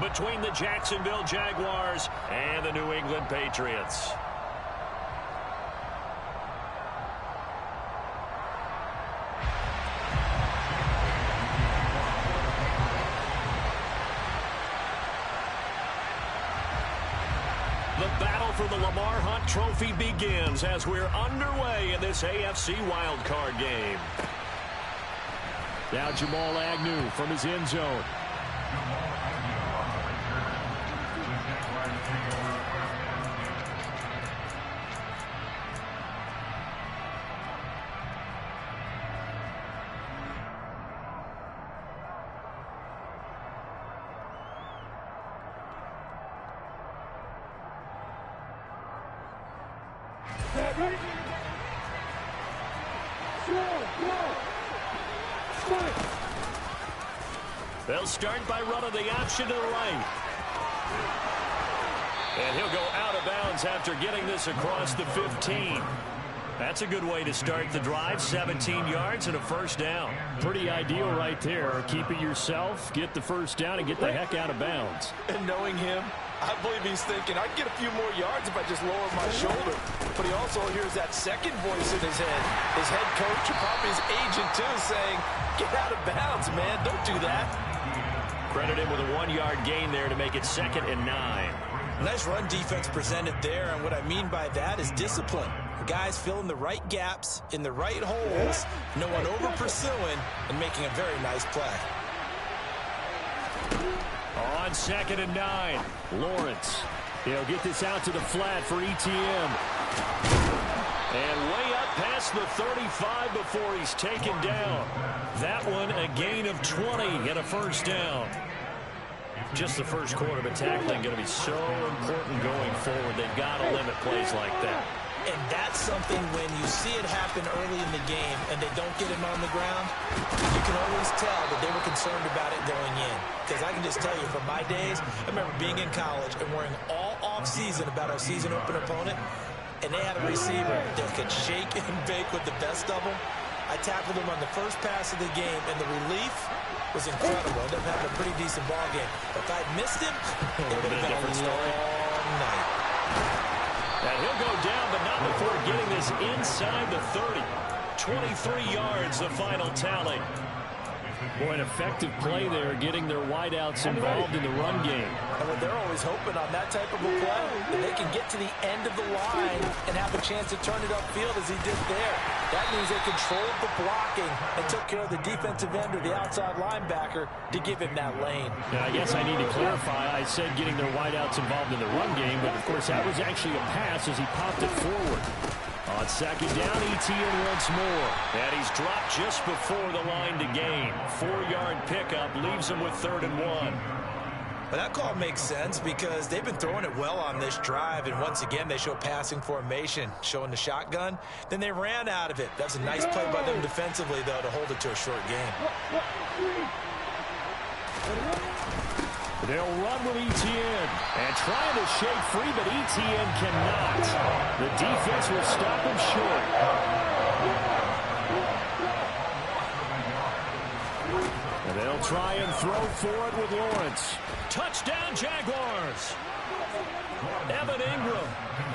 between the Jacksonville Jaguars and the New England Patriots. The battle for the Lamar Hunt Trophy begins as we're underway in this AFC wildcard game. Now Jamal Agnew from his end zone. They'll start by running the option to the right. And he'll go out of bounds after getting this across the 15. That's a good way to start the drive. 17 yards and a first down. Pretty ideal right there. Keep it yourself, get the first down, and get the heck out of bounds. And knowing him, I believe he's thinking, I'd get a few more yards if I just lower my shoulder. But he also hears that second voice in his head. His head coach and probably his agent, too, saying, get out of bounds, man. Don't do that. Credit him with a 1-yard gain there to make it 2nd and 9. Nice run defense presented there, and what I mean by that is discipline. Guys filling the right gaps in the right holes, no one over-pursuing, and making a very nice play. On 2nd and 9. Lawrence. He'll get this out to the flat for ETN. And way up past the 35 before he's taken down. That one a gain of 20 and a first down. Just the first quarter, but tackling going to be so important going forward. They've got to limit plays like that. And that's something when you see it happen early in the game and they don't get him on the ground, you can always tell that they were concerned about it going in. Because I can just tell you from my days, I remember being in college and worrying all off-season about our season opener opponent, and they had a receiver that could shake and bake with the best of them. I tackled him on the first pass of the game, and the relief was incredible. I ended up having a pretty decent ball game. But if I'd missed him, it would have been a long night. And he'll go down, but not before getting this inside the 30. 23 yards, the final tally. Boy, an effective play there, getting their wideouts involved in the run game. And what they're always hoping on that type of a play, that they can get to the end of the line and have a chance to turn it upfield as he did there. That means they controlled the blocking and took care of the defensive end or the outside linebacker to give him that lane. Now, I guess I need to clarify. I said getting their wideouts involved in the run game, but of course that was actually a pass as he popped it forward. On 2nd down, ETN once more. And he's dropped just before the line to gain. 4-yard pickup leaves him with 3rd and 1. But that call makes sense because they've been throwing it well on this drive, and once again they show passing formation, showing the shotgun. Then they ran out of it. That's a nice play by them defensively, though, to hold it to a short game. They'll run with ETN and trying to shake free, but ETN cannot. The defense will stop him short. And they'll try and throw for it with Lawrence. Touchdown, Jaguars. Evan Ingram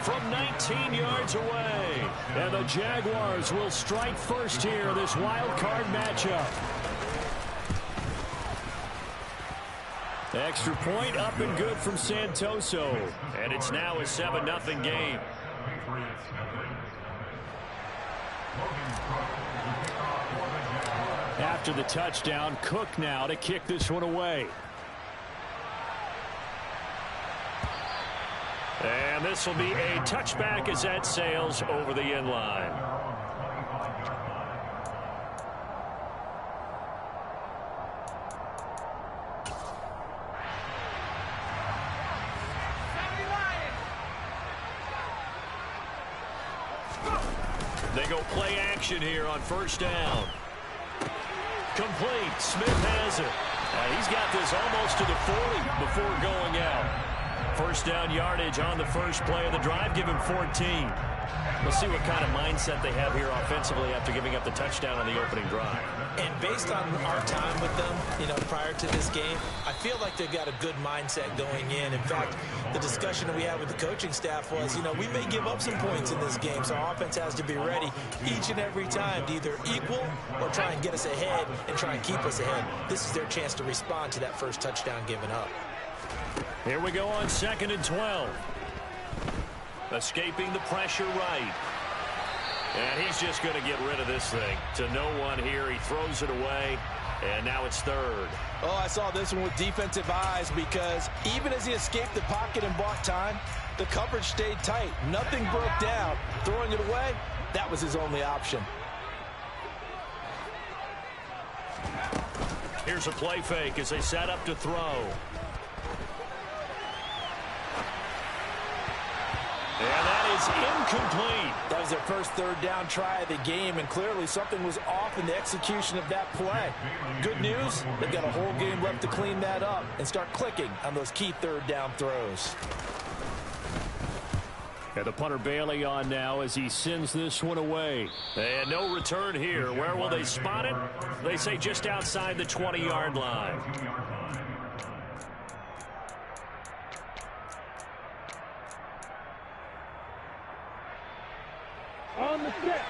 from 19 yards away. And the Jaguars will strike first here, this wild card matchup. Extra point up and good from Santoso. And it's now a 7-0 game. After the touchdown, Cook now to kick this one away. And this will be a touchback as that sails over the end line. They go play action here on 1st down. Complete. Smith has it. He's got this almost to the 40 before going out. First down yardage on the first play of the drive. Give him 14. We'll see what kind of mindset they have here offensively after giving up the touchdown on the opening drive. And based on our time with them, prior to this game, I feel like they've got a good mindset going in. In fact, the discussion that we had with the coaching staff was, we may give up some points in this game, so our offense has to be ready each and every time to either equal or try and get us ahead and try and keep us ahead. This is their chance to respond to that first touchdown given up. Here we go on 2nd and 12. Escaping the pressure right. And he's just going to get rid of this thing. To no one here. He throws it away. And now it's 3rd. Oh, I saw this one with defensive eyes because even as he escaped the pocket and bought time, the coverage stayed tight. Nothing broke down. Throwing it away, that was his only option. Here's a play fake as they set up to throw. And that is incomplete. That was their first 3rd down try of the game, and clearly something was off in the execution of that play. Good news, they've got a whole game left to clean that up and start clicking on those key 3rd down throws. And the punter Bailey on now as he sends this one away. And no return here. Where will they spot it? They say just outside the 20-yard line.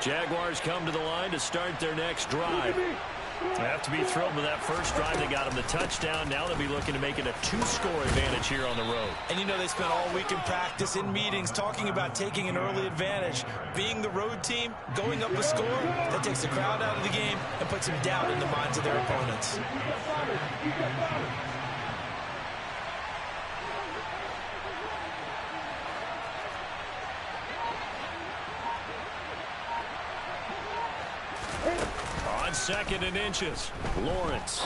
Jaguars come to the line to start their next drive. They have to be thrilled with that first drive. They got them the touchdown. Now they'll be looking to make it a 2-score advantage here on the road. And they spent all week in practice, in meetings, talking about taking an early advantage. Being the road team, going up the score, that takes the crowd out of the game and puts some doubt in the minds of their opponents. On 2nd and inches, Lawrence.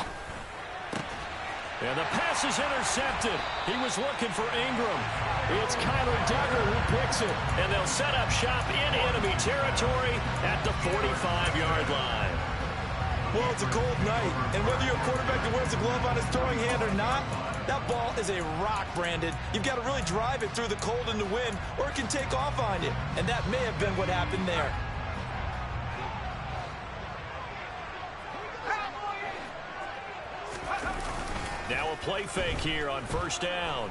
And the pass is intercepted. He was looking for Ingram. It's Kyler Duggar who picks it. And they'll set up shop in enemy territory at the 45-yard line. Well, it's a cold night, and whether you're a quarterback that wears a glove on his throwing hand or not, that ball is a rock, Brandon. You've got to really drive it through the cold and the wind, or it can take off on you. And that may have been what happened there. Now a play fake here on 1st down.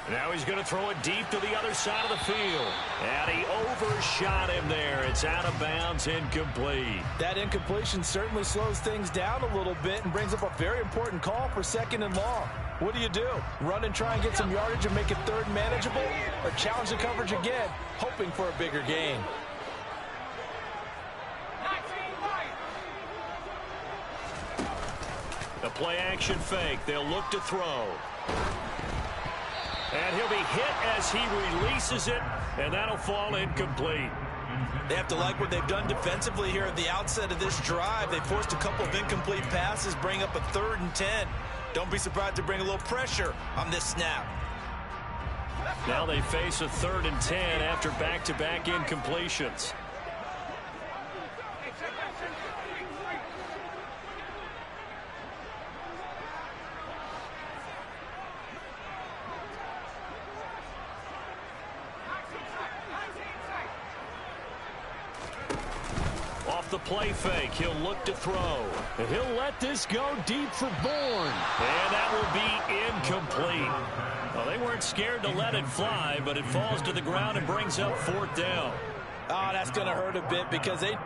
Now he's going to throw it deep to the other side of the field. And he overshot him there. It's out of bounds, incomplete. That incompletion certainly slows things down a little bit and brings up a very important call for 2nd and long. What do? Run and try and get some yardage and make it 3rd manageable? Or challenge the coverage again, hoping for a bigger gain? A play-action fake. They'll look to throw. And he'll be hit as he releases it, and that'll fall incomplete. They have to like what they've done defensively here at the outset of this drive. They forced a couple of incomplete passes, bring up a 3rd and 10. Don't be surprised to bring a little pressure on this snap. Now they face a 3rd and 10 after back-to-back incompletions. The play fake. He'll look to throw. And he'll let this go deep for Bourne. And that will be incomplete. Well, they weren't scared to let it fly, but it falls to the ground and brings up 4th down. Oh, that's going to hurt a bit because they...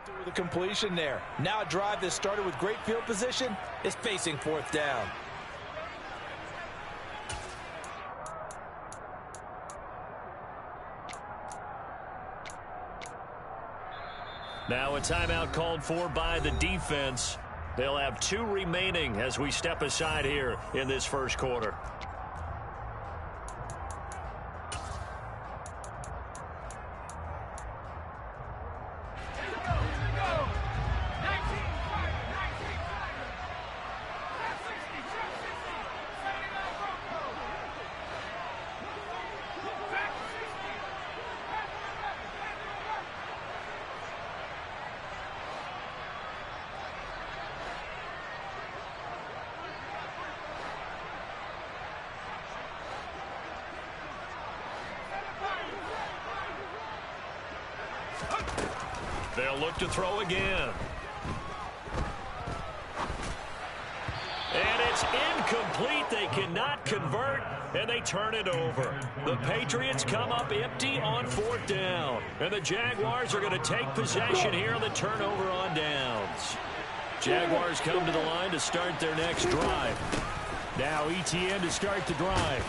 through the completion there. Now a drive that started with great field position is facing 4th down. Now a timeout called for by the defense. They'll have 2 remaining as we step aside here in this first quarter. They'll look to throw again. And it's incomplete. They cannot convert, and they turn it over. The Patriots come up empty on 4th down. And the Jaguars are going to take possession here on the turnover on downs. Jaguars come to the line to start their next drive. Now ETN to start the drive.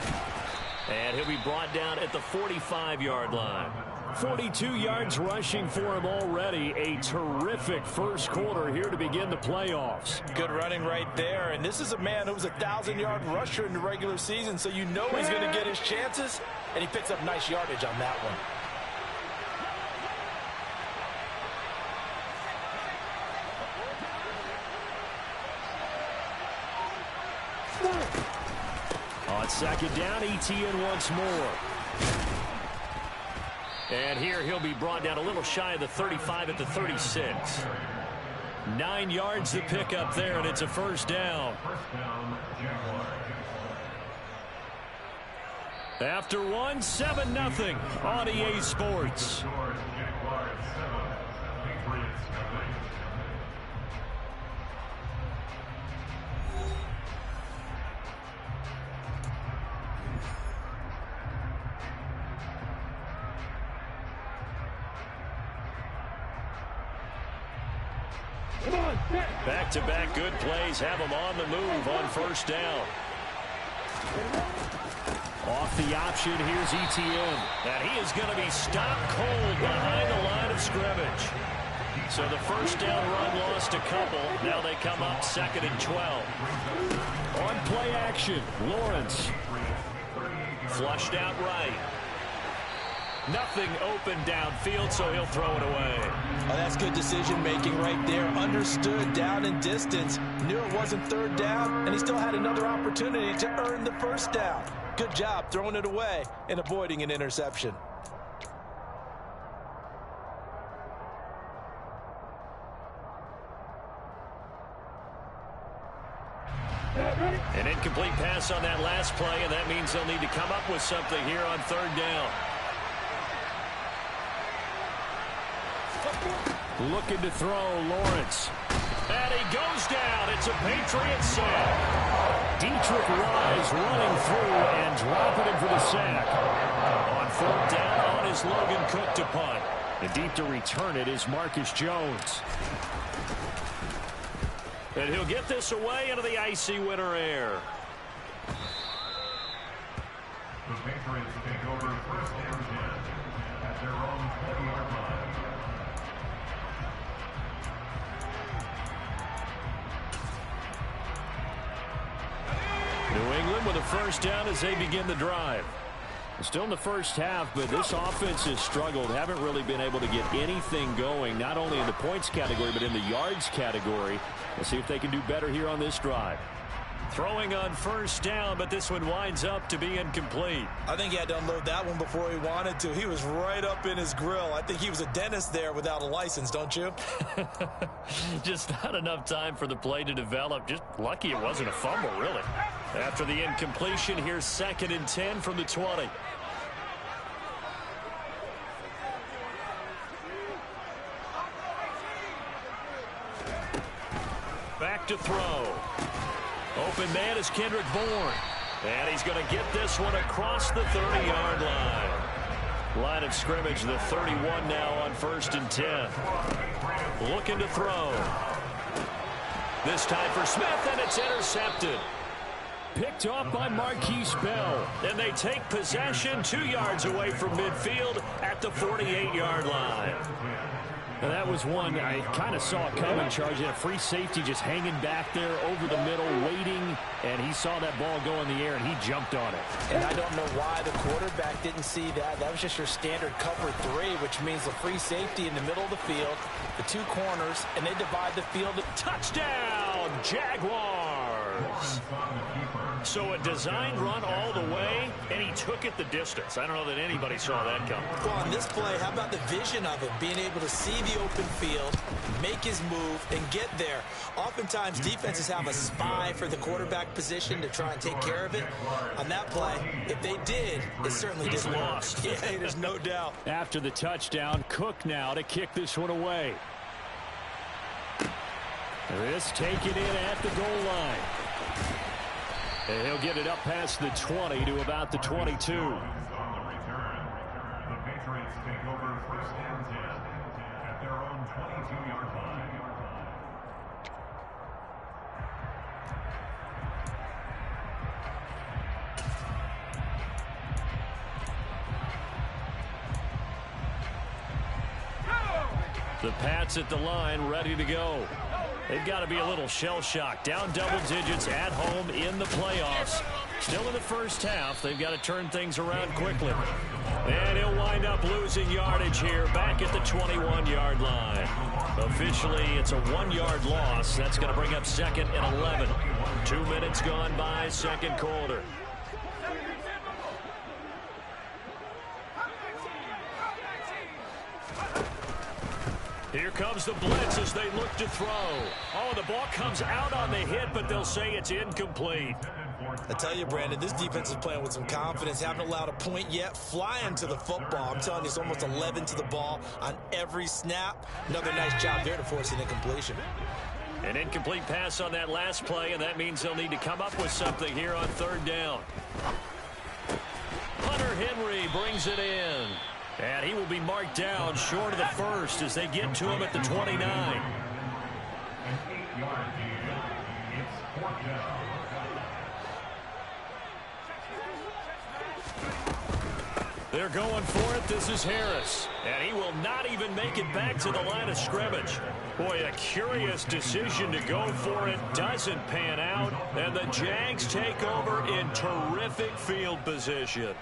And he'll be brought down at the 45-yard line. 42 yards rushing for him already. A terrific first quarter here to begin the playoffs. Good running right there. And this is a man who was a 1,000-yard rusher in the regular season, so you know he's going to get his chances, and he picks up nice yardage on that one. On 2nd down, ETN once more. And here he'll be brought down a little shy of the 35 at the 36. 9 yards to pick up there, and it's a first down. After 1, 7-0 on EA Sports. Back-to-back good plays have them on the move on first down. Off the option, here's ETN. And he is going to be stopped cold behind the line of scrimmage. So the first down run lost a couple. Now they come up 2nd and 12. On play action, Lawrence. Flushed out right. Nothing open downfield, so he'll throw it away. Oh, that's good decision-making right there. Understood down and distance. Knew it wasn't 3rd down, and he still had another opportunity to earn the first down. Good job throwing it away and avoiding an interception. An incomplete pass on that last play, and that means they'll need to come up with something here on 3rd down. Looking to throw, Lawrence. And he goes down. It's a Patriots sack. Dietrich Wise running through and dropping him for the sack. On 4th down on his Logan Cook to punt. And deep to return it is Marcus Jones. And he'll get this away into the icy winter air. The Patriots take over 1st and 10 at their own 20-yard line. New England with a first down as they begin the drive. Still in the first half, but this offense has struggled. Haven't really been able to get anything going, not only in the points category, but in the yards category. We'll see if they can do better here on this drive. Throwing on first down, but this one winds up to be incomplete. I think he had to unload that one before he wanted to. He was right up in his grill. I think he was a dentist there without a license, don't you? Just not enough time for the play to develop. Just lucky it wasn't a fumble, really. After the incompletion, here's 2nd and 10 from the 20. Back to throw. Open man is Kendrick Bourne. And he's going to get this one across the 30-yard line. Line of scrimmage, the 31 now on 1st and 10. Looking to throw. This time for Smith, and it's intercepted. Picked off by Marquise Bell. And they take possession 2 yards away from midfield at the 48-yard line. Now, that was one I kind of saw coming, charging a free safety just hanging back there over the middle, waiting, and he saw that ball go in the air, and he jumped on it. And I don't know why the quarterback didn't see that. That was just your standard cover 3, which means the free safety in the middle of the field, the 2 corners, and they divide the field. Touchdown, Jaguars! So a designed run all the way, and he took it the distance. I don't know that anybody saw that coming. Well, on this play, how about the vision of him, being able to see the open field, make his move, and get there. Oftentimes, defenses have a spy for the quarterback position to try and take care of it. On that play, if they did, it certainly didn't work. Yeah, there's no doubt. After the touchdown, Cook now to kick this one away. This taken in at the goal line. And he'll get it up past the 20 to about the 22. On the return, the Patriots take over first and 10 at their own 22-yard line. The Pats at the line, ready to go. They've got to be a little shell-shocked. Down double digits at home in the playoffs. Still in the first half. They've got to turn things around quickly. And he'll wind up losing yardage here back at the 21-yard line. Officially, it's a 1-yard loss. That's going to bring up 2nd and 11. 2 minutes gone by, second quarter. Here comes the blitz as they look to throw. Oh, the ball comes out on the hit, but they'll say it's incomplete. I tell you, Brandon, this defense is playing with some confidence. Haven't allowed a point yet. Flying to the football. I'm telling you, it's almost 11 to the ball on every snap. Another nice job there to force an incompletion. An incomplete pass on that last play, and that means they'll need to come up with something here on 3rd down. Hunter Henry brings it in. And he will be marked down short of the first as they get to him at the 29. An 8-yard gain. It's 4th down. They're going for it. This is Harris. And he will not even make it back to the line of scrimmage. Boy, a curious decision to go for it. Doesn't pan out. And the Jags take over in terrific field position.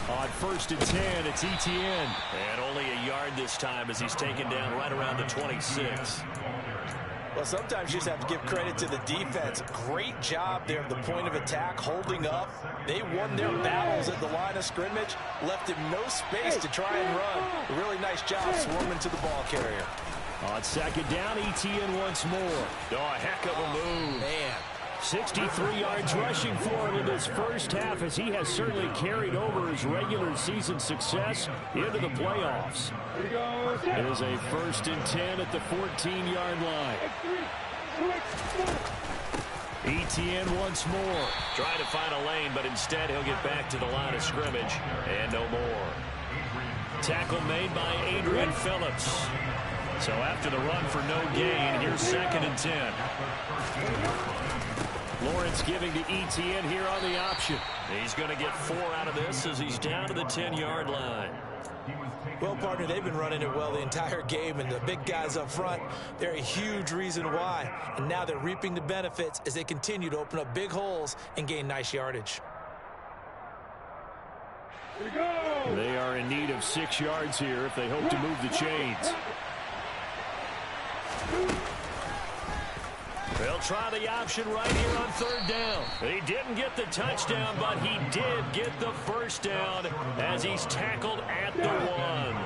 On 1st and 10, it's Etienne. And only a yard this time as he's taken down right around the 26. Well, sometimes you just have to give credit to the defense. Great job there at the point of attack, holding up. They won their battles at the line of scrimmage, left him no space to try and run. A really nice job swarming to the ball carrier. On 2nd down, Etienne once more. Oh, a heck of a move. Man. 63 yards rushing for him in this first half as he has certainly carried over his regular season success into the playoffs. It is a 1st and 10 at the 14-yard line. Etienne once more. Trying to find a lane, but instead he'll get back to the line of scrimmage. And no more. Tackle made by Adrian Phillips. So after the run for no gain, here's 2nd and 10. Lawrence giving to Etienne here on the option. He's going to get 4 out of this as he's down to the 10-yard line. Well, partner, they've been running it well the entire game, and the big guys up front, they're a huge reason why. And now they're reaping the benefits as they continue to open up big holes and gain nice yardage. They are in need of 6 yards here if they hope to move the chains. They'll try the option right here on 3rd down. He didn't get the touchdown, but he did get the first down as he's tackled at the 1.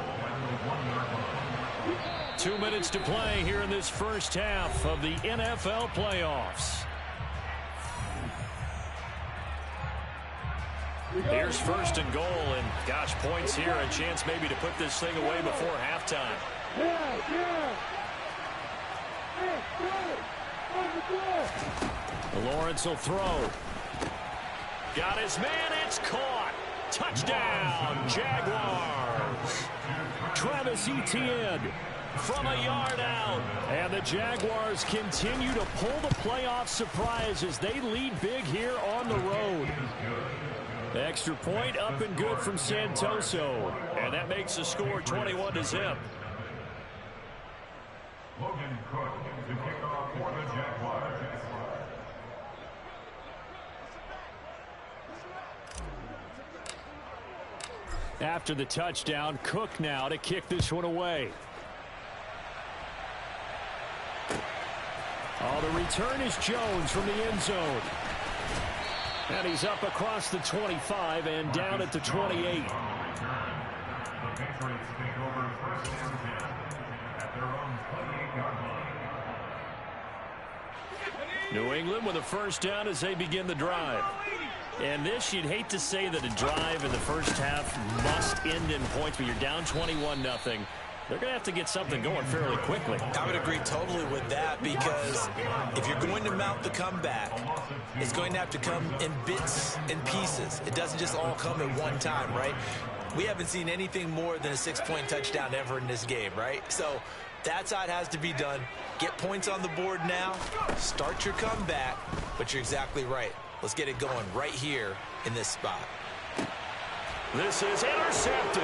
2 minutes to play here in this first half of the NFL playoffs. Here's 1st and goal, and gosh, points here, a chance maybe to put this thing away before halftime. Lawrence will throw. Got his man, it's caught. Touchdown, Jaguars. Travis Etienne. from a yard out. And the Jaguars continue to pull the playoff surprise as they lead big here on the road. Extra point up and good from Santoso. And that makes the score 21-0. Logan Cook to kick off for the Jaguars. After the touchdown, Cook now to kick this one away. Oh, the return is Jones from the end zone. And he's up across the 25 and down at the 28. The Patriots take over first and 10 at their own 28-yard line. New England with a first down as they begin the drive. And this, you'd hate to say that a drive in the first half must end in points, but you're down 21-0. They're going to have to get something going fairly quickly. I would agree totally with that, because if you're going to mount the comeback, it's going to have to come in bits and pieces. It doesn't just all come at one time, right? We haven't seen anything more than a 6-point touchdown ever in this game, right? So that's how it has to be done. Get points on the board now, start your comeback, but you're exactly right. Let's get it going right here in this spot. This is intercepted.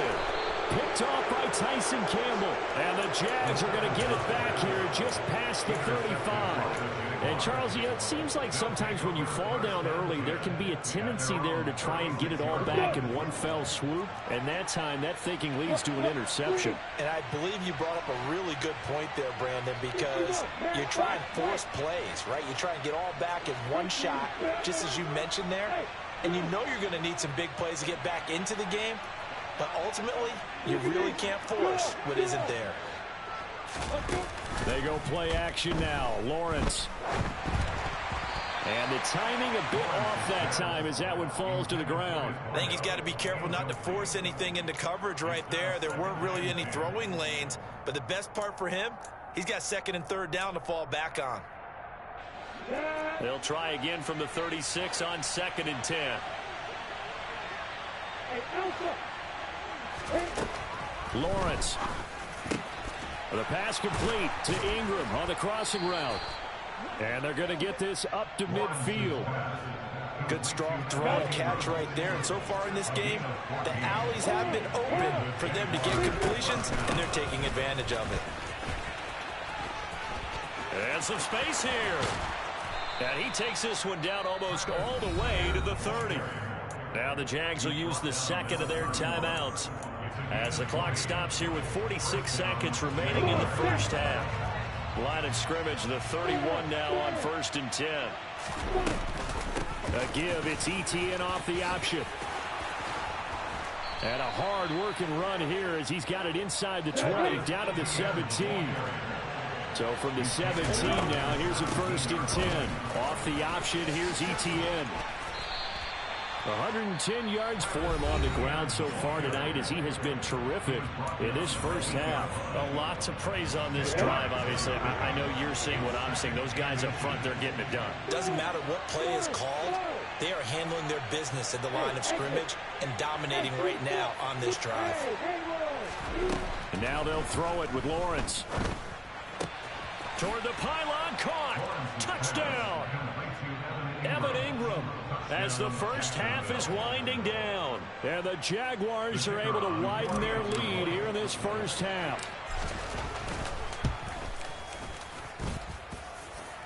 Picked off by Tyson Campbell. And the Jags are going to get it back here just past the 35. And, Charles, you know, it seems like sometimes when you fall down early, there can be a tendency there to try and get it all back in one fell swoop. And that time, that thinking leads to an interception. And I believe you brought up a really good point there, Brandon, because you try and force plays, right? You try and get all back in one shot, just as you mentioned there. And you know you're going to need some big plays to get back into the game. But ultimately, you really can't force what isn't there. They go play action now. Lawrence. And the timing a bit off that time as that one falls to the ground. I think he's got to be careful not to force anything into coverage right there. There weren't really any throwing lanes. But the best part for him, he's got second and third down to fall back on. They'll try again from the 36 on 2nd and 10. Lawrence. The pass complete to Ingram on the crossing route. And they're going to get this up to midfield. Good strong throw and catch right there. And so far in this game, the alleys have been open for them to get completions, and they're taking advantage of it. And some space here. And he takes this one down almost all the way to the 30. Now the Jags will use the second of their timeouts as the clock stops here with 46 seconds remaining in the first half. Line of scrimmage, the 31 now on 1st and 10. A give, it's ETN off the option. And a hard-working run here as he's got it inside the 20, down to the 17. So from the 17 now, here's a 1st and 10. Off the option, here's ETN. 110 yards for him on the ground so far tonight as he has been terrific in this first half. A lot to praise on this drive, obviously. I know you're seeing what I'm seeing. Those guys up front, they're getting it done. Doesn't matter what play is called. They are handling their business at the line of scrimmage and dominating right now on this drive. And now they'll throw it with Lawrence. Toward the pylon, caught. Touchdown. Evan Ingram as the first half is winding down. And the Jaguars are able to widen their lead here in this first half.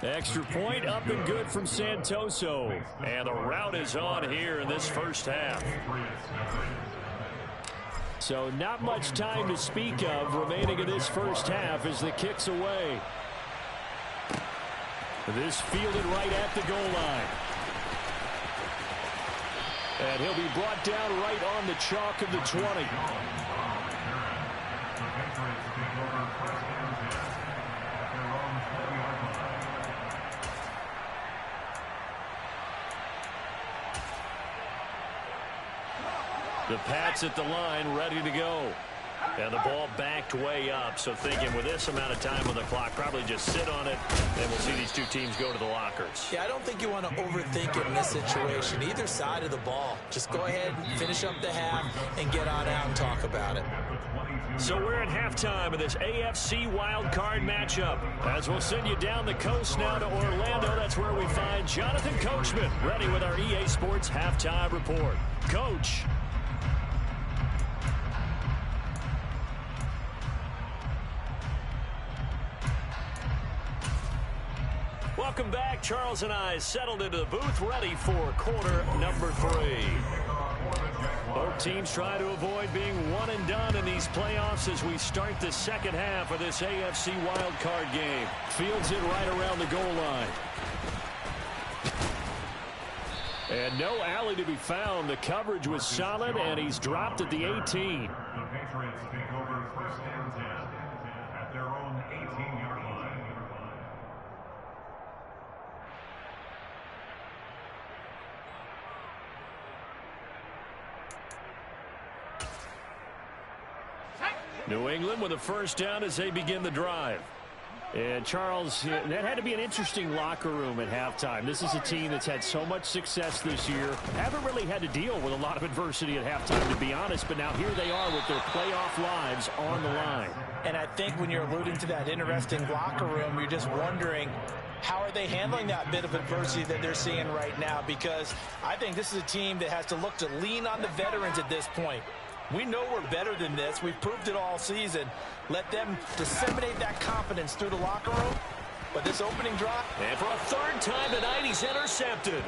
Extra point up and good from Santoso. And the route is on here in this first half. So not much time to speak of remaining in this first half as the kick's away. This fielded right at the goal line. And he'll be brought down right on the chalk of the 20. The Pats at the line, ready to go. And the ball backed way up, so thinking with this amount of time on the clock, probably just sit on it, and we'll see these two teams go to the lockers. Yeah, I don't think you want to overthink it in this situation. Either side of the ball. Just go ahead and finish up the half and get on out and talk about it. So we're at halftime of this AFC wildcard matchup. As we'll send you down the coast now to Orlando, that's where we find Jonathan Coachman, ready with our EA Sports halftime report. Coach. Welcome back. Charles and I settled into the booth, ready for quarter number 3. Both teams try to avoid being one and done in these playoffs as we start the second half of this AFC wildcard game. Fields it right around the goal line. And no alley to be found. The coverage was solid, and he's dropped at the 18. The Patriots take over first and 10 at their own 18-yard line. New England with a first down as they begin the drive. And, Charles, that had to be an interesting locker room at halftime. This is a team that's had so much success this year. Haven't really had to deal with a lot of adversity at halftime, to be honest. But now here they are with their playoff lives on the line. And I think when you're alluding to that interesting locker room, you're just wondering, how are they handling that bit of adversity that they're seeing right now? Because I think this is a team that has to look to lean on the veterans at this point. We know we're better than this. We've proved it all season. Let them disseminate that confidence through the locker room. But this opening drop. And for a third time tonight, he's intercepted.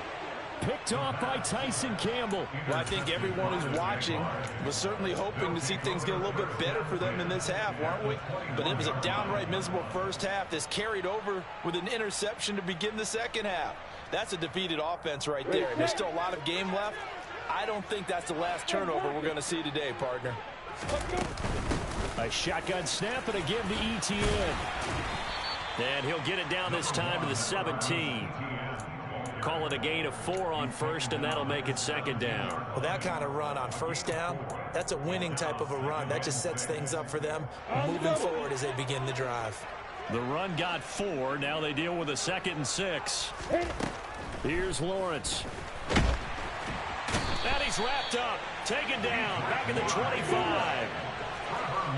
Picked off by Tyson Campbell. Well, I think everyone who's watching was certainly hoping to see things get a little bit better for them in this half, weren't we? But it was a downright miserable first half. This carried over with an interception to begin the second half. That's a defeated offense right there. And there's still a lot of game left. I don't think that's the last turnover we're going to see today, partner. A shotgun snap and a give to ETN. And he'll get it down this time to the 17. Call it a gain of 4 on first, and that'll make it second down. Well, that kind of run on first down, that's a winning type of a run. That just sets things up for them moving forward as they begin the drive. The run got 4. Now they deal with a 2nd and 6. Here's Lawrence. And he's wrapped up, taken down, back at the 25.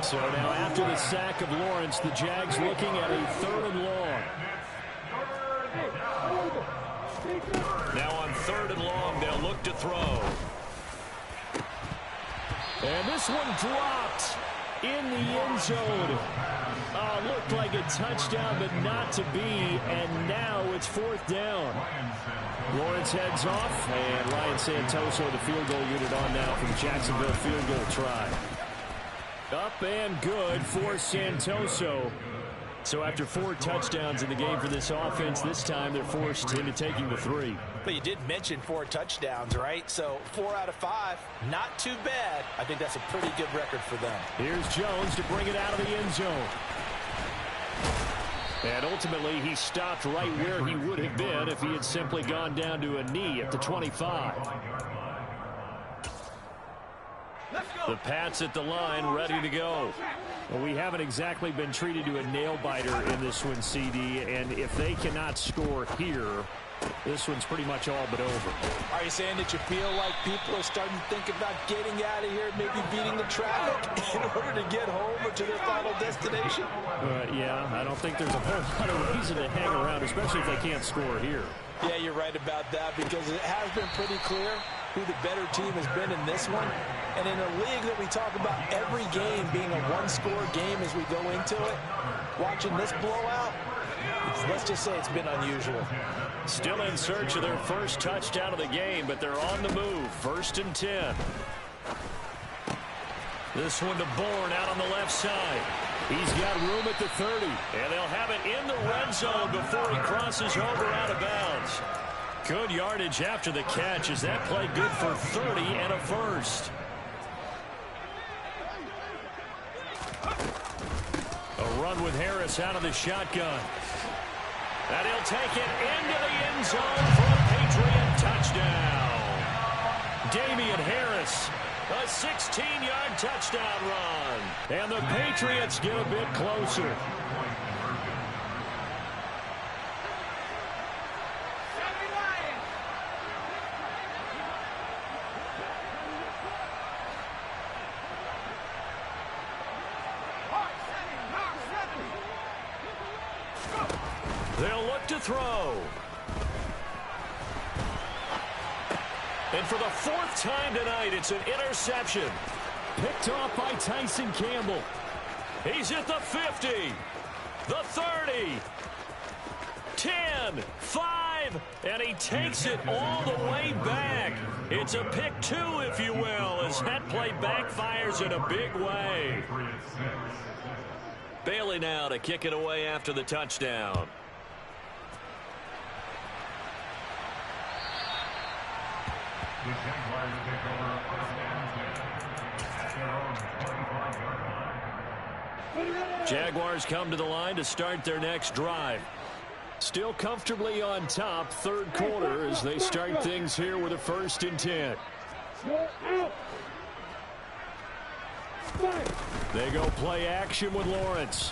So now after the sack of Lawrence, the Jags looking at a 3rd and long. Now on 3rd and long, they'll look to throw. And this one dropped in the end zone. Looked like a touchdown, but not to be. And now it's 4th down. Lawrence heads off, and Ryan Santoso, the field goal unit, on now for the Jacksonville field goal try. Up and good for Santoso. So after 4 touchdowns in the game for this offense, this time they're forced into taking the 3. But you did mention 4 touchdowns, right? So 4 out of 5, not too bad. I think that's a pretty good record for them. Here's Jones to bring it out of the end zone. And ultimately, he stopped right where he would have been if he had simply gone down to a knee at the 25. The Pats at the line, ready to go. Well, we haven't exactly been treated to a nail-biter in this one, CD, and if they cannot score here, this one's pretty much all but over. Are you saying that you feel like people are starting to think about getting out of here, maybe beating the traffic in order to get home or to their final destination? Yeah, I don't think there's a whole lot of reason to hang around, especially if they can't score here. Yeah, you're right about that, because it has been pretty clear who the better team has been in this one. And in a league that we talk about every game being a one-score game as we go into it, watching this blowout, let's just say it's been unusual. Still in search of their first touchdown of the game, but they're on the move. 1st and 10. This one to Bourne out on the left side. He's got room at the 30. And they'll have it in the red zone before he crosses over out of bounds. Good yardage after the catch as that play good for 30 and a first. A run with Harris out of the shotgun. And he'll take it into the end zone for a Patriot touchdown. Damian Harris A 16-yard touchdown run. And the Patriots get a bit closer. They'll look to throw. And for the 4th time tonight, it's an interception. Picked off by Tyson Campbell. He's at the 50, the 30, 10, 5, and he takes it all the way back. It's a pick 2, if you will, as that play backfires in a big way. Bailey now to kick it away after the touchdown. The Jaguars take over first and 10 at their own 25-yard line. Jaguars come to the line to start their next drive. Still comfortably on top, 3rd quarter, as they start things here with a 1st and 10. They go play action with Lawrence.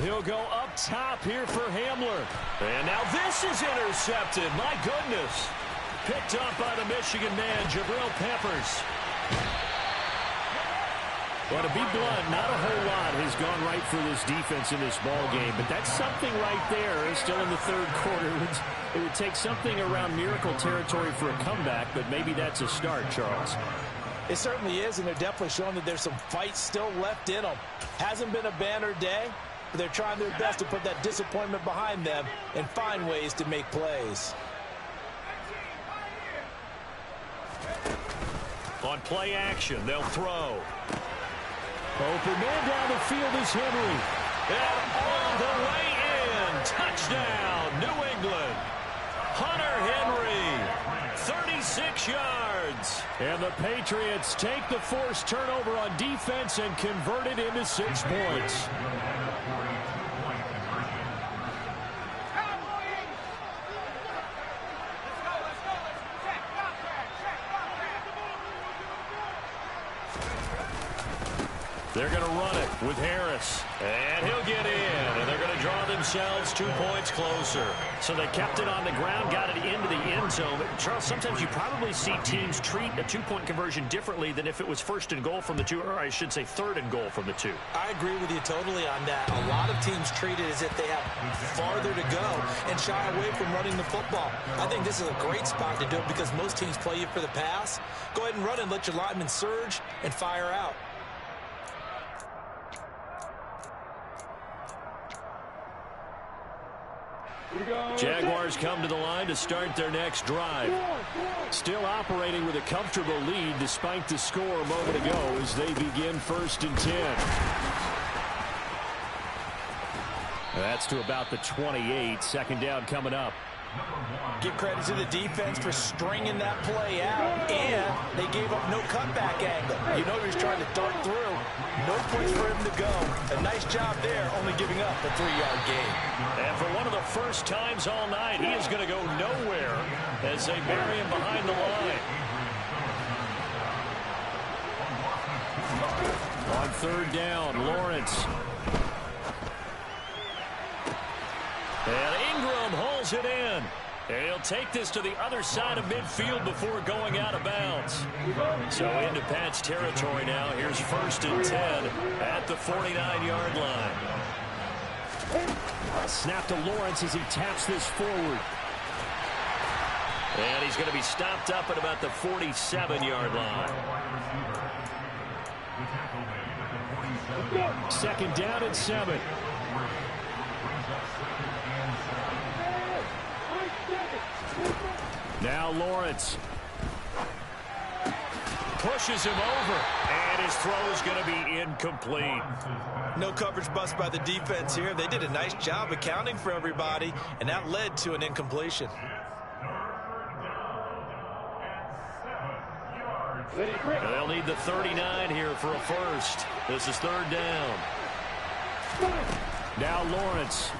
He'll go up top here for Hamler. And now this is intercepted. My goodness. Picked up by the Michigan man, Jabril Peppers. Well, to be blunt, not a whole lot has gone right for this defense in this ball game, but that's something right there. Still in the 3rd quarter. It would take something around miracle territory for a comeback, but maybe that's a start, Charles. It certainly is, and they're definitely showing that there's some fight still left in them. Hasn't been a banner day, but they're trying their best to put that disappointment behind them and find ways to make plays. On play action, they'll throw. Open man down the field is Henry. And all the way in. Touchdown, New England. Hunter Henry, 36 yards. And the Patriots take the forced turnover on defense and convert it into 6 points. They're going to run it with Harris. And he'll get in. And they're going to draw themselves 2 points closer. So they kept it on the ground, got it into the end zone. But Charles, sometimes you probably see teams treat a 2-point conversion differently than if it was 1st and goal from the 2, or I should say 3rd and goal from the 2. I agree with you totally on that. A lot of teams treat it as if they have farther to go and shy away from running the football. I think this is a great spot to do it because most teams play you for the pass. Go ahead and run and let your linemen surge and fire out. Jaguars come to the line to start their next drive. Still operating with a comfortable lead despite the score a moment ago as they begin 1st and 10. That's to about the 28. 2nd down coming up. Give credit to the defense for stringing that play out, and they gave up no cutback angle. You know he was trying to dart through. No place for him to go. A nice job there, only giving up a 3-yard gain. And for one of the first times all night, he is going to go nowhere as they bury him behind the line. On 3rd down, Lawrence. And Ingram hauls it in. And he'll take this to the other side of midfield before going out of bounds. So into Pat's territory now. Here's 1st and 10 at the 49-yard line. Snap to Lawrence as he taps this forward. And he's going to be stopped up at about the 47-yard line. 2nd down and 7. Now Lawrence pushes him over, and his throw is going to be incomplete. No coverage bust by the defense here. They did a nice job accounting for everybody, and that led to an incompletion. They'll need the 39 here for a first. This is 3rd down. Now Lawrence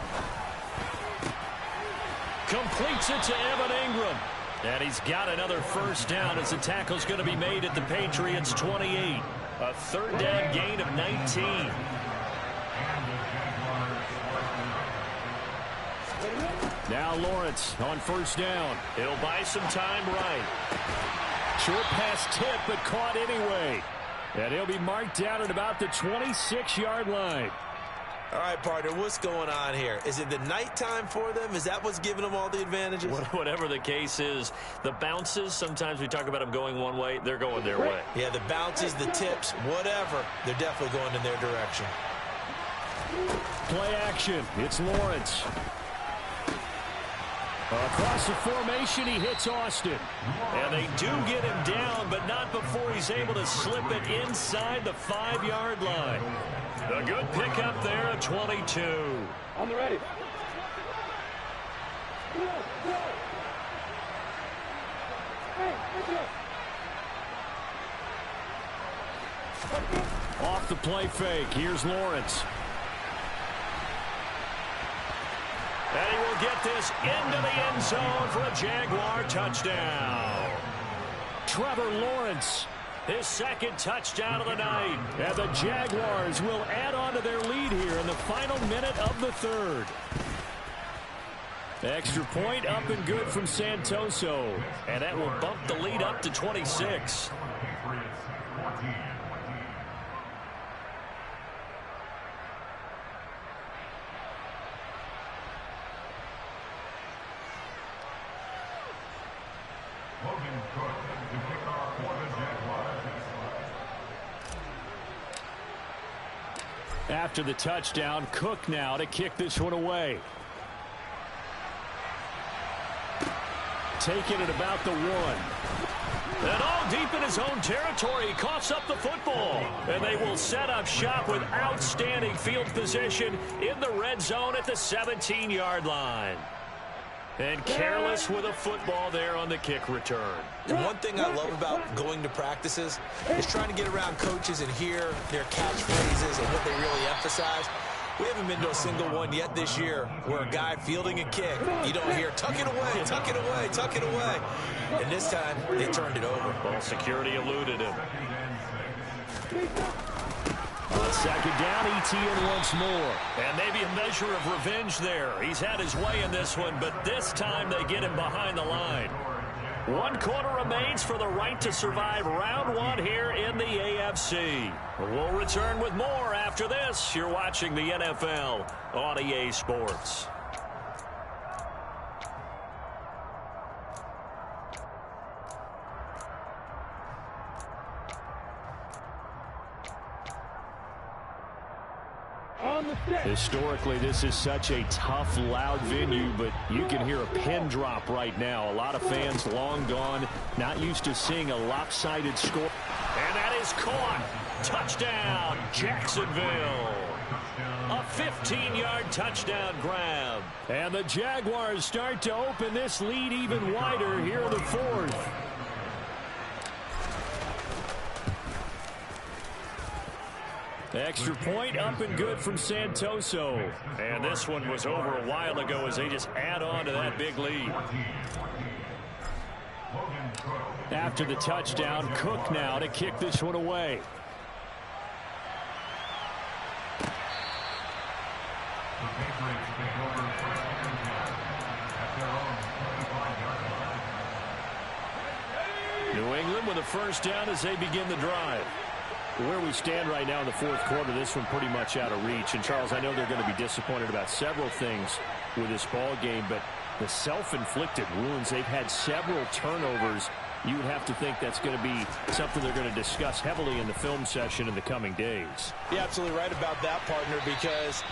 completes it to Evan Ingram. And he's got another first down as the tackle's going to be made at the Patriots' 28. A third down gain of 19. Now Lawrence on first down. He'll buy some time right. Short pass tip, but caught anyway. And he'll be marked down at about the 26-yard line. All right, partner, what's going on here? Is it the nighttime for them? Is that what's giving them all the advantages? Whatever the case is, the bounces, sometimes we talk about them going one way, they're going their way. Yeah, the bounces, the tips, whatever, they're definitely going in their direction. Play action. It's Lawrence. Across the formation, he hits Austin. And they do get him down, but not before he's able to slip it inside the 5-yard line. A good pickup there at 22. On the ready. Off the play fake. Here's Lawrence. And he will get this into the end zone for a Jaguar touchdown. Trevor Lawrence. His second touchdown of the night. And the Jaguars will add on to their lead here in the final minute of the third. Extra point up and good from Santoso. And that will bump the lead up to 26. After the touchdown, Cook now to kick this one away. Taking it about the 1. And all deep in his own territory, he coughs up the football. And they will set up shop with outstanding field position in the red zone at the 17-yard line. And careless with a football there on the kick return. And one thing I love about going to practices is trying to get around coaches and hear their catchphrases and what they really emphasize. We haven't been to a single one yet this year where a guy fielding a kick, you don't hear, tuck it away, tuck it away, tuck it away. And this time, they turned it over. Well, security eluded him. On second down, Etienne once more. And maybe a measure of revenge there. He's had his way in this one, but this time they get him behind the line. 1 quarter remains for the right to survive round 1 here in the AFC. We'll return with more after this. You're watching the NFL on EA Sports. Historically, this is such a tough, loud venue, but you can hear a pin drop right now. A lot of fans long gone, not used to seeing a lopsided score. And that is caught. Touchdown, Jacksonville. A 15-yard touchdown grab. And the Jaguars start to open this lead even wider here in the 4th. Extra point up and good from Santoso. And this one was over a while ago as they just add on to that big lead. After the touchdown, Cook now to kick this one away. New England with a first down as they begin the drive. Where we stand right now in the 4th quarter, this one pretty much out of reach. And, Charles, I know they're going to be disappointed about several things with this ball game, but the self-inflicted wounds, they've had several turnovers. You would have to think that's going to be something they're going to discuss heavily in the film session in the coming days. You're absolutely right about that, partner, because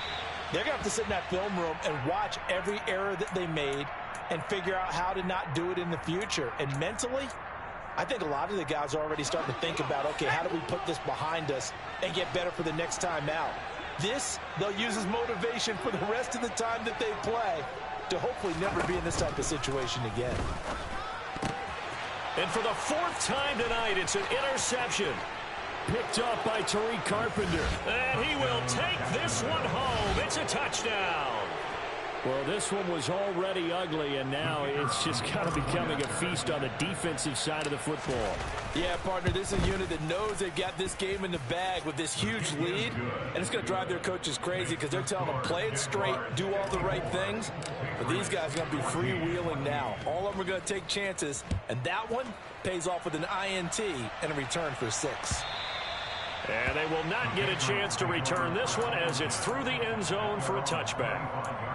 they're going to have to sit in that film room and watch every error that they made and figure out how to not do it in the future. And mentally, I think a lot of the guys are already starting to think about, okay, how do we put this behind us and get better for the next time out? This, they'll use as motivation for the rest of the time that they play to hopefully never be in this type of situation again. And for the 4th time tonight, it's an interception. Picked up by Tariq Carpenter. And he will take this one home. It's a touchdown. Well, this one was already ugly, and now it's just kind of becoming a feast on the defensive side of the football. Yeah, partner, this is a unit that knows they've got this game in the bag with this huge lead, and it's going to drive their coaches crazy because they're telling them play it straight, do all the right things. But these guys are going to be freewheeling now. All of them are going to take chances, and that one pays off with an INT and a return for 6. And they will not get a chance to return this one as it's through the end zone for a touchback.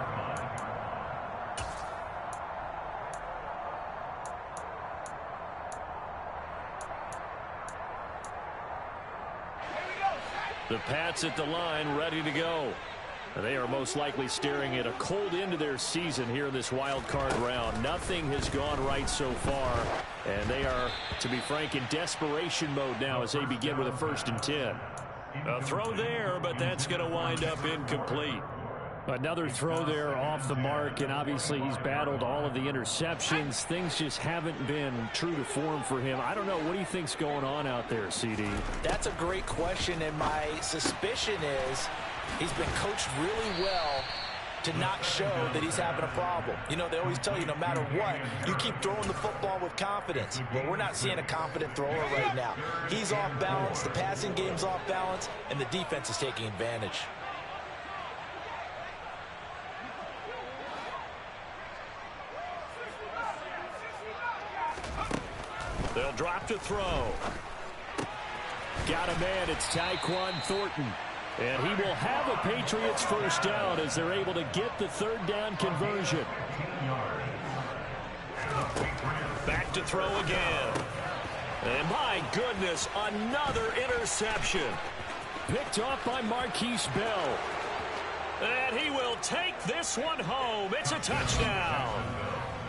The Pats at the line, ready to go. They are most likely staring at a cold end to their season here in this wild card round. Nothing has gone right so far, and they are, to be frank, in desperation mode now as they begin with a 1st and 10. A throw there, but that's going to wind up incomplete. Another throw there off the mark, and obviously he's battled all of the interceptions. Things just haven't been true to form for him. I don't know. What do you think's going on out there, CD? That's a great question, and my suspicion is he's been coached really well to not show that he's having a problem. You know, they always tell you no matter what, you keep throwing the football with confidence. Well, we're not seeing a confident thrower right now. He's off balance, the passing game's off balance, and the defense is taking advantage. They'll drop to throw. Got a man. It's Tyquan Thornton. And he will have a Patriots 1st down as they're able to get the 3rd down conversion. Back to throw again. And my goodness, another interception. Picked off by Marquise Bell. And he will take this one home. It's a touchdown.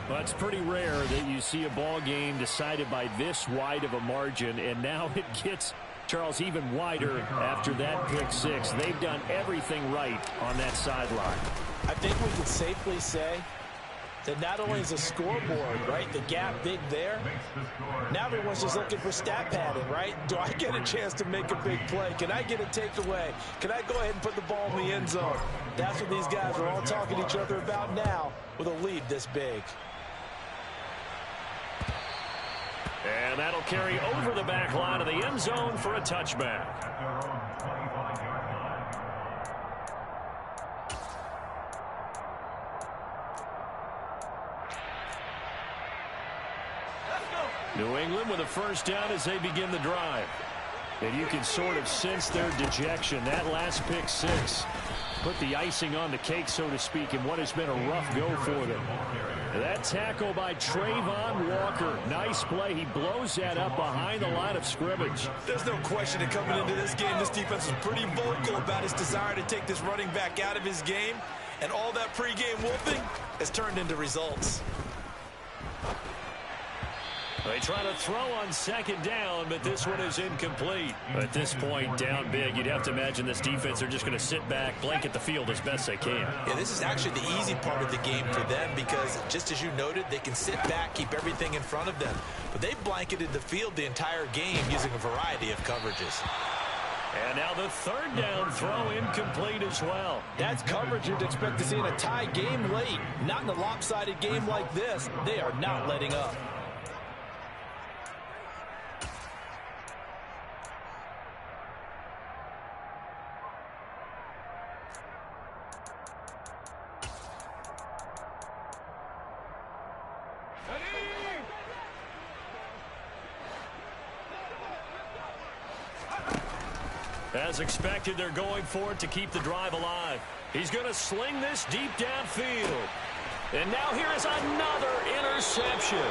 Well, it's pretty rare that you see a ball game decided by this wide of a margin, and now it gets, Charles, even wider after that pick 6. They've done everything right on that sideline. I think we can safely say that not only is the scoreboard, right, the gap big there, now everyone's just looking for stat padding, right? Do I get a chance to make a big play? Can I get a takeaway? Can I go ahead and put the ball in the end zone? That's what these guys are all talking to each other about now with a lead this big. And that'll carry over the back line of the end zone for a touchback. New England with a 1st down as they begin the drive. And you can sort of sense their dejection. That last pick 6 put the icing on the cake, so to speak, in what has been a rough go for them. That tackle by Trayvon Walker. Nice play. He blows that up behind the line of scrimmage. There's no question that coming into this game, this defense is pretty vocal about his desire to take this running back out of his game. And all that pregame wolfing has turned into results. They try to throw on 2nd down, but this one is incomplete. At this point, down big, you'd have to imagine this defense are just going to sit back, blanket the field as best they can. Yeah, this is actually the easy part of the game for them because, just as you noted, they can sit back, keep everything in front of them. But they've blanketed the field the entire game using a variety of coverages. And now the 3rd down throw incomplete as well. That's coverage you'd expect to see in a tie game late. Not in a lopsided game like this. They are not letting up. As expected, they're going for it to keep the drive alive. He's going to sling this deep downfield. And now here is another interception.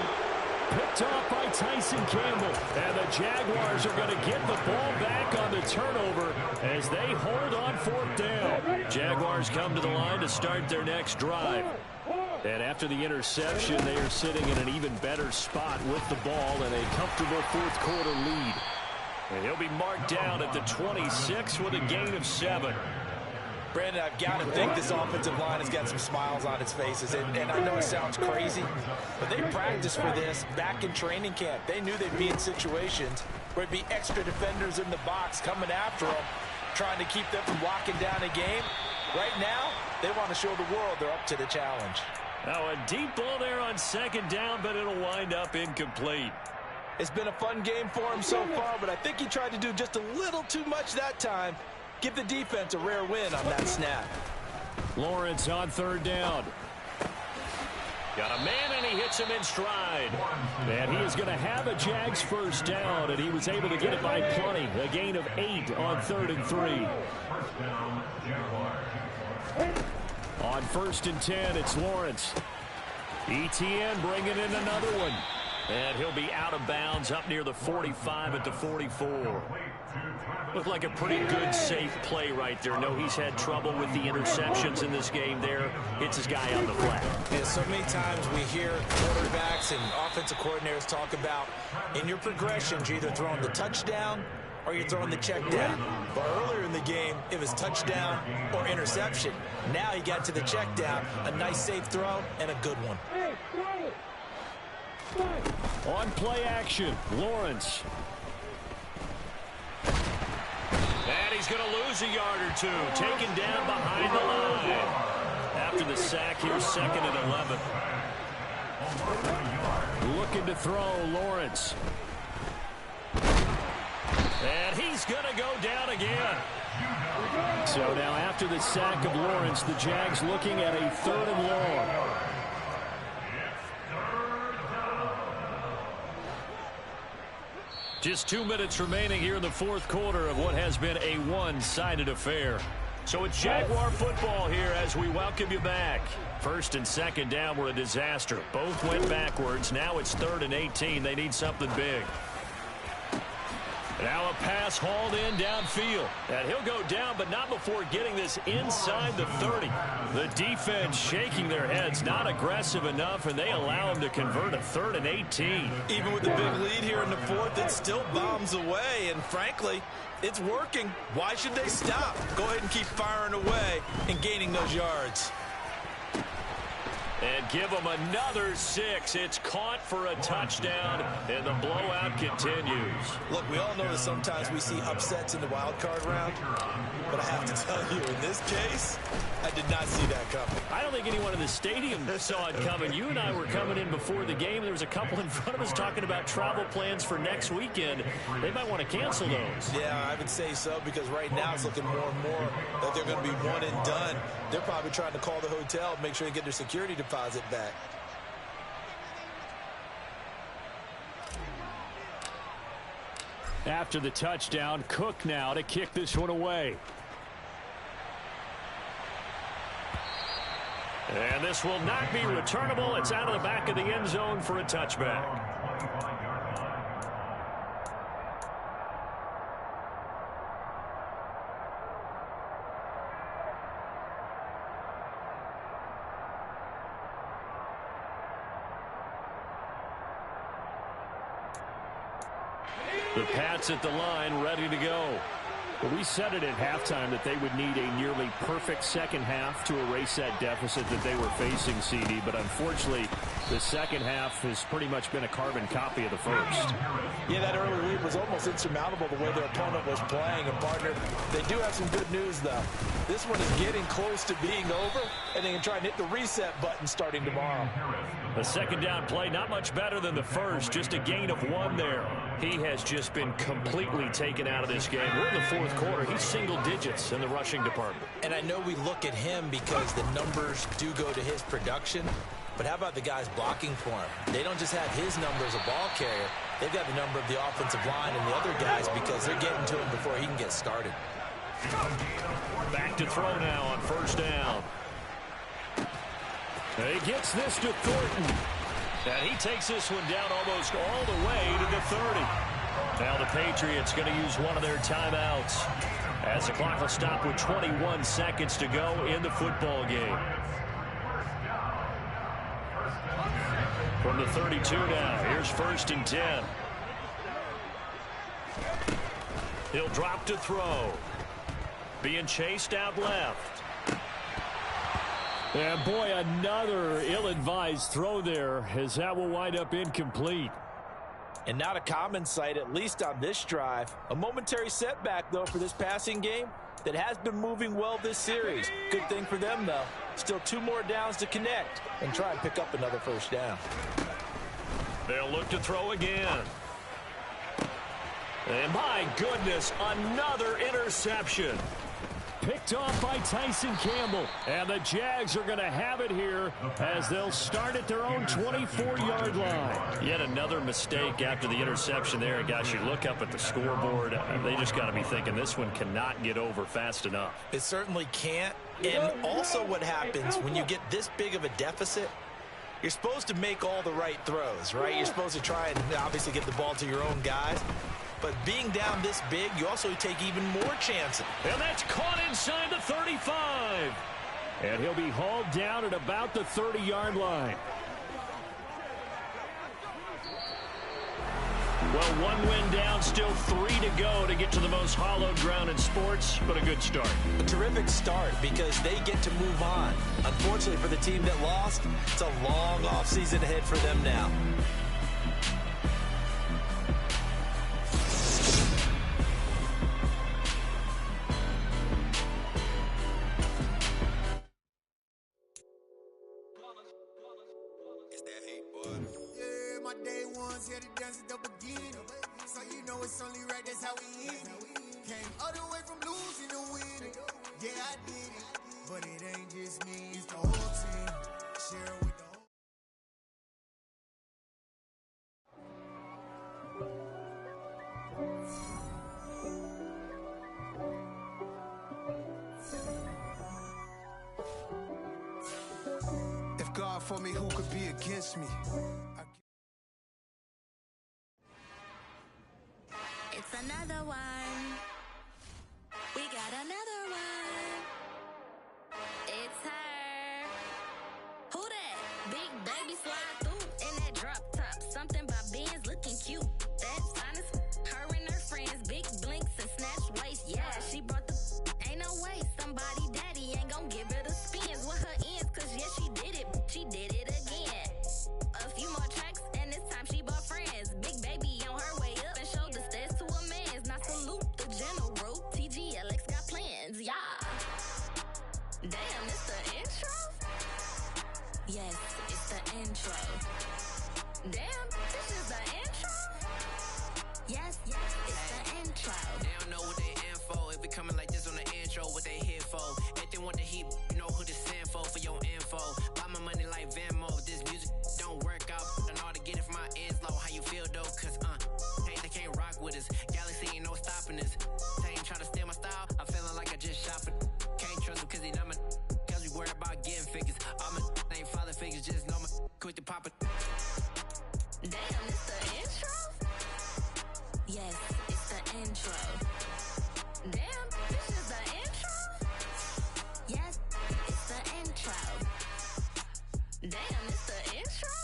Picked off by Tyson Campbell. And the Jaguars are going to get the ball back on the turnover as they hold on 4th down. Jaguars come to the line to start their next drive. And after the interception, they are sitting in an even better spot with the ball and a comfortable 4th quarter lead. And he'll be marked down at the 26 with a gain of 7. Brandon, I've got to think this offensive line has got some smiles on its faces. And I know it sounds crazy, but they practiced for this back in training camp. They knew they'd be in situations where it'd be extra defenders in the box coming after them, trying to keep them from locking down a game. Right now, they want to show the world they're up to the challenge. Now a deep ball there on second down, but it'll wind up incomplete. It's been a fun game for him so far, but I think he tried to do just a little too much that time. Give the defense a rare win on that snap. Lawrence on third down. Got a man, and he hits him in stride. And he is going to have a Jags first down, and he was able to get it by plenty. A gain of 8 on 3rd and 3. On 1st and 10, it's Lawrence. ETN bringing in another one. And he'll be out of bounds up near the 45 at the 44. Looked like a pretty good, safe play right there. No, he's had trouble with the interceptions in this game there. Hits his guy on the flat. Yeah, so many times we hear quarterbacks and offensive coordinators talk about in your progressions, you're either throwing the touchdown or you're throwing the check down. But earlier in the game, it was touchdown or interception. Now he got to the check down, a nice safe throw, and a good one. On play action, Lawrence. And he's going to lose a yard or two. Taken down behind the line. After the sack, here's 2nd and 11. Looking to throw, Lawrence. And he's going to go down again. So now after the sack of Lawrence, the Jags looking at a 3rd and long. Just 2 minutes remaining here in the 4th quarter of what has been a one-sided affair. So it's Jaguar football here as we welcome you back. 1st and 2nd down were a disaster. Both went backwards. Now it's 3rd and 18. They need something big. Now a pass hauled in downfield. And he'll go down, but not before getting this inside the 30. The defense shaking their heads, not aggressive enough, and they allow him to convert a 3rd and 18. Even with the big lead here in the 4th, it still bombs away, and frankly, it's working. Why should they stop? Go ahead and keep firing away and gaining those yards. And give them another 6. It's caught for a touchdown, and the blowout continues. Look, we all know that sometimes we see upsets in the wild card round, but I have to tell you, in this case, I did not see that coming. I don't think anyone in the stadium saw it coming. You and I were coming in before the game. There was a couple in front of us talking about travel plans for next weekend. They might want to cancel those. Yeah, I would say so, because right now it's looking more and more that they're going to be one and done. They're probably trying to call the hotel and make sure they get their security deposit back. After the touchdown, Cook now to kick this one away. And this will not be returnable. It's out of the back of the end zone for a touchback. The Pats at the line, ready to go. Well, we said it at halftime that they would need a nearly perfect second half to erase that deficit that they were facing, CD. But unfortunately, the second half has pretty much been a carbon copy of the first. Yeah, that early lead was almost insurmountable the way their opponent was playing. And, partner, they do have some good news, though. This one is getting close to being over, and they can try and hit the reset button starting tomorrow. A second down play, not much better than the first, just a gain of 1 there. He has just been completely taken out of this game. We're in the 4th quarter. He's single digits in the rushing department. And I know we look at him because the numbers do go to his production, but how about the guys blocking for him? They don't just have his number as a ball carrier. They've got the number of the offensive line and the other guys because they're getting to him before he can get started. Back to throw now on 1st down. He gets this to Thornton. And he takes this one down almost all the way to the 30. Now the Patriots going to use one of their timeouts as the clock will stop with 21 seconds to go in the football game. From the 32 now, here's 1st and 10. He'll drop to throw. Being chased out left. And boy, another ill-advised throw there as that will wind up incomplete. And not a common sight, at least on this drive. A momentary setback, though, for this passing game that has been moving well this series. Good thing for them, though. Still 2 more downs to connect and try and pick up another first down. They'll look to throw again. And my goodness, another interception. Picked off by Tyson Campbell. And the Jags are going to have it here as they'll start at their own 24-yard line. Yet another mistake after the interception there. Guys, you look up at the scoreboard. They just got to be thinking this one cannot get over fast enough. It certainly can't. And also what happens when you get this big of a deficit, you're supposed to make all the right throws, right? You're supposed to try and obviously get the ball to your own guys. But being down this big, you also take even more chances. And that's caught inside the 35. And he'll be hauled down at about the 30-yard line. Well, 1 win down, still 3 to go to get to the most hallowed ground in sports, but a good start. A terrific start because they get to move on. Unfortunately for the team that lost, it's a long offseason ahead for them now. Here to dance at the beginning, so you know it's only right, that's how we end it. Came all the way from losing to winning. Yeah, I did it, but it ain't just me, it's the whole team. Share with the whole. If God for me, who could be against me? It's another one. We got another one. It's her. Who that? Big baby slide through in that drop top. Something about Benz looking cute. That's honest. Her and her friends, big blinks and snatch waist. Yeah, she brought the. Ain't no way somebody daddy ain't gonna give her the spins with her ends. Cause yeah, she did it. She did it again. A few more tracks and this time she bought friends. Big baby on her way up and showed the stairs to a man's. Now salute the general. TGLX got plans, yeah. Damn, it's the intro? Yes, it's the intro. Damn, this is the intro? Yes, it's the intro. They don't know what they in for. If we coming like this on the intro, what they here for? If they want the heat, you know who to send for your info. Buy my money like Venmo. This music don't work out. And all to get it from my ends low. How you feel though? Cause they can't rock with us. Galaxy ain't no stopping us. They ain't trying to steal my style. I'm feeling like I just shot for. Can't trust him cause he not my. Cause we worried about getting figures. All my ain't father figures. Just know my quick to pop it. Damn, it's the intro? Yes, it's the intro. Damn, this is the intro? Yes, it's the intro. Damn, it's the intro?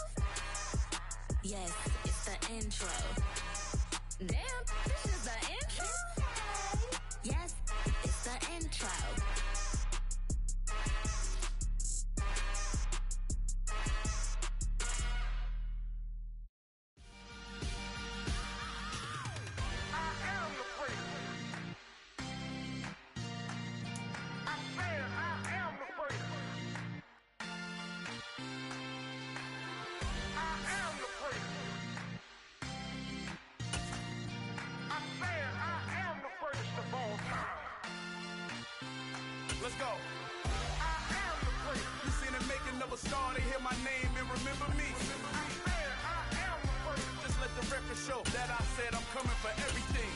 Yes, it's the intro. Damn, this is the intro? Yes, it's the intro. Let's go. I am the great. You seen it making of a star, they hear my name and remember me. I am the great. Just let the record show that I said I'm coming for everything.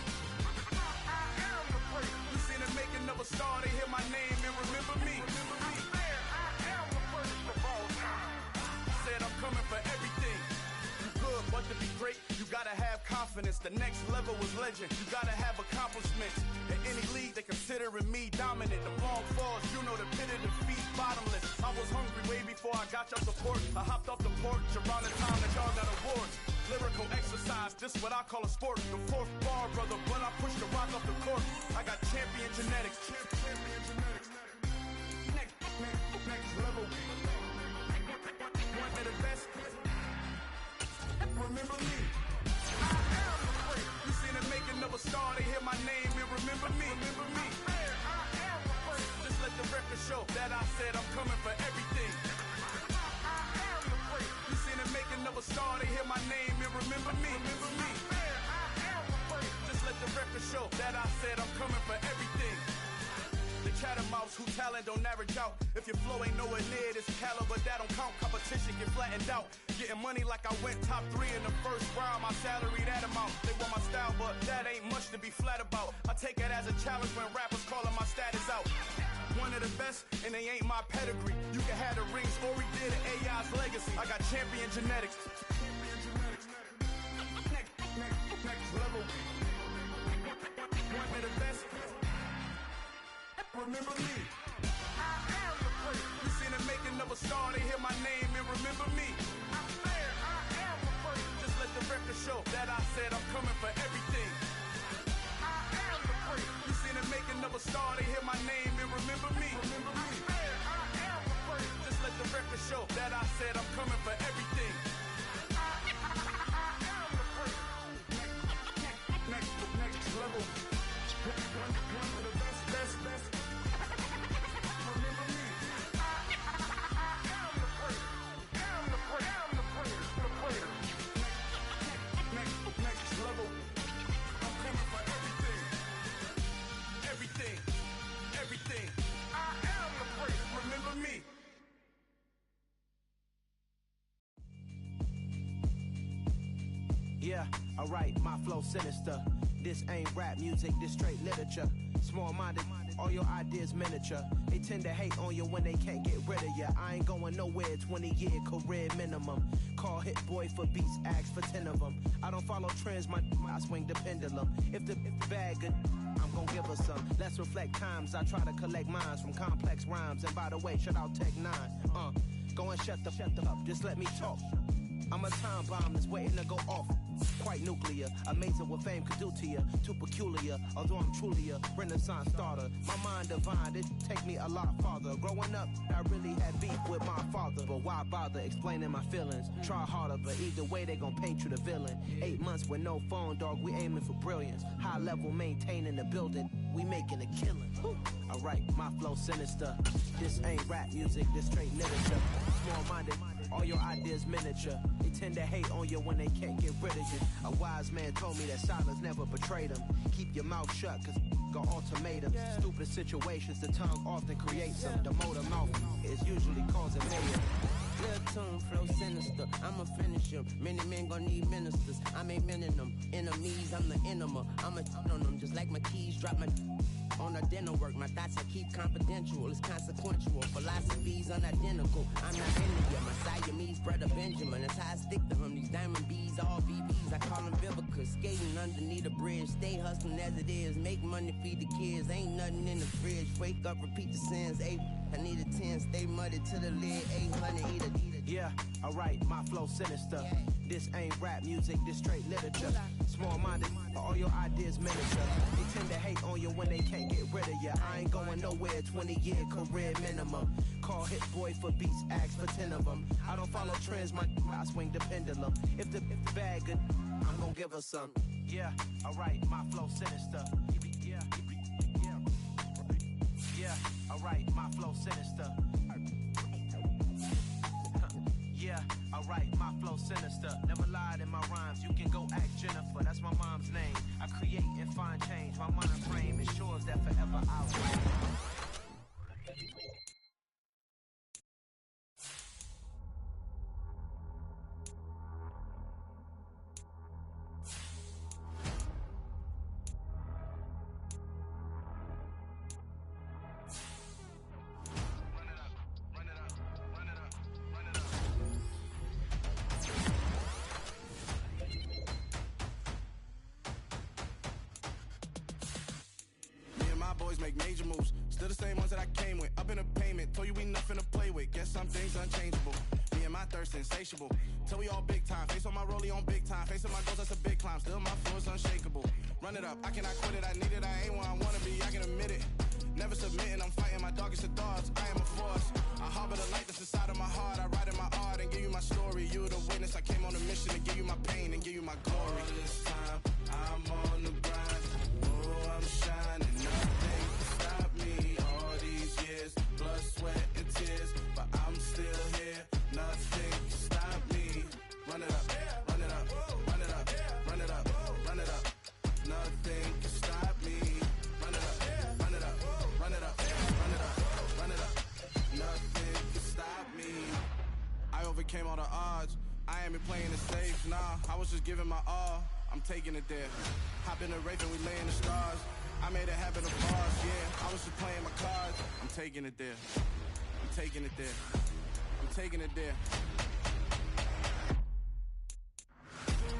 I am the great. You seen it making of a star, they hear my name and remember me. I am the greatest of all time. Said I'm coming for everything. You good, but to be great, you gotta have confidence. The next level was legend. You gotta have accomplishments. In any league, they considering me dominant. The long falls, you know the pit of defeat, bottomless. I was hungry way before I got your support. I hopped off the porch around the time that y'all got awards. Lyrical exercise, this what I call a sport. The fourth bar, brother, when I push the rock off the court. I got champion genetics. Next level. One of the best. Remember me. True talent don't average out. If your flow ain't nowhere near this caliber, that don't count. Competition get flattened out. Getting money like I went top 3 in the first round. My salary that amount. They want my style, but that ain't much to be flat about. I take it as a challenge when rappers calling my status out. One of the best, and they ain't my pedigree. You can have the rings, Ori did an AI's legacy. I got champion genetics. Next level. One of the best. Remember me. I am the place. You seen the making of a star, they hear my name and remember me. I swear I am the place. Just let the record show that I said I'm coming for everything. I am the place. You seen the making of a star, they hear my name and remember me. I swear I am the place. Just let the record show that I said I'm coming for everything. I am the place. Next level. One of the best. Remember me. I am the place. Next level. I'm coming for everything. Everything. I am the place. Remember me. Yeah, alright, my flow sinister. This ain't rap music, this straight literature. Small-minded, all your ideas miniature. They tend to hate on you when they can't get rid of you. I ain't going nowhere, 20-year career minimum. Call Hit Boy for beats, ask for 10 of them. I don't follow trends, I swing the pendulum. If the bag good, I'm gon' give her some. Let's reflect times, I try to collect minds from complex rhymes. And by the way, shout out Tech 9. Go and shut the up, just let me talk. I'm a time bomb that's waiting to go off. Quite nuclear, amazing what fame could do to you. Too peculiar, although I'm truly a renaissance starter. My mind divine, it take me a lot farther. Growing up, I really had beef with my father. But why bother explaining my feelings? Try harder, but either way they gon' paint you the villain. 8 months with no phone, dog, we aiming for brilliance. High level maintaining the building, we making a killing. Alright, my flow sinister. This ain't rap music, this straight literature. Small-minded, all your ideas miniature. They tend to hate on you when they can't get rid of you. A wise man told me that silence never betrayed him. Keep your mouth shut, cause got ultimatums. Stupid situations, the tongue often creates them. The motor mouth is usually causing mayhem. Lil tune, flow sinister, I'ma finish him. Many men gon' need ministers, I'm a men in them. Enemies, I'm the enema. I'ma on them, just like my keys, drop my on a dinner work. My thoughts I keep confidential, it's consequential. Philosophies unidentical, I'm not India. My Siamese brother Benjamin, that's how I stick to him. These diamond bees, all BBs, I call them Vivica. Skating underneath a bridge, stay hustling as it is. Make money, feed the kids, ain't nothing in the fridge. Wake up, repeat the sins, I need a 10, stay muddy to the lid, 800, eat a. Yeah, alright, my flow sinister. This ain't rap music, this straight literature. Small-minded, all your ideas miniature. They tend to hate on you when they can't get rid of you. I ain't going nowhere, 20-year career minimum. Call Hit Boy for beats, ask for 10 of them. I don't follow trends, I swing the pendulum. If the bag good, I'm gon' give her some. Yeah, alright, my flow sinister. Yeah, alright, my flow sinister. Yeah, alright, my flow sinister. Never lied in my rhymes, you can go ask Jennifer. That's my mom's name. I create and find change. My mind frame ensures that forever I'll reign. Make major moves, still the same ones that I came with. Up in a payment, told you we nothing to play with. Guess some things unchangeable. Me and my thirst insatiable. Till we all big time. Face on my rollie on big time. Facing my goals, that's a big climb. Still my flow is unshakable. Run it up, I cannot quit it. I need it, I ain't where I wanna be. I can admit it. Never submitting, I'm fighting my darkest of thoughts. I am a force. I harbor the light that's inside of my heart. I write in my art and give you my story. You the witness. I came on a mission to give you my pain and give you my glory. All this time, I'm on the grind. Oh, I'm shining. Nothing stop me all these years, blood, sweat, and tears, but I'm still here, nothing can stop me. Run it up, run it up, run it up, run it up, run it up, nothing can stop me. Run it up, run it up, run it up, run it up. overcame all the odds. I ain't been playing it safe, nah. I was just giving my all. I'm taking it there. Hop in the Wraith and we lay in the stars. I made it happen of bars, yeah. I was just playing my cards. I'm taking it there. I'm taking it there. I'm taking it there.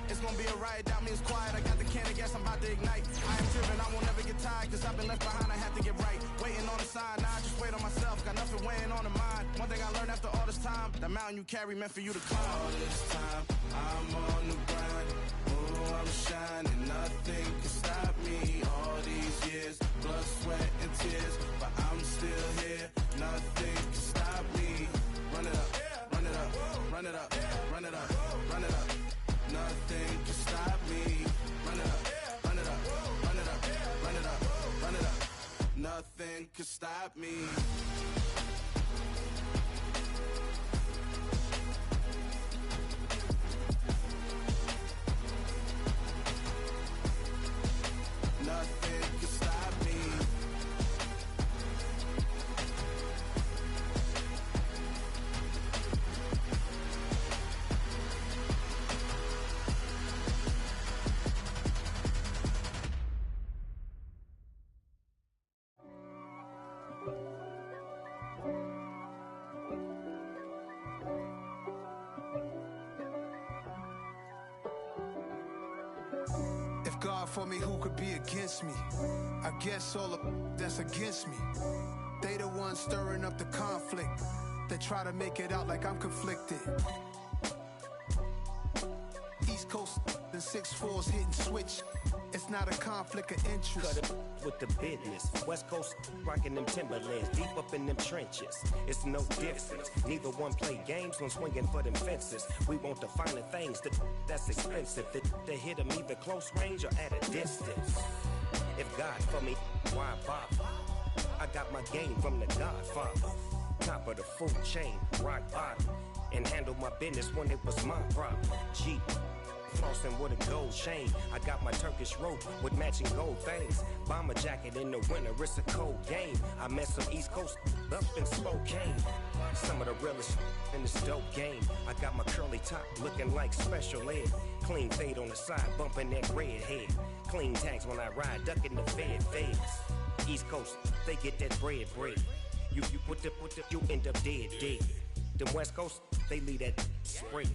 It's gonna be a riot, doubt me it's quiet. I got the can of gas, I'm about to ignite. I am driven, I won't never get tired, cause I've been left behind, I have to get right. Waiting on the sign, now I just wait on myself. Got nothing weighing on the mind. One thing I learned after all this time, the mountain you carry meant for you to climb. All this time, I'm on the grind. Oh, I'm shining, nothing can stop me. All these years, blood, sweat, and tears, but I'm still here. Nothing can stop me. Run it up, run it up, run it up, run it up, run it up. Nothing can stop me. Run it up, run it up, run it up, run it up, run it up. Nothing can stop me. Nothing can stop me. If God for me, who could be against me? I guess all of that's against me. They the ones stirring up the conflict. They try to make it out like I'm conflicted. East Coast and 6'4's hitting switch. It's not a conflict of interest. Cut it with the business. West Coast rocking them Timberlands, deep up in them trenches. It's no difference. Neither one play games when swinging for them fences. We want the finer things that's expensive. They hit them either close range or at a distance. If God for me, why bother? I got my game from the Godfather. Top of the food chain, rock bottom. And handle my business when it was my problem. Jeep. Flossing with a gold chain. I got my Turkish rope with matching gold things. Bomber jacket in the winter, it's a cold game. I met some East Coast up in Spokane. Some of the realest in this dope game. I got my curly top looking like special ed. Clean fade on the side, bumping that red head. Clean tags when I ride, ducking the feds. East Coast, they get that bread. You put the, you end up dead. Them West Coast, they leave that spread.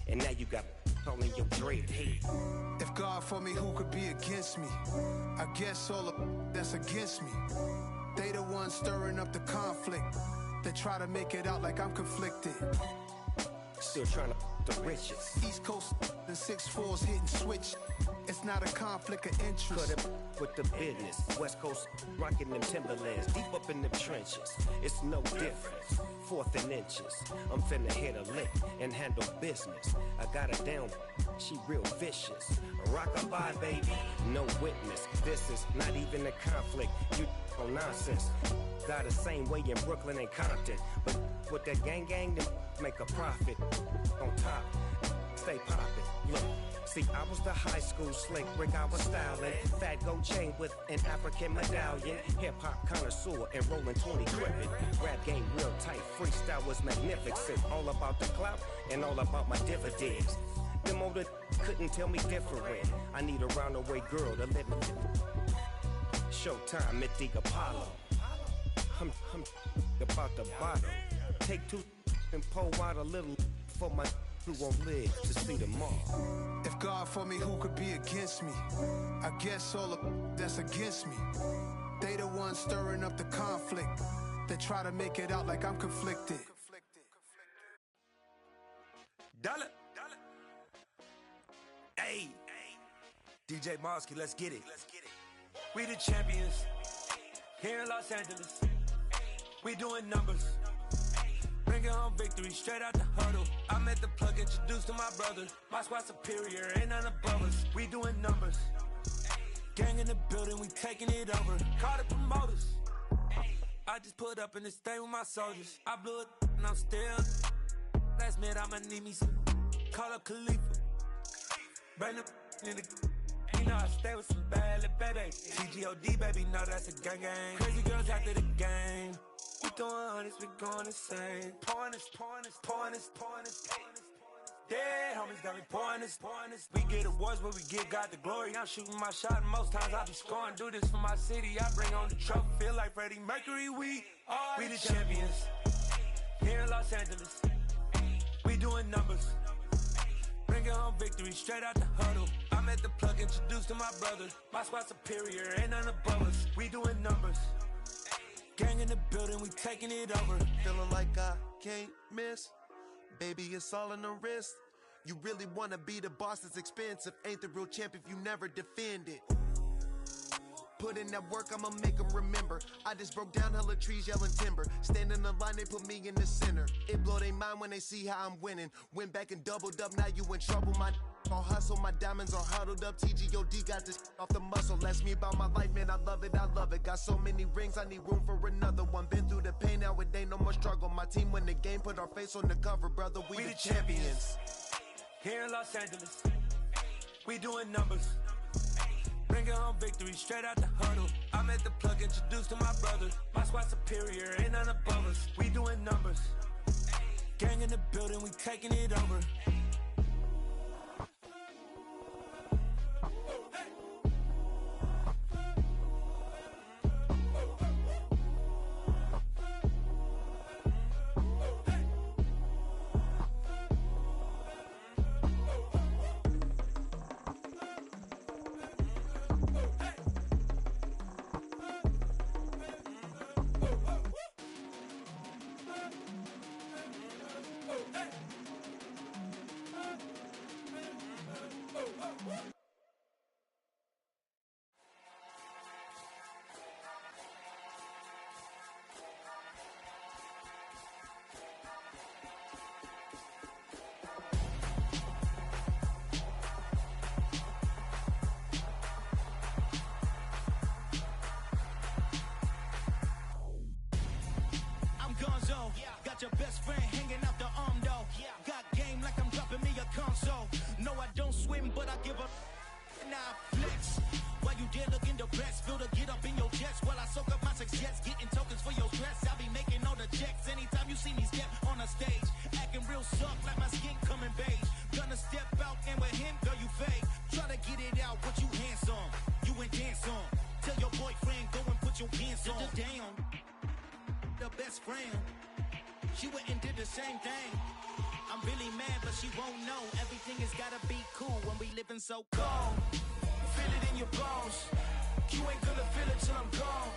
And now you got all in your dread head. If God for me, who could be against me? I guess all of that's against me. They the ones stirring up the conflict. They try to make it out like I'm conflicted. Still trying to the riches. East Coast and 6'4's hitting switch. It's not a conflict of interest. Cut it with the business. West Coast rocking them Timberlands, deep up in them trenches. It's no difference. 4th and inches. I'm finna hit a lick and handle business. I got her down, she real vicious. Rockabye, baby, no witness. This is not even a conflict. You on nonsense. Got the same way in Brooklyn and Compton. But with that gang, then make a profit. On top, stay poppin'. Look. See, I was the high school slick Rick, I was styling. Fat gold chain with an African medallion. Hip-hop connoisseur and rolling 20 gripping. Rap game real tight, freestyle was magnificent. All about the clout and all about my dividends. Them older couldn't tell me different. I need a roundaway girl to live in. Showtime at the Apollo. I'm about the bottle. Take 2 and pour out a little for my who won't live to see tomorrow. If God for me, who could be against me? I guess all of that's against me. They the ones stirring up the conflict. They try to make it out like I'm conflicted. Dollar. Hey, DJ Mosky, let's get it. We the champions here in Los Angeles. We doing numbers. Bringing home victory straight out the huddle. I met the plug, introduced to my brother. My squad superior, ain't none above us. We doing numbers. Gang in the building, we taking it over. Call the promoters. I just put up in this thing with my soldiers. I blew it and I'm still. Last minute, I'ma need me some. Call up Khalifa. Bring the in the. You know I stay with some bad little baby. CGOD, baby, know that's a gang. Crazy girls after the game. We throwing hundreds, we going insane. Pointers. Dead homies got me pointers. We get awards, but we get God the glory. I'm shooting my shot, and most times I be scoring. Do this for my city, I bring on the trophy. Feel like Freddie Mercury, we the champions. Here in Los Angeles, we doing numbers. Bringing home victory straight out the huddle. I'm at the plug, introduced to my brother. My squad superior, ain't none above us. We doing numbers. Gang in the building, we taking it over. Feeling like I can't miss. Baby, it's all in the wrist. You really wanna be the boss, it's expensive. Ain't the real champ if you never defend it. Put in that work, I'ma make them remember. I just broke down hella trees, yelling timber. Stand in the line, they put me in the center. It blow their mind when they see how I'm winning. Went back and doubled up, now you in trouble. My all hustle, my diamonds are huddled up. TGOD got this off the muscle. That's me about my life, man, I love it. Got so many rings, I need room for another one. Been through the pain, now it ain't no more struggle. My team win the game, put our face on the cover, brother. We the champions. Here in Los Angeles, we doing numbers. Bringing home victory straight out the huddle. I'm at the plug, introduced to my brother. My squad superior, ain't none above us. We doing numbers. Gang in the building, we taking it over. Got your best friend hanging out the arm though. Got game like I'm dropping me a console. No, I don't swim, but I give up. Now flex. While you there looking the best, feel the get up in your chest while I soak up my success, getting tokens for your stress. I'll be making all the checks anytime you see me step on a stage, acting real soft like my skin coming beige. Gonna step out and with him, girl, you fake. Try to get it out, but you handsome. You ain't dance on. Tell your boyfriend go and put your pants on. Down. The best friend. She went and did the same thing. I'm really mad, but she won't know. Everything has gotta be cool when we living so cold. Feel it in your bones. You ain't gonna feel it till I'm gone.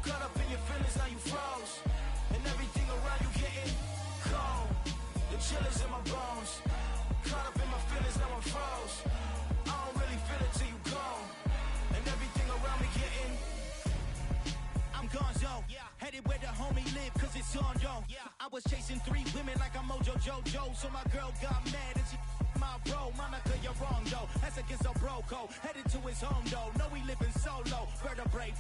Caught up in your feelings, now you froze. And everything around you getting cold. The chill is in my bones. Caught up in my feelings, now I'm froze. I don't really feel it till you gone. And everything around me getting I'm gonzo. Headed where the homie live, cause it's on, yo. I was chasing 3 women like I'm Mojo Jojo. So my girl got mad and she my bro. Monica, you're wrong, though. That's against a bro code. Headed to his home, though. No, he living solo. Vertebrae.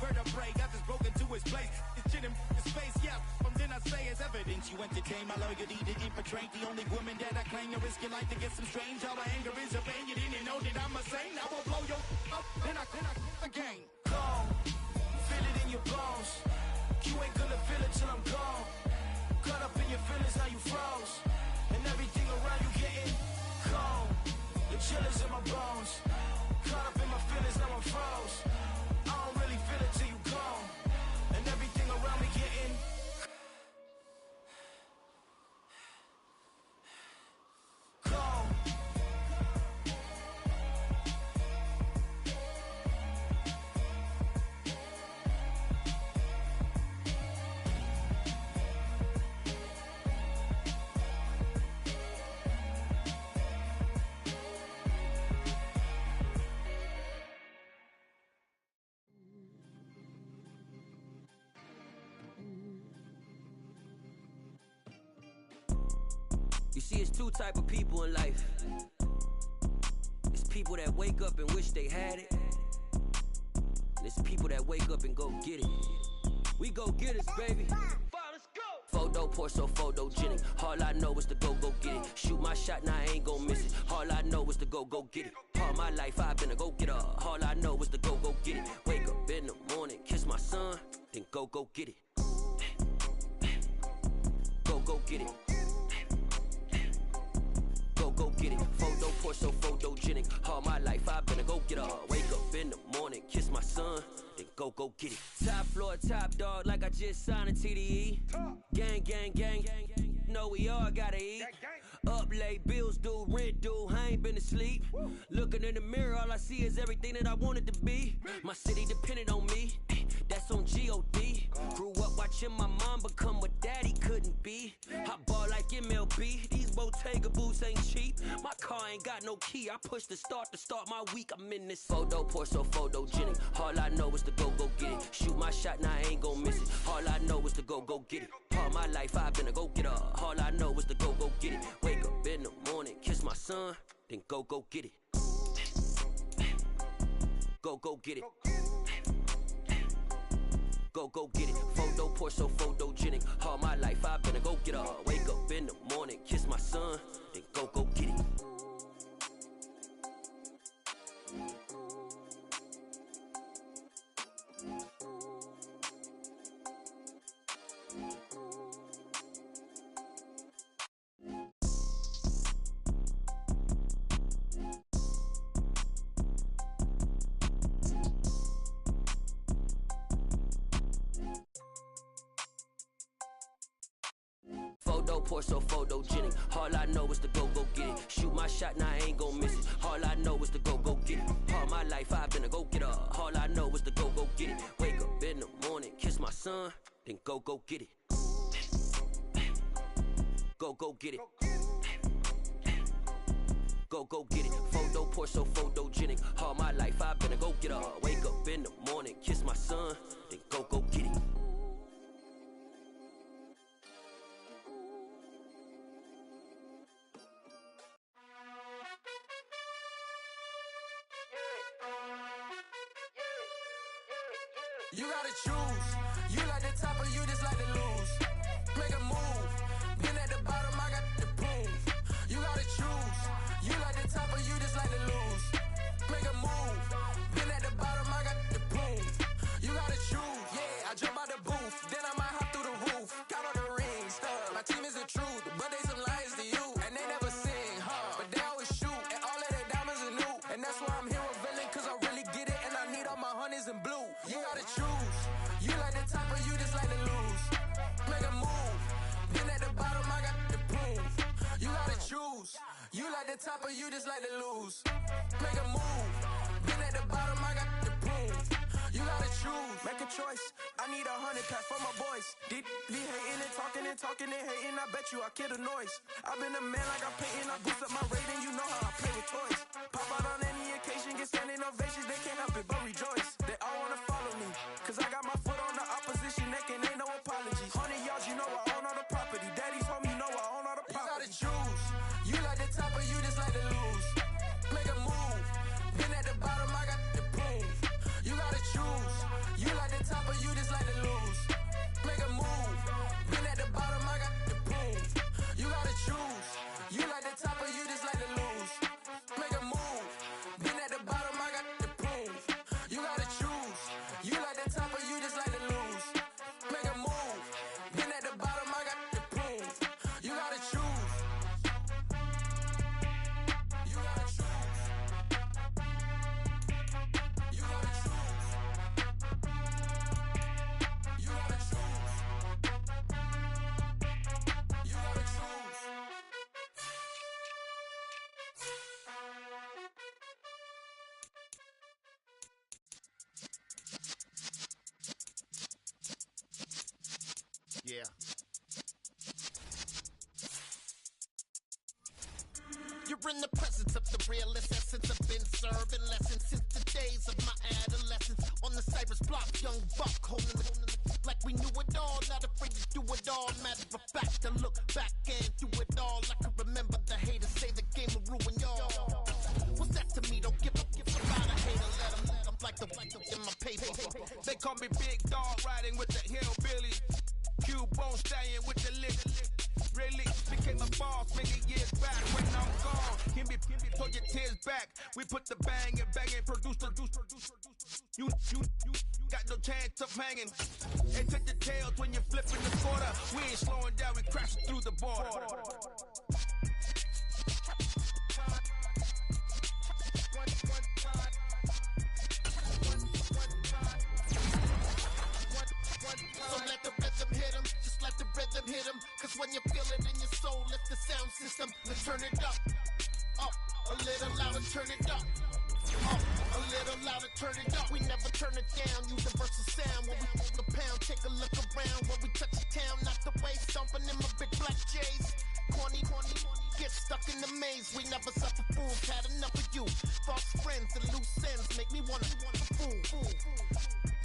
Got this broken to his place. It's shit in his face, yeah. From then I say it's evidence. You entertain my loyalty to infiltrate. The only woman that I claim to risk your life to get some strange. All my anger is a pain. You didn't know that I'm a saint. I will blow your up. Then I again. Gone. Feel it in your bones. You ain't gonna feel it till I'm gone. Caught up in your feelings, now you froze. And everything around you getting cold. The chill is in my bones. Caught up in my feelings, now I'm froze. I don't really feel it till you gone. And everything around me getting cold. You see, it's 2 type of people in life. It's people that wake up and wish they had it. And it's people that wake up and go get it. We go get it, baby. Photo poor, so photogenic. All I know is to go get it. Shoot my shot, now I ain't gon' miss it. All I know is to go get it. All my life I've been a go-getter. All I know is to go get it. Wake up in the morning, kiss my son, then go get it. go get it. Go get it. Photo pour so photogenic. All my life I've been a go getter. Wake up in the morning, kiss my son, then go get it. Top floor, top dog, like I just signed a TDE. Gang, gang, gang, gang. Know we all gotta eat. Up late, bills due, rent due, I ain't been asleep. Looking in the mirror, all I see is everything that I wanted to be. My city depended on me, that's on G.O.D. Grew up watching my mom become what daddy couldn't be. I ball like MLB, these Bottega boots ain't cheap. My car ain't got no key, I push the start to start my week. I'm in this photo pour so photogenic. All I know is to go get it. Shoot my shot, now I ain't gon' miss it. All I know is to go get it. All my life I've been a go-getter. All I know is to go get it. Wake up in the morning, kiss my son, then go get it. Go get it. Go get it. Photo pour so photogenic. All my life I've been a go-getter. Wake up in the morning, kiss my son, then go get it. Photo pour so photogenic. All I know is to go get it. Shoot my shot, now I ain't gon' miss it. All I know is to go get it. All my life I've been a go-getter. All I know is to go get it. Wake up in the morning, kiss my son, then go get it. Go get it. Go get it. Photo pour so photogenic. All my life I've been a go-getter. Wake up in the morning, kiss my son, then go get it. You gotta choose. You like the top or you just like to lose. Make a move. Been at the bottom, I got the proof. You gotta choose. You like the top or you just like to lose. Make a move. Been at the bottom, I got the proof. You gotta choose. Yeah, I jump out the booth, then I might hop through the roof. Count all the rings, my team is the truth, but they some liars to you, and they never sing, but they always shoot, and all of their diamonds are new, and that's why I'm here revealing, cause I really get it, and I need all my honeys in blue. You gotta choose. You like the top or you just like to lose. Make a move. Been at the bottom, I got the proof. You gotta choose. You like the top or you just like to lose. Make a move. Been at the bottom, I got the proof. You gotta choose. Make a choice. I need 100 pack for my boys. Deep hating and talking and hating. I bet you I kill the noise. I've been a man like I'm painting. I boost up my rating. You know how I play with toys. Pop out on any occasion, get standing ovations. They can't help it but rejoice. They all wanna follow me, cause I got my foot on the opposition neck and ain't no apologies. 100 yards, you know I own all the property. Daddy's home, you know I own all the property. You gotta choose. You like the top or you just like to lose. Make a move. Been at the bottom, I got the proof. You gotta choose. You like the top or you just like to lose. Make a move. Been at the bottom, I got the proof. You gotta choose. You like the top or you just like to lose. Make a move. Been at the bottom, I got the proof. You gotta choose. You like the top or you just like to lose. Make a move. Been at the bottom, I got the proof. You gotta choose. You gotta choose. You gotta choose. You gotta choose. You gotta choose. Yeah. You're in the presence of the realest essence. I've been serving lessons since the days of my adolescence. On the Cypress block, young buck holding it like we knew it all. Not afraid to do it all. Matter of fact, to look back and do it all. I can remember the haters say the game will ruin y'all. What's that to me? Don't give a about a hater. Let them like the in my paper. They call me Big Dog, riding with the hillbilly. Q-Bone stallion with the lick. Really became a boss many years back when I'm gone. so your tears back. We put the bang and produce. You got no chance of hanging. And take the tails when you're flipping the quarter. We ain't slowing down, we crashing through the border. So let the rhythm hit him, just let the rhythm hit him. Cause when you feel it in your soul, lift the sound system and turn it up. Up, a little louder, turn it up. Up, a little louder, turn it up. We never turn it down, universal sound. When we hold the pound, take a look around. When we touch the town, not the way, stomping in my big black J's. Corny, get stuck in the maze. We never suffer fools, had enough of you. False friends and loose ends make me wanna fool.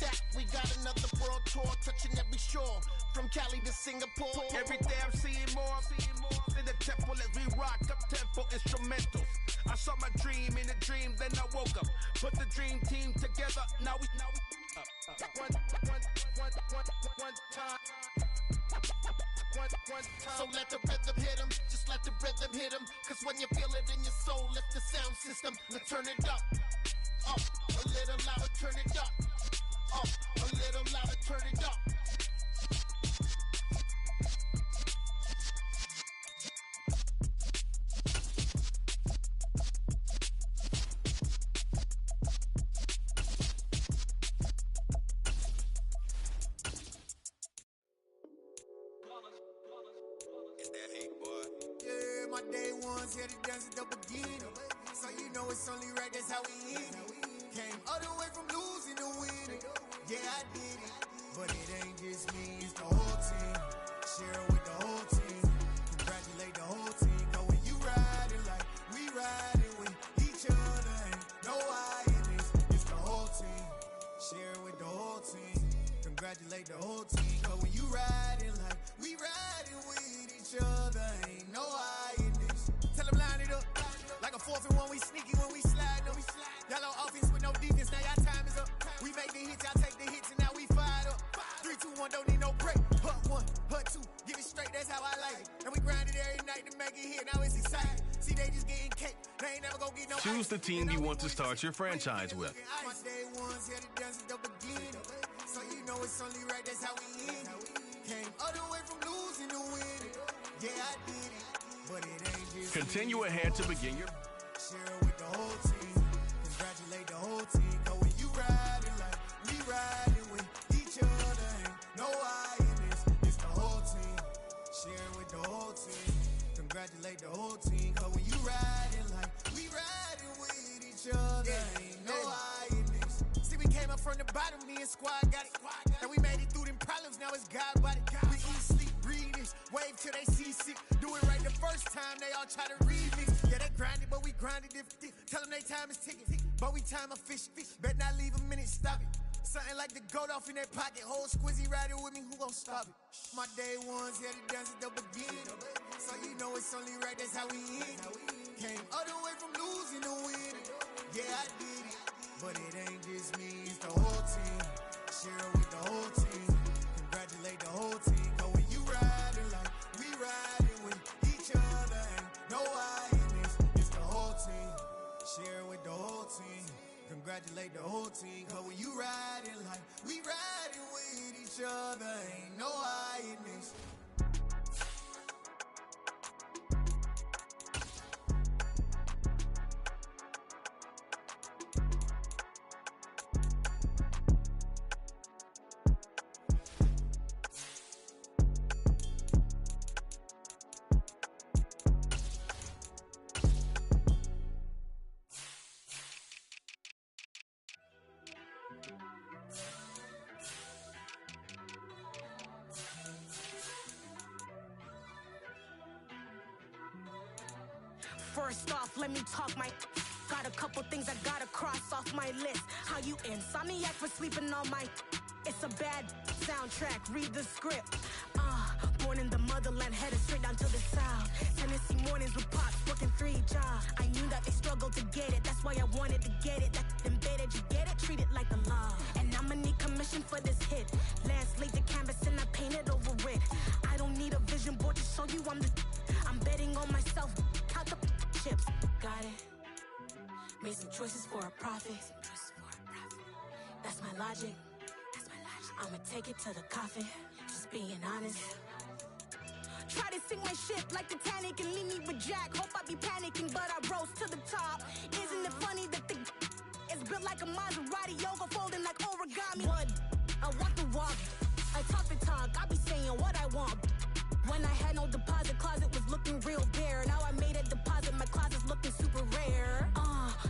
That we got another world tour, touching every shore, from Cali to Singapore. Every day I'm seeing more in the temple as we rock up tempo instrumentals. I saw my dream in a dream, then I woke up. Put the dream team together, now we one time. So let the rhythm hit him, just let the rhythm hit him. Cause when you feel it in your soul, lift the sound system, now turn it up. Up, a little louder, turn it up. Up, a little louder, turn it up. Yeah, my day ones here to dance at the beginning. So you know it's only right, that's how we end it. Came all the way from losing to winning. Yeah, I did it. But it ain't just me, it's the whole team. Share it with the whole team. Congratulate the whole team. Cause when you riding like we riding with each other, ain't no I in this. It's the whole team. Share it with the whole team. Congratulate the whole team. Cause when you riding like we riding with each other, ain't no I in this. Tell them line it up. Like a 4th and 1, we sneaky when we slide them. Y'all on offense with no defense, now y'all time is up. We make the hits, y'all take the hits, and now we fired up. 3, 2, 1, don't need no break. Hut 1, hut 2, give it straight, that's how I like it. And we grind it every night to make it hit, now it's exciting. See, they just getting cake, they ain't never gonna get no Choose the team you want to start your franchise with. My day ones here to dance at the beginning. So you know it's only right, that's how we end it. Came all the way from losing to winning. Yeah, I did it, but it ain't just Continue ahead to begin your... Share it with the whole team. Congratulate the whole team. Cause when you riding like we riding with each other, ain't no I in this. It's the whole team. Share it with the whole team. Congratulate the whole team. Cause when you riding like we riding with each other, ain't no I in this. See, we came up from the bottom, me and squad got it. And we made it through them problems, now it's God body. We eat, sleep, breathe this, wave till they see sick. Do it right the first time, they all try to remix. Yeah, they grinded, but we grinded different. Tell them they time is ticking, but we time a fish. Bet not leave a minute, stop it. Something like the goat off in their pocket. Whole squizzy riding with me, who gon' stop it? My day ones here to dance at the beginning. So you know it's only right, that's how we end it. Came all the way from losing to winning. Yeah, I did it, but it ain't just me, it's the whole team. Share it with the whole team. Congratulate the whole team. Cause when you riding like we riding with each other, ain't no I in this. It's the whole team. Share it with the whole team. Congratulate the whole team. Cause when you riding like we riding with each other, ain't no I in this. First off, let me talk my... Got a couple things I gotta cross off my list. How you insomniac for sleeping on my... It's a bad soundtrack, read the script. Born in the motherland, headed straight down to the south. Tennessee mornings with pops, working 3 jobs. I knew that they struggled to get it, that's why I wanted to get it. That embedded, you get it, treat it like a law. And I'ma need commission for this hit. Last laid the canvas and I painted over it. I don't need a vision board to show you I'm betting on myself, count the chips. God Got it. Made some choices for a profit. That's my logic. I'ma take it to the coffin. Just being honest. Try to sink my ship like Titanic and leave me with Jack. Hope I be panicking, but I rose to the top. Isn't it funny that the is built like a Maserati, yoga folding like origami? What? I walk the walk. I talk the talk. I be saying what I want. When I had no deposit, closet was looking real bare. Now I made a deposit, my closet's looking super rare.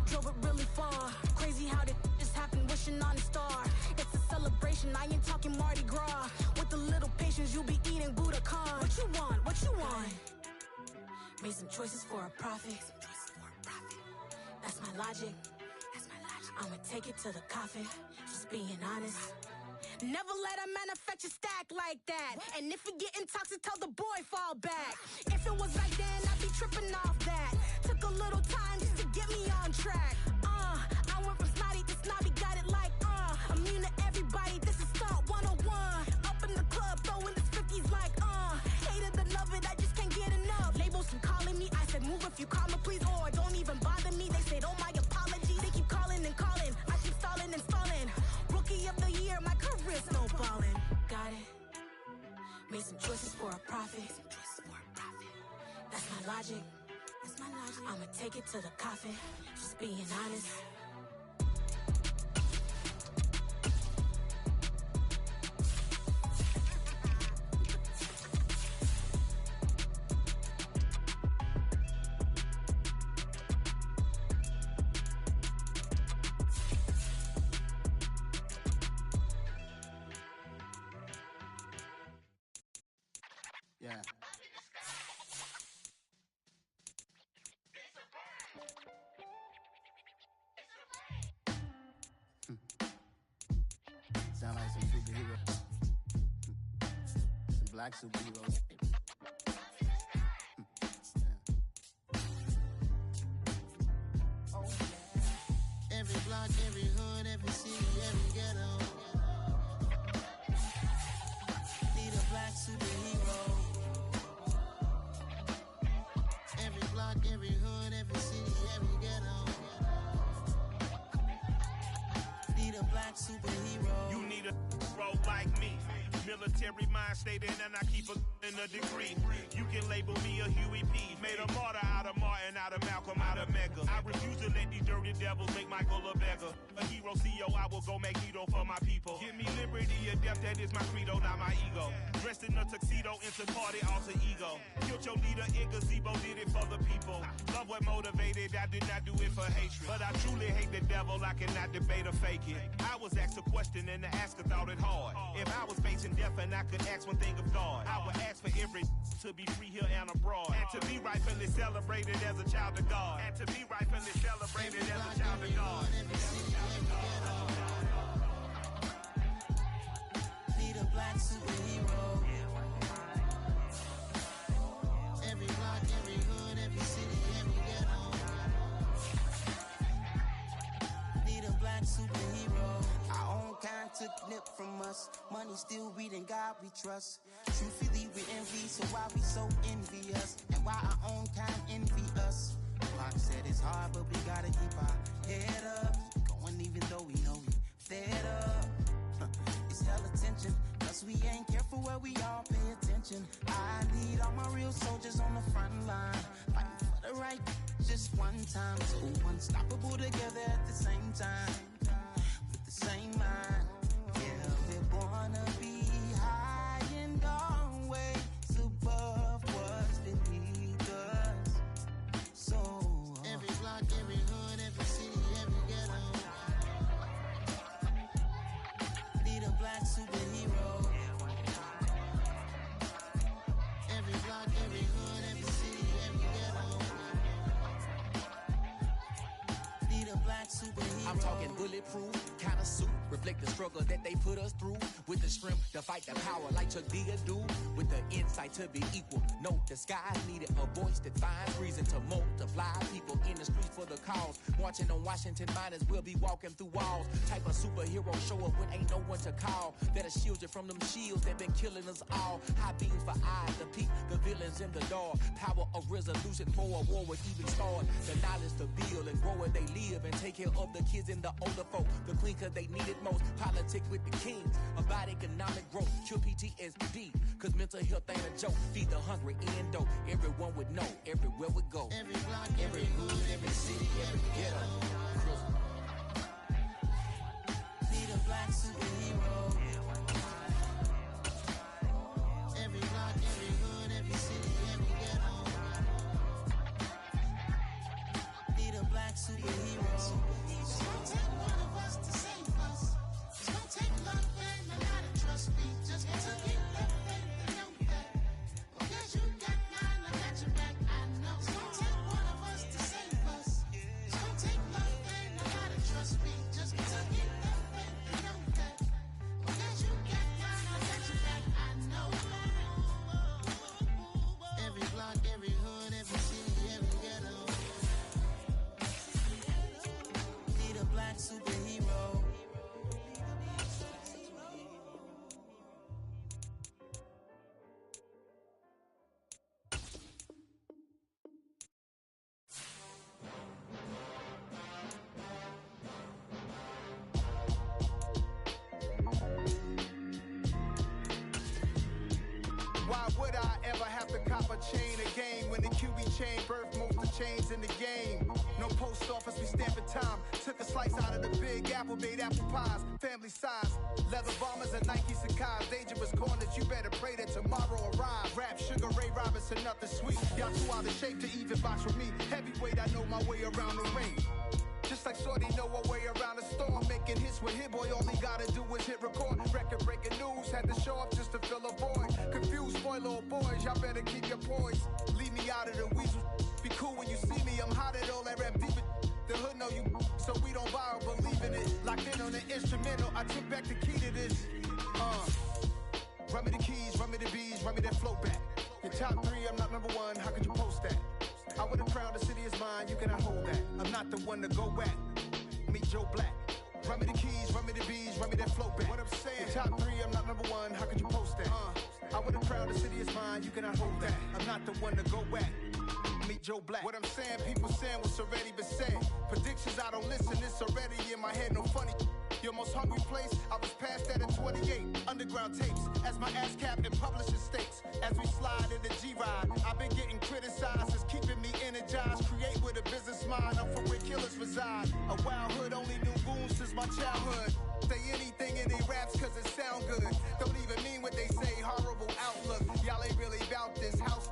Drove it really far. Crazy how this just happened, wishing on a star. It's a celebration, I ain't talking Mardi Gras. With a little patience, you'll be eating Budokan. What you want? What you want? Made some choices for a profit. That's my logic. I'ma take it to the coffin. Just being honest. Never let a manufacture stack like that. And if it getting toxic, tell the boy fall back. If it was back then, I'd be tripping off that. Took a little time just to get me on track. I went from snotty to snobby, got it like immune to everybody, this is Stunt 101. Up in the club, throwing the 50s like hate it or love it, I just can't get enough. Labels keep calling me, I said move if you call me please, or don't even bother me. They said oh my apologies, they keep calling and calling. I keep stalling and stalling. Rookie of the year, my career snowballing. Got it. Made some choices for a profit. That's my logic. I'ma take it to the coffin. Just being honest. Yeah. Sound like some superheroes. Some black superheroes. Every block, every hood, every city, every ghetto. Need a black superhero. Every block, every hood, every city, every ghetto. Need a black superhero. You need a role like me. Military mind stated, and I keep in a degree. You can label me a Huey P. Made a martyr out of Martin, out of Malcolm, out of Mega. I refuse to let these dirty devils make Michael a beggar. A hero CEO, I will go Magneto for my people. Give me liberty or death, that is my credo, not my ego. Dressed in a tuxedo, into party, alter ego. Killed your leader in gazebo, did it for the people. Love what motivated, I did not do it for hatred. But I truly hate the devil, I cannot debate or fake it. I was asked a question and the asker thought it hard. If I was facing death and I could ask one thing of God, I would ask for every to be free here and abroad. And to be rightfully celebrated as a child of God. And to be rightfully celebrated as a child of God. Need a black superhero. Every block, every hood, every city, every ghetto. Need a black superhero. Our own kind took nip from us. Money still reading, God we trust. Truthfully we envy, so why we so envious? And why our own kind envy us? Pac said it's hard, but we gotta keep our head up. Going even though we know we fed up. It's hell attention, cause we ain't careful where we all pay attention. I need all my real soldiers on the front line, fighting for the right just one time. So unstoppable together at the same time, with the same mind. Yeah, we're born to be high and always above what's beneath us. So every block, every hood, every city, every ghetto. Need a black superhero. Every block, every hood, every city, every ghetto. Need a black superhero. I'm talking and bulletproof kind of suit. Reflect the struggle that they put us through. With the strength to fight the power like Chuck D do. With the insight to be equal. No disguise needed. A voice that finds reason to multiply. People in the streets for the cause. Marching on Washington miners will be walking through walls. Type of superhero show up when ain't no one to call. That'll shield you from them shields that been killing us all. High beams for eyes to peek the villains in the dark. Power of resolution for a war would even start. The knowledge to build and grow where they live and take care of the kids and the older folk. The queen cause they need it most. Politic with the kings. About economic growth. Cure PTSD. Cause mental health ain't a joke. Feed the hungry and dope. Everyone would know. Everywhere we go. Every block, every hood, every city, every ghetto. Need a black superhero. Every block, every hood, every city, every ghetto. Need a black superhero. It's gonna take one of us to save us. It's gonna take love and a lot of trust me. Just to get that faith and know that. Because you got mine, I got your back, I know. It's gonna take one of us to save us. It's gonna take love and a lot of trust me. Just to get that faith and know that. Because you got mine, I got your back, I know. Every block, every hood, every city, every ghetto. Need a black superhero. Why would I ever have to cop a chain again when the QB chain birthed most of chains in the game? No post office, we stamping time. Took a slice out of the big apple, made apple pies, family size. Leather bombers and Nike Sacai's. Dangerous corners, you better pray that tomorrow arrives. Rap, Sugar Ray Robinson, nothing sweet. Y'all too out of shape to even box with me. Heavyweight, I know my way around the ring. Just like Shorty know her way around the storm. Making hits with Hit Boy, all he gotta do is hit record. Record breaking news, had to show up just to fill a void. Confused, spoiled little boys, y'all better keep your poise. Leave me out of the weasel. Be cool when you see me, I'm hot at all that rap deep. The hood know you, so we don't borrow, believe in it. Locked in on the instrumental, I took back the key to this. Run me the keys, run me the bees, run me that flow back. Your top three, I'm not number one, how could you post that? I would have crowned the city is mine, you cannot hold that. I'm not the one to go back. Meet Joe Black. Run me the keys, run me the bees, run me that flow back. What I'm saying, your top three, I'm not number one, how could you post that? I would have crowned the city is mine, you cannot hold that. I'm not the one to go back. Meet Joe Black. What I'm saying, people saying what's already been said. Predictions, I don't listen, it's already in my head, no funny. Your most hungry place, I was past that at 28. Underground tapes, as my ass capped in publishing states. As we slide in the G-Ride, I've been getting criticized, it's keeping me energized. Create with a business mind, I'm from where killers reside. A wild hood, only knew goons since my childhood. Say anything in they raps cause it sound good. Don't even mean what they say, horrible outlook. Y'all ain't really about this house.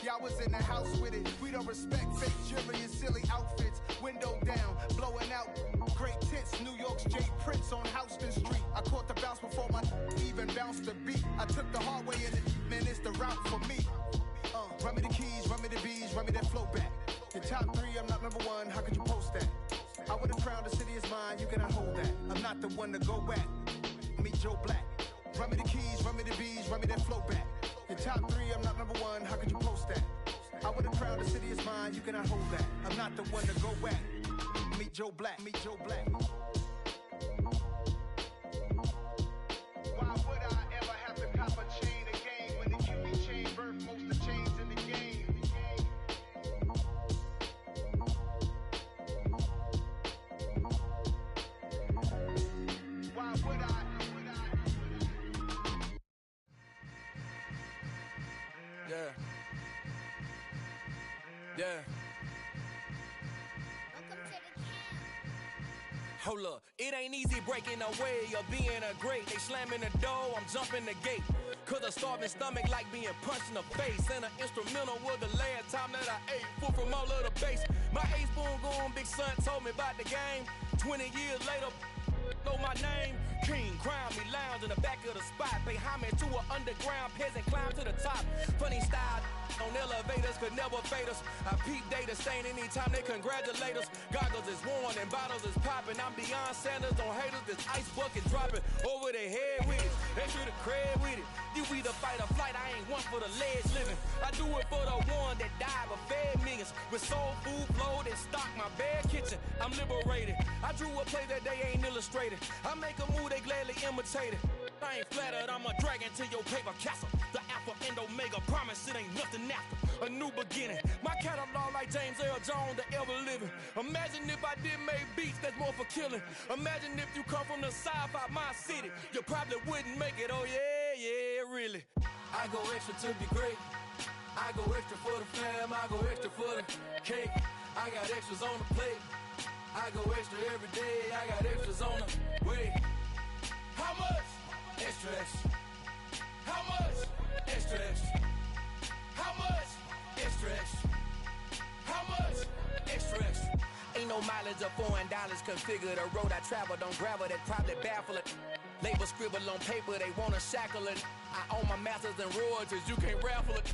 Y'all was in the house with it. We don't respect fake jewelry and silly outfits. Window down, blowing out great tits. New York's Jay Prince on Houston Street. I caught the bounce before my even bounced the beat. I took the hard way in it, man, it's the route for me. Run me the keys, run me the bees, run me that flow back. Your top three, I'm not number one, how could you post that? I would have crowned the city is mine, you cannot hold that. I'm not the one to go back. Meet Joe Black. Run me the keys, run me the bees, run me that flow back. Your top three, I'm not number one, how could you post that? I would have crowned the city is mine, you cannot hold that. I'm not the one to go back. Meet Joe Black, meet Joe Black. Why would I ever have to cop a chain again when the QB chain birthed most of the chains in the game? Why would I? Yeah. Yeah. Hold up, it ain't easy breaking away or being a great. They slamming the door, I'm jumping the gate. Cause a starving stomach like being punched in the face. And an instrumental was the last time that I ate. Food from all of the bass. My ace spoon going, big son told me about the game. 20 years later, know my name. King, crown me, lounge in the back of the spot. Pay homage to an underground peasant, climb to the top. Funny style, on elevators could never fade us. I peep data stain anytime they congratulate us. Goggles is worn and bottles is popping. I'm Deion Sanders on haters, this ice bucket dropping over their head with it. They should have cred with it. You either fight or flight, I ain't one for the ledge living. I do it for the one that died but fed millions. With soul food flowed and stocked my bad kitchen. I'm liberated. I drew a play that they ain't illustrated. I make a move, they gladly imitate it. I ain't flattered, I'm a dragon to your paper castle. The Alpha and Omega, promise it ain't nothing after. A new beginning. My catalog like James Earl Jones, the ever living. Imagine if I did make beats that's more for killing. Imagine if you come from the sci-fi my city. You probably wouldn't make it, oh yeah, really. I go extra to be great. I go extra for the fam, I go extra for the cake. I got extras on the plate. I go extra every day, I got extras on the way. How much? Extra, extra. How much? Extra, extra. How much? Extra, extra. How much? Extra, extra. Ain't no mileage of $4 configure the road I travel. Don't gravel, that probably baffle it. Label scribble on paper, they wanna shackle it. I own my masters and royalties, you can't raffle it.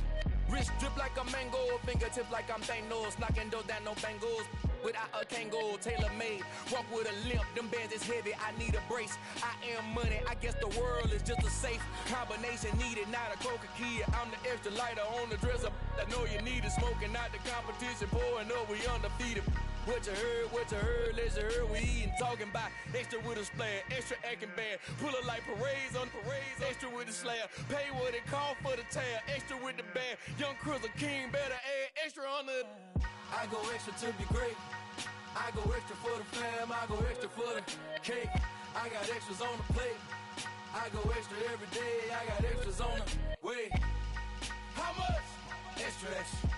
Wrist drip like a mango, fingertips like I'm Thanos. Knocking those down, no bangles. Without a Kango, tailor-made. Walk with a limp, them bands is heavy, I need a brace. I am money, I guess the world is just a safe combination needed, not a coca key. I'm the extra lighter on the dresser. I know you need it, smoking out the competition, pouring up, we undefeated. What you heard, let's heard, we eating, talking about extra with a splash, extra acting bad, pull it like parades on parades, extra with the slab, pay what it call for the tab, extra with the band, young Cruiser King, better add extra on the. I go extra to be great, I go extra for the fam, I go extra for the cake, I got extras on the plate, I go extra every day, I got extras on the way. How much? Extra, extra.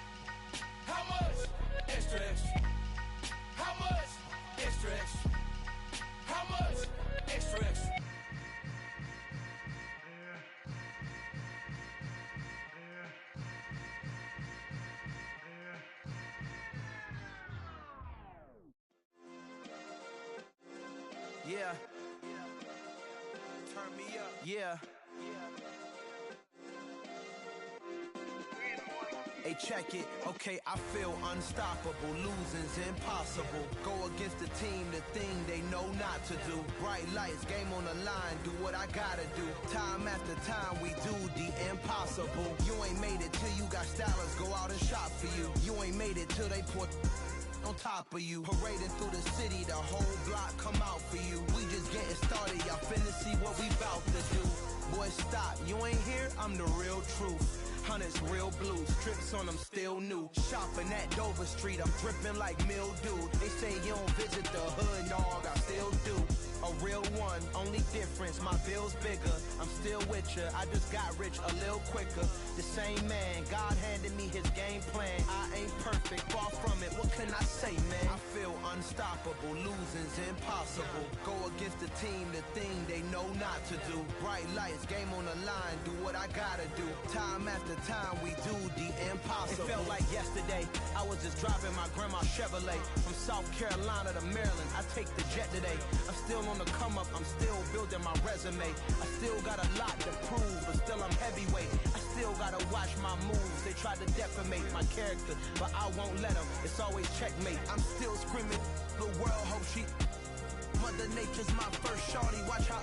How much? Extra, extra. How much? Extra, extra. How much? Extra, extra. Yeah. Turn me up. Yeah. Hey, check it. Okay, I feel unstoppable. Losing's impossible. Go against the team, the thing they know not to do. Bright lights, game on the line. Do what I gotta do. Time after time, we do the impossible. You ain't made it till you got stylists go out and shop for you. You ain't made it till they put on top of you. Parading through the city, the whole block come out for you. We just getting started, y'all finna see what we bout to do. Boy, stop, you ain't here, I'm the real truth. Hunters, real blue, strips on them still new. Shopping at Dover Street, I'm dripping like mildew. They say you don't visit the hood, dog, I still do. A real one, only difference, my bill's bigger. I'm still with ya, I just got rich a little quicker. The same man, God handed me his game plan. I ain't perfect, far from it, what can I say, man? I feel unstoppable, losing's impossible. Go against the team, the thing they know not to do. Bright lights, game on the line, do what I gotta do. Time after time, we do the impossible. It felt like yesterday, I was just driving my grandma's Chevrolet. From South Carolina to Maryland, I take the jet today. I'm still on the come up, I'm still building my resume. I still got a lot to prove, but still I'm heavyweight. I still gotta watch my moves. They try to defamate my character, but I won't let them. It's always checkmate. I'm still screaming, the world hope she. Mother Nature's my first shorty, watch how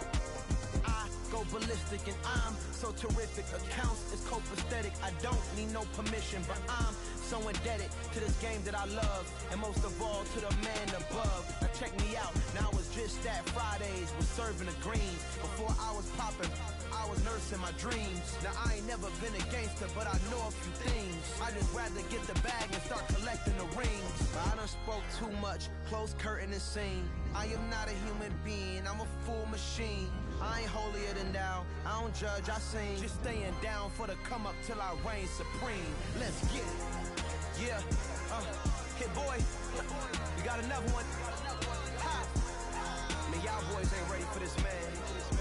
I go ballistic and I'm so terrific. Accounts is copacetic, I don't need no permission, but I'm so indebted to this game that I love, and most of all to the man above. Now check me out, now it's just that Fridays was serving the greens. Before I was popping, I was nursing my dreams. Now I ain't never been a gangster, but I know a few things. I just rather get the bag and start collecting the rings. But I done spoke too much, close curtain and scene. I am not a human being, I'm a full machine. I ain't holier than thou, I don't judge, I sing. Just staying down for the come up till I reign supreme. Let's get it. Yeah, Hit Boy, we got another one. Ha! Man, y'all boys ain't ready for this, man.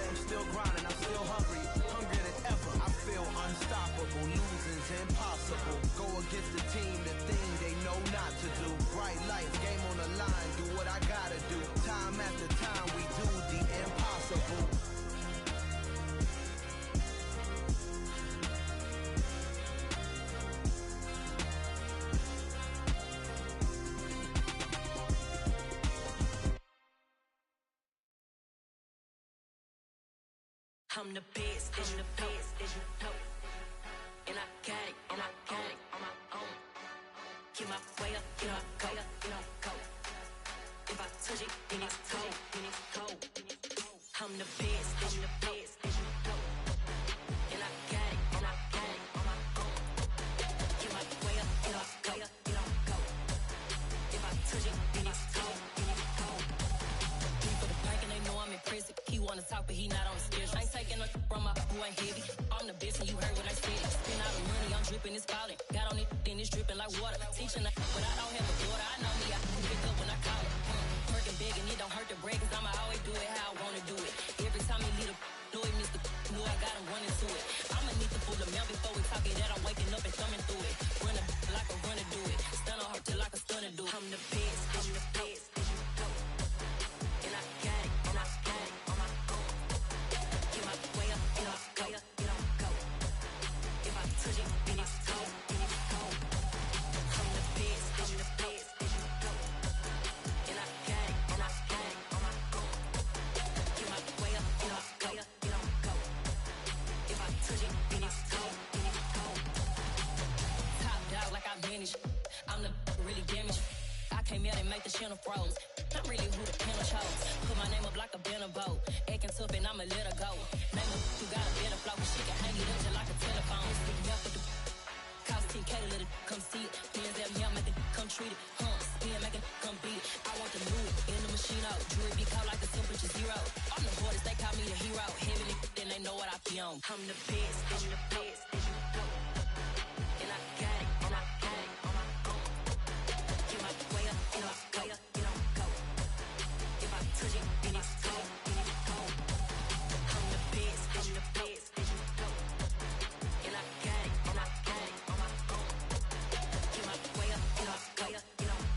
I'm still grinding, I'm still hungry, hungrier than ever. I feel unstoppable, losing's impossible. Go against the team, the thing they know not to do. Bright lights, game on the line, do what I gotta do. Time after time, we do the impossible. I'm the best, as you know. And I got it, on my own. Get my way up, get my go. If I touch it, then it's cold. I'm the best, as you know. And I got it, on my own. Get my way up, get my go. If I touch it, then it's cold. For the bank and they know I'm in prison. He wanna talk, but he not on the schedule. I ain't taking no from my who ain't heavy. I'm the best and you heard what I said. Spend all the money, I'm dripping, it's falling. Got on it, then it's dripping like water. Teaching that, but I don't have a daughter. I know me, I can pick up when I call it. Working big and it don't hurt the break, cause I'ma always do it how I wanna do it. Every time he leave know it, Mr. Know I got him running to it. I'ma need to pull the mail before we talk it that I'm waking up and thumbing through it. Run a like a runner do it. Stun on her till like a stunner do it. I'm the best, and I got it, on my own. Get my way up, get my go. If I touch it, then it's cold. I'm the best, and I got it, on my own. Get my way up, get my go. If I touch it, then it's cold. Top dog like I vanished. I'm the really damaged. I came out and make the channel froze. I'm really who the panel chose. Put my name up like a banner boat. Acting tough and I'ma let her go. Name her who got a better flow. She can hang it up just like a telephone. Stick me up with the cost 10K to let it come see it. Hands at me, I make it come treat it. Spin, make it come beat it. I want the new in the machine out. Jewelry be cold like the temperature zero. I'm the boys, they call me the hero. Heavy then they know what I be on. I'm the best, as you know. And I got it, on my own. Get my way up, get my go. If I touch it, then it's cold. I'm the best, as you know. And I got it, on my own. Get my way up, get my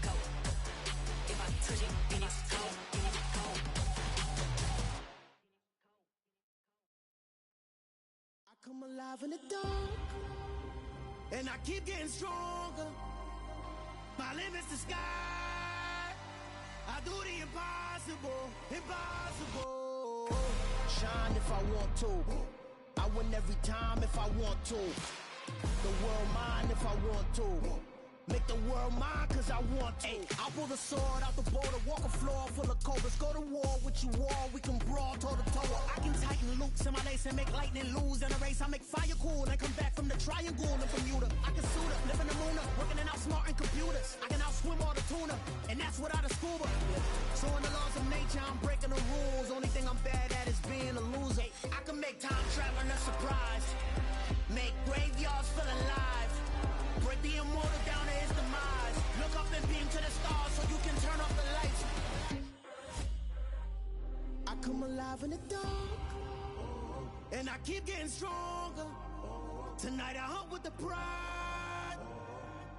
go. If I touch it, then it's cold. I come alive in the dark, and I keep getting stronger. My limit's the sky. I do the impossible. Shine if I want to. I win every time if I want to. The world mine if I want to. Make the world mine cause I want to. I'll pull the sword out the border, walk a floor full of cobras. Go to war with you all, we can brawl toe to toe. I can tighten loops in my lace and make lightning lose in a race. I make fire cool and come back from the triangle in Bermuda. I can suit up, live in the moon up, working and outsmarting computers. I can outswim all the tuna, and that's without a scuba. So in the laws of nature, I'm breaking the rules. Only thing I'm bad at is being a loser. I can make time traveling a surprise. Make graveyards feel alive. Break the immortal down to his demise. Look up and beam to the stars so you can turn off the lights. I come alive in the dark, and I keep getting stronger. Tonight I hunt with the pride.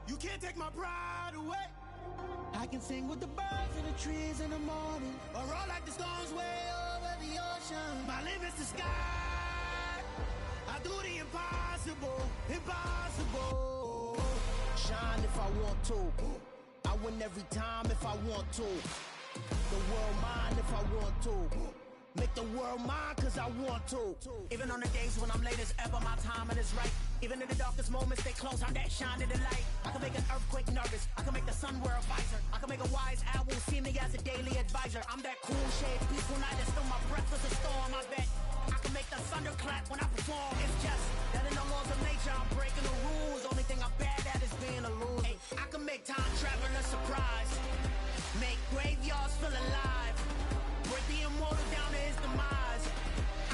You can't take my pride away. I can sing with the birds and the trees in the morning, or roll like the storms way over the ocean. My limit's the sky. I do the impossible. Shine if I want to. I win every time if I want to. The world mine if I want to. Make the world mine cause I want to. Even on the days when I'm late as ever, my timing is right. Even in the darkest moments, stay close, I'm that shining the light. I can make an earthquake nervous, I can make the sun wear a visor. I can make a wise owl see me as a daily advisor. I'm that cool shade, peaceful night, and still my breath is a storm. I bet I can make the thunder clap when I perform. It's just that in the laws of nature, I'm breaking the rules. Only thing I'm bad at is being a loser. I can make time travel a surprise. Make graveyards feel alive. Break the immortal down to his demise.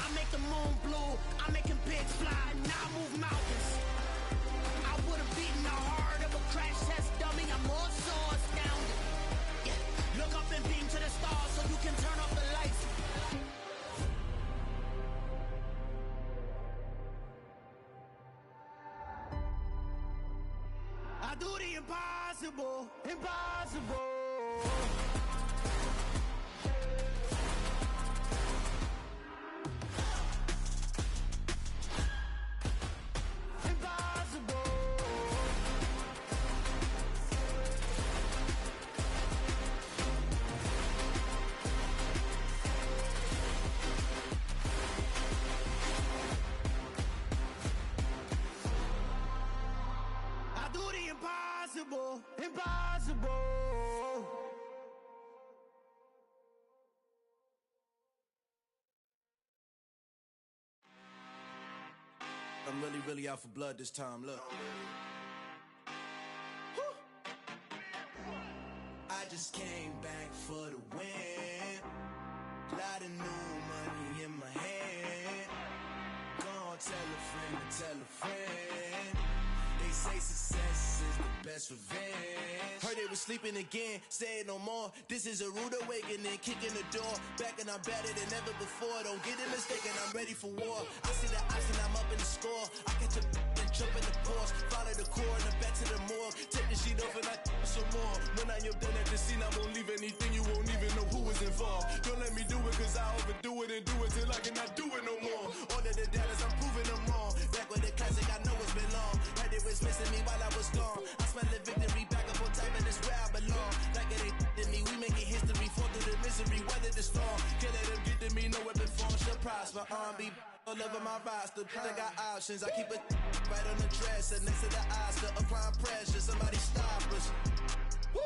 I make the moon blue, I'm making pigs fly, now I move mountains. I would've beaten the heart of a crash test dummy, I'm more so astounded. Yeah. Look up and beam to the stars so you can turn off the lights. I do the impossible. impossible. I'm really out for blood this time, look. I just came back for the win. Lot of new money in my hand. Gonna tell a friend to tell a friend. They say success is the best revenge. Heard they was sleeping again, say it no more. This is a rude awakening, kicking the door. Back and I'm better than ever before. Don't get it mistaken, I'm ready for war. I see the option, I'm up in the score. I catch a and jump in the Porsche. Follow the core and the back to the morgue. Take the sheet off and I some more. When I am done at the scene, I won't leave anything. You won't even know who was involved. Don't let me do it cause I overdo it and do it till I cannot do it no more. All of the doubters, I'm proving them wrong. Back with the classic, I know it's been long. Heard it was missing me while I was gone. I smell the victory back up on top and it's where I belong. Like it ain't to me, we making history. Fall through the misery, weather the storm. Can't let them get to me, no weapon form shall prosper. Be all over my roster, I got options. I keep it right on the dresser, next to the Oscar. Applying pressure, somebody stop us. Woo!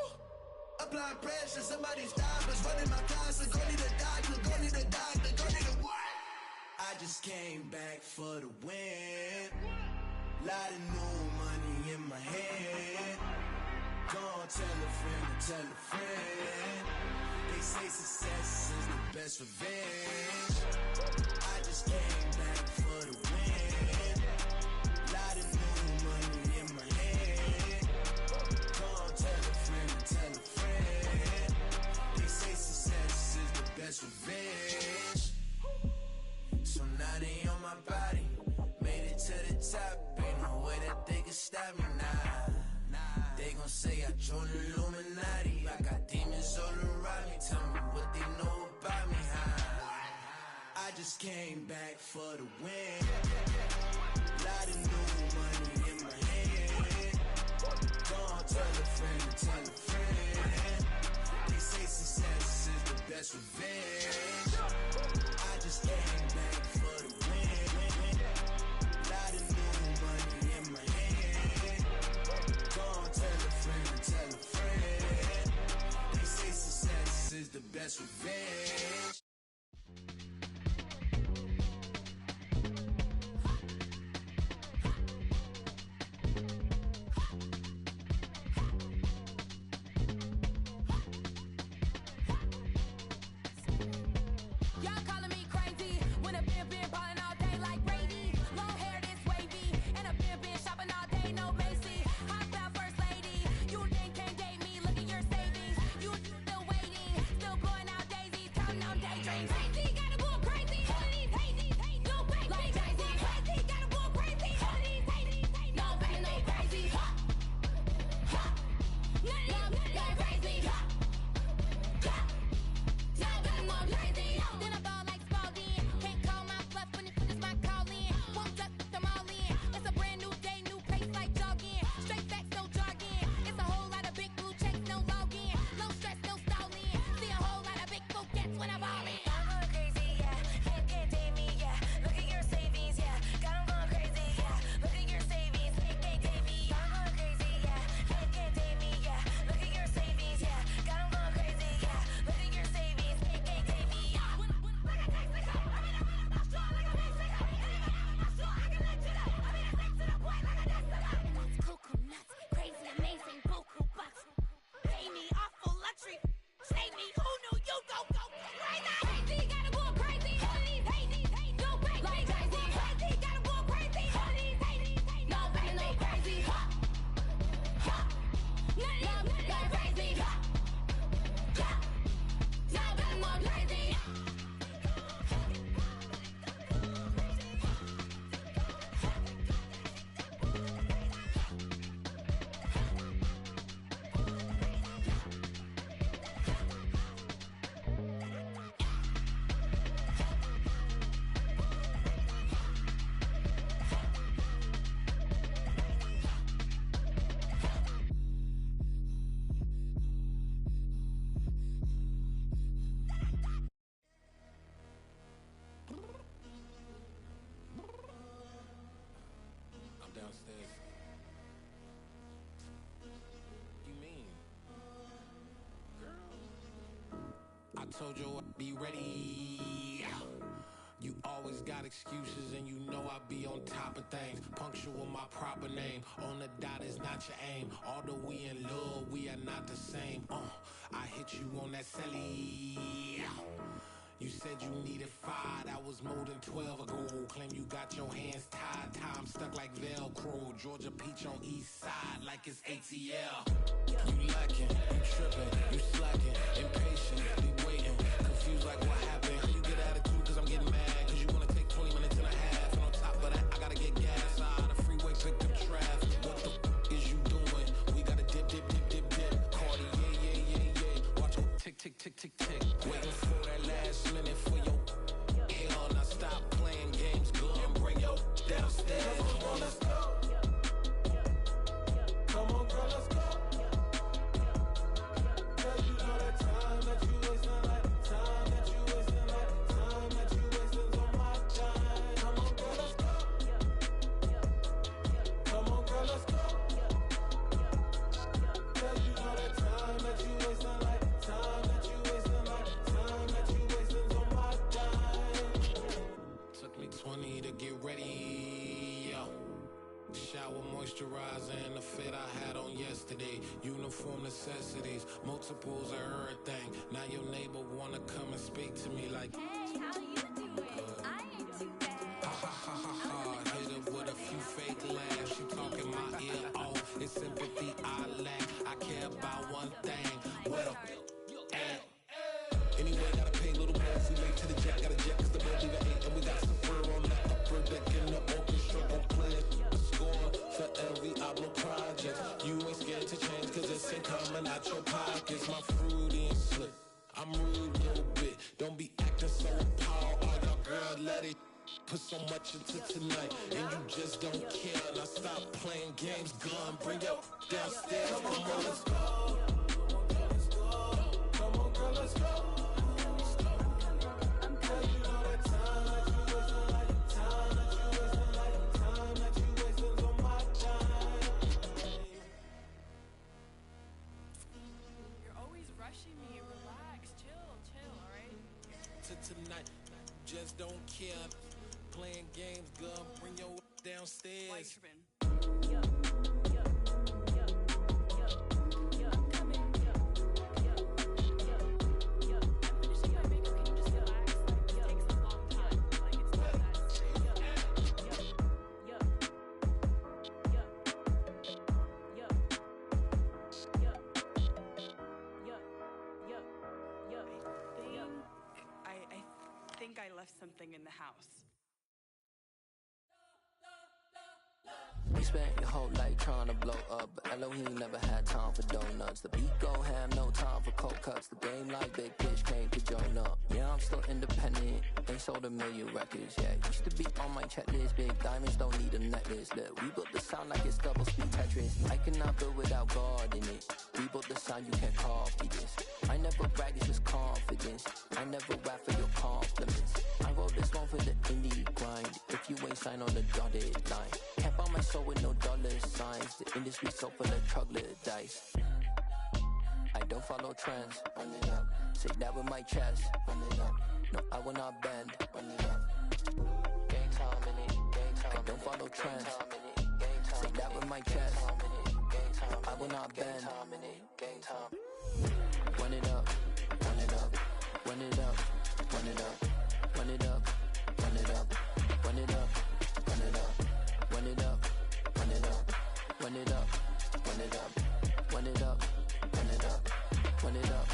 Applying pressure, somebody stop us. Running my closet, go need a doctor, go need a doctor, go need a what? I just came back for the win. Lot of new money in my hand. Gonna tell a friend to tell a friend. They say success is the best revenge. I just came back for the win. Lot of new money in my hand. Gonna tell a friend to tell a friend. They say success is the best revenge. So now they on my body. Made it to the top. Ain't no way that they can stop me now. They gon' say I joined the Illuminati. I got demons all around me. Tell me what they know about me, huh? I just came back for the win. Lot of new money in my hand. Gonna tell a friend to tell a friend. They say success is the best revenge. I just came back for the win. Lot of new money in my hand. Gonna tell a friend to tell a friend. They say success is the best revenge. Y'all calling me crazy when a been ballin' all day like Brady. Long hair this wavy, and a been shopping all day, no Macy. Hot about first lady, you then can't date me. Look at your savings, you still waiting, still blowing out daisies, counting on daydreams. Crazy, gotta go crazy. All of these hazy, no crazy. Like crazy, crazy, gotta go crazy. All of these hazy, no crazy, no crazy. None of these crazy. Then I ball like Spalding. Can't call my bluff when it's my calling. Won't duck them all in. It's a brand new day, new pace like jogging. Straight facts, no jargon. It's a whole lot of big blue checks, no login. No stress, no stalling. See a whole lot of big blue gets when I ball in. I'm going crazy, yeah. Can't date me, yeah. Look at your savings, yeah. Got 'em going crazy, yeah. Look at your savings, can't date me. I'm going crazy, yeah. Can't date me, yeah. Look at your savings, yeah. Got 'em going crazy, yeah. Look at your savings, can't date me. Cuckoo nuts, crazy, amazing, buku bucks. Pay me awful luxury. Save me, who knew you go crazy? Crazy, gotta go crazy. All of these hazy, no crazy. Like crazy, crazy, gotta go crazy. All of these hazy, no crazy, no crazy. None of these crazy. Now I'm more crazy. I'm downstairs. You mean? told you I'd be ready. You always got excuses and you know I be on top of things. Punctual my proper name. On the dot is not your aim. Although we in love, we are not the same. I hit you on that celly. You said you needed 5, that was more than 12 ago. Claim you got your hands tied, time stuck like Velcro. Georgia Peach on east side like it's ATL. You lacking, you tripping, you slacking, impatient, be waiting, confused like what happened. You get attitude cause I'm getting mad, cause you wanna take 20 minutes and a half. And on top of that, I gotta get gas out of the freeway, pick up traffic. What the is you doing? We gotta dip, dip, dip, dip, dip. Cardi, yeah. Watch it tick, tick, tick, tick, tick. Waiting for that last minute for your hell. Now stop playing games, go and bring your downstairs. Come on, let's go. Come on, girl, let's go. Girl, you know that time that you wasting, like time that you wasting, like time that you wasting on my time. Come on, girl, let's go. Come on, girl, let's go. Girl, you know that time that you wasting, like time that you wasting, like time that you wasting on my time. Took me 20 to get ready, yo. Shower, moisturizer, and the fit I had on yesterday. Uniform necessities, multiples of everything. Now your neighbor wanna come and speak to me like, Hey, how you doing? I ain't too bad. ha ha ha ha ha. Hit her with a few fake laughs. She talking my ear off. It's sympathy I lack. I care about one thing. Well, anyway, gotta pay a little more. If we late to the jet, gotta jet cause the boat leave at 8. And we got some fur on the upper deck in the orchestra. Gon' play a score for every album project. You ain't scared to change cause it's ain't coming out your pockets. My fruity and slick, I'm rude a little bit. Don't be acting so appalled. All y'all girl, let it put so much into tonight. And you just don't care. Now stop playing games, gun, bring your downstairs. Come on, girl, let's go. Come on, girl, let's go. Girl, you know that time that you wasting, like time that you wasting, like time that you wasting on my time. You're always rushing me. Relax, chill, alright? To tonight, just don't care. Playing games, gun, bring your downstairs. I think I left something in the house. We spent your whole life trying to blow up, but Elohim never had time for donuts. The beat gon' have no time for cold cuts. The game like Big Pitch came to join up. Yeah, I'm still independent, ain't sold a million records. Yeah, used to be on my checklist. Big diamonds don't need a necklace. Look, we built the sound like it's double speed Tetris. I cannot build without God in it. We built the sound, you can't copy this. I never brag, it's just confidence. I never rap for your compliments. I wrote this one for the indie grind. If you ain't signed on the dotted line, can't buy my soul with no dollar signs. The industry so full of troglodytes. I don't follow trends. Run it up. Say that with my chest. Run it up. No, I will not bend. Run it up. Gang time in it. Gang time. I don't follow trends. Say that with my chest. I will not bend. Gang time. Run it up. Run it up. Run it up. Run it up. Run it up. Run it up. Run it up. Run it up. Run it up. Run it up. Run it up. Run it up. Run it up. Run it up. Run it up.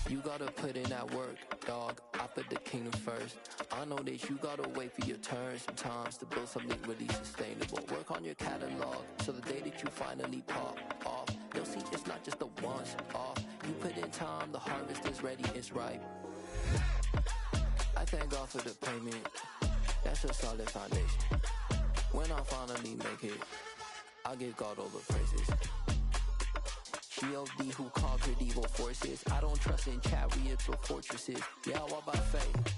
You gotta put in that work, dog. I put the kingdom first. I know that you gotta wait for your turn sometimes to build something really sustainable. Work on your catalog so the day that you finally pop off, you'll see it's not just a once off. You put in time, the harvest is ready, it's ripe. I thank God for the payment. That's a solid foundation. When I finally make it, I'll give God all the praises. G.O.D. who conquered evil forces. I don't trust in chariots or fortresses. Yeah, I walk by faith.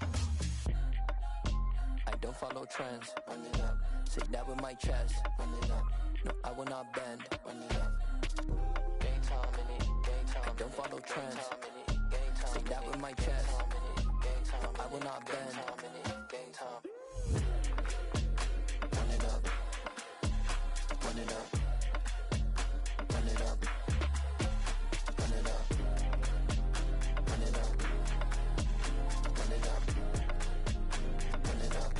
I don't follow trends. Run it up. Say that with my chest. Run it up. No, I will not bend. Run it up. Gang time in it. Gang time. I don't follow trends. Say that with my chest. I will not bend. Run it up. Run it up. Run it up. Run it up. Run it up. Run it up. Run it up.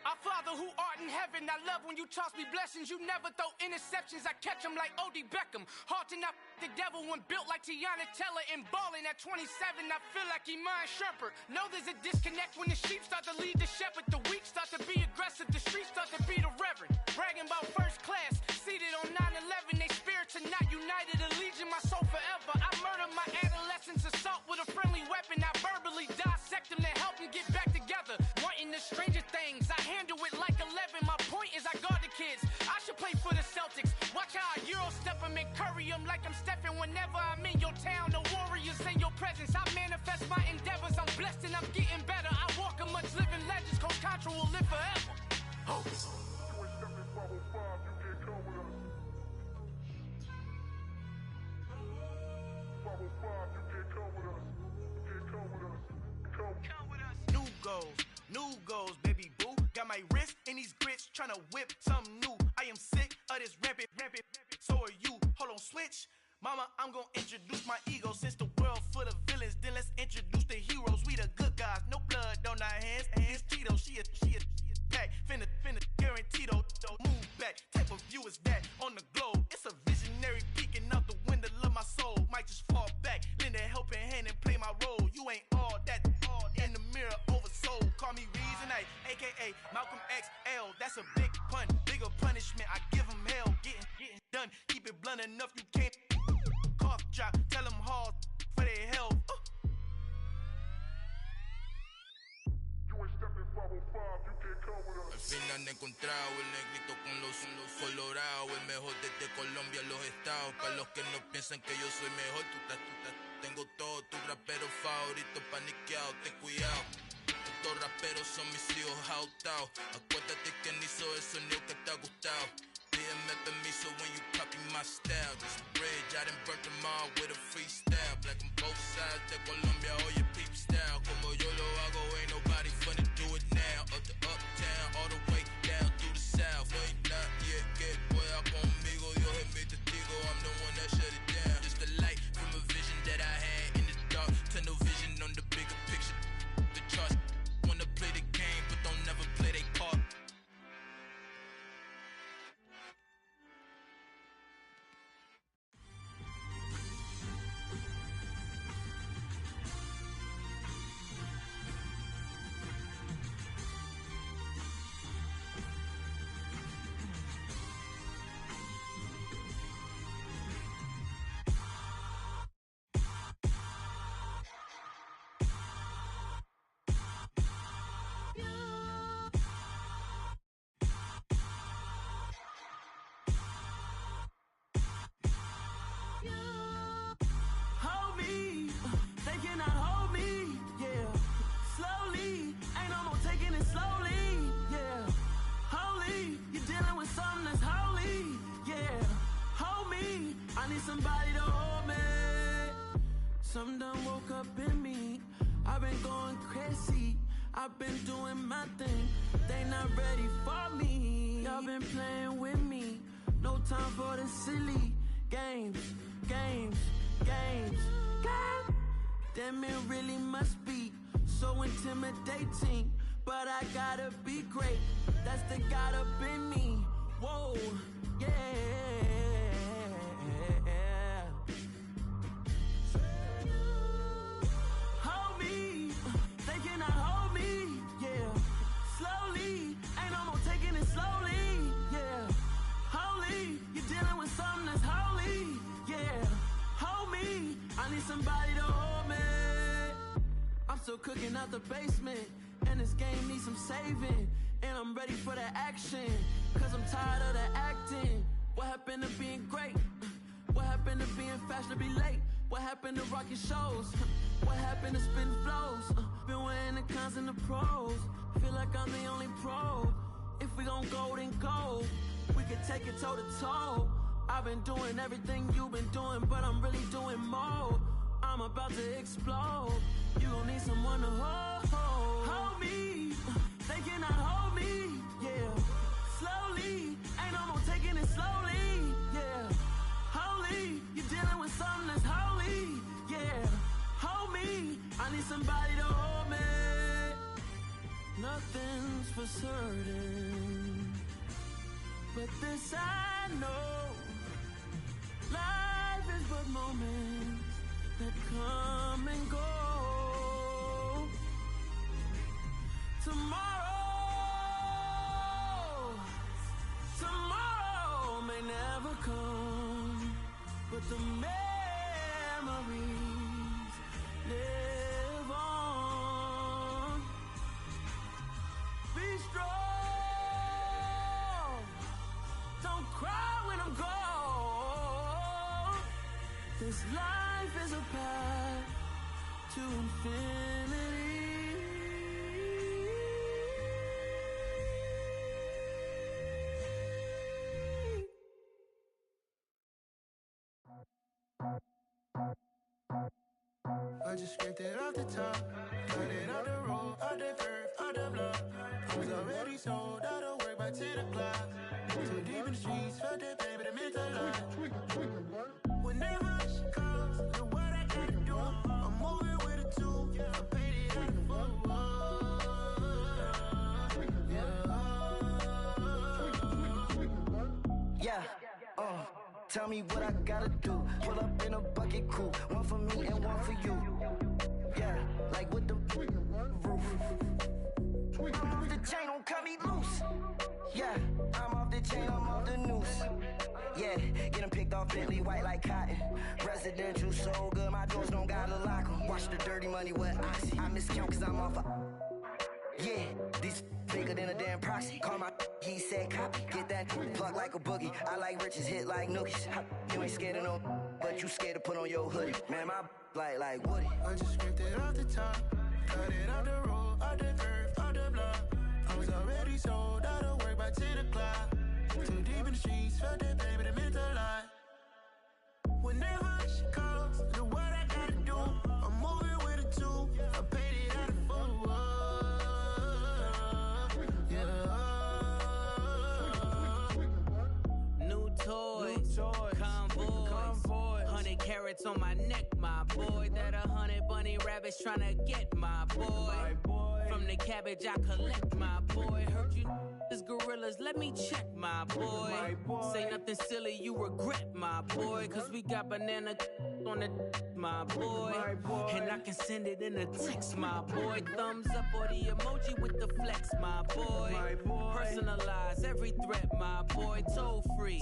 Our Father who art in heaven, I love when you toss me blessings. You never throw interceptions, I catch them like O.D. Beckham. Hard to not the devil when built like Tiana Teller. And balling at 27, I feel like Iman Shumpert. Know there's a disconnect when the sheep start to lead the shepherd. The weak start to be aggressive, the streets start to be the reverend. Bragging about first class, seated on 9/11. They spirits are not united, a legion, my soul forever. I murdered my adolescence, assault with a friendly weapon. I verbally dissect them to help them get back together. Wanting the stranger things, I handle it like 11. My point is I guard the kids. I should play for the Celtics. Watch how I Euro step them and curry them like I'm stepping. Whenever I'm in your town, the warriors in your presence. I manifest my endeavors. I'm blessed and I'm getting better. I walk amongst living legends. Coach Contra will live forever. Oh. New goals, baby boo. Got my wrist in these grits, tryna whip something new. I am sick of this rampant. So are you. Hold on, switch. Mama, I'm gonna introduce my ego. Since the world full of villains, then let's introduce the heroes. We the good guys, no blood on our hands. It's Tito, she a pack. Finna, guaranteed though. Move back, type of view is that on the globe. It's a visionary peeking out the window of my soul. Might just fall back, lend a helping hand and play my role. You ain't all that in the mirror oversold. Call me Reason A, aka Malcolm XL. That's a big pun, bigger punishment. I give him hell, getting done. Keep it blunt enough, you can't cough drop. Tell them hard for their health. Al fin han encontrado el negrito con los colorados, el mejor desde Colombia, los estados. Para los que no piensan que yo soy mejor, tengo todo, tu rapero favorito paniqueado, ten cuidado. Estos raperos son mis hijos jautados. Acuérdate quien hizo el sonido que te ha gustado. Pídeme permiso when you copy my style. This bridge, I done burnt them all with a freestyle. Black on both sides de Colombia, oye peep style. Como yo lo hago, ain't nobody finna do it now. Up to uptown, all the way down through the south. No hay nadie que pueda conmigo, Dios es mi testigo. I'm the one that shut it down. Just the light from a vision that I had in the dark. Tunnel vision on the bigger picture. The charts wanna play the game, but don't never play their part. up in me. I've been going crazy, I've been doing my thing. They not ready for me. Y'all been playing with me. No time for the silly games, games, games, games. Damn, it really must be so intimidating. But I gotta be great. That's the God up in me. Whoa, yeah. Hold me, they cannot hold me, yeah. Slowly, ain't no more taking it slowly, yeah. Holy, you're dealing with something that's holy, yeah. Hold me, I need somebody to hold me. I'm still cooking out the basement, and this game needs some saving. And I'm ready for the action, cause I'm tired of the acting. What happened to being great? What happened to being fashionably late? What happened to rocking shows? What happened to spitting flows? Been weighing the cons and the pros. Feel like I'm the only pro. If we gon' go, then go. We can take it toe to toe. I've been doing everything you've been doing, but I'm really doing more. I'm about to explode. You gon' need someone to hold. Hold me. They cannot hold me. Yeah. Slowly. Ain't no more taking it slowly. Yeah. Holy. You're dealing with something that's holy. Yeah. Hold me. I need somebody to hold me. Nothing's for certain, but this I know. Life is but moments that come and go. Tomorrow may never come, but the memories live on. Be strong, don't cry when I'm gone. This life is a path to infinity. I just scraped it off the top, cut it off the road, off the curve, off the block. I was already sold out of work by 10 o'clock. Too deep in the streets, felt that pain, but it meant a lot. Whenever she calls, know what I gotta do. I'm moving with a two, I paid it out of full. Yeah, tell me what I gotta do. Pull up in a bucket crew, one for me and one for you. Yeah, like with the roof. I'm off the chain, don't cut me loose. Yeah, I'm off the chain, I'm off the noose. Yeah, getting picked off Bentley white like cotton. Residential so good, my doors don't gotta lock 'em. Watch the dirty money with Oxy. I miscount cause I'm off a... Yeah, these bigger than a damn proxy. Call my he said copy. Get that plug like a boogie. I like riches, hit like nookies. You ain't scared of no, but you scared to put on your hoodie. Man, my like Woody. I just scraped it off the top, cut it off the road, off the curve, off the block. I was already sold out of work by 10 o'clock. Too deep in the streets, felt that pain, but it meant a lot. Whenever she calls, know what I gotta do. I'm moving with a two, I paid it out of full. Toys, convoys, 100 carats on my neck, my boy. That 100 bunny rabbits tryna get my boy. From the cabbage I collect, my boy. Heard you is gorillas, let me check, my boy. Say nothing silly, you regret, my boy. Cause we got banana on the my boy. And I can send it in a text, my boy. Thumbs up or the emoji with the flex, my boy. Personalize every threat, my boy. Toll free.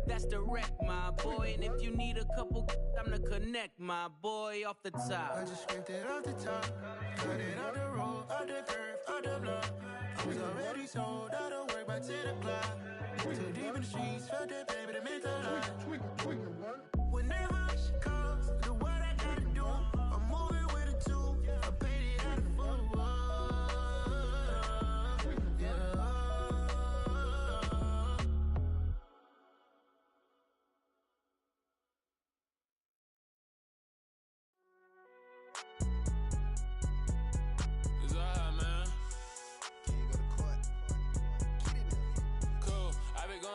That's direct, my boy. And if you need a couple, I'm the connect, my boy. Off the top. I just scraped it off the top, cut it off the road, off the curve, off the block. I was already sold out of work by 10 o'clock. Too deep in the streets, felt that pain, but it meant a lot. Whenever she calls, know what I gotta do. I'm moving with a two, I paid it out of full.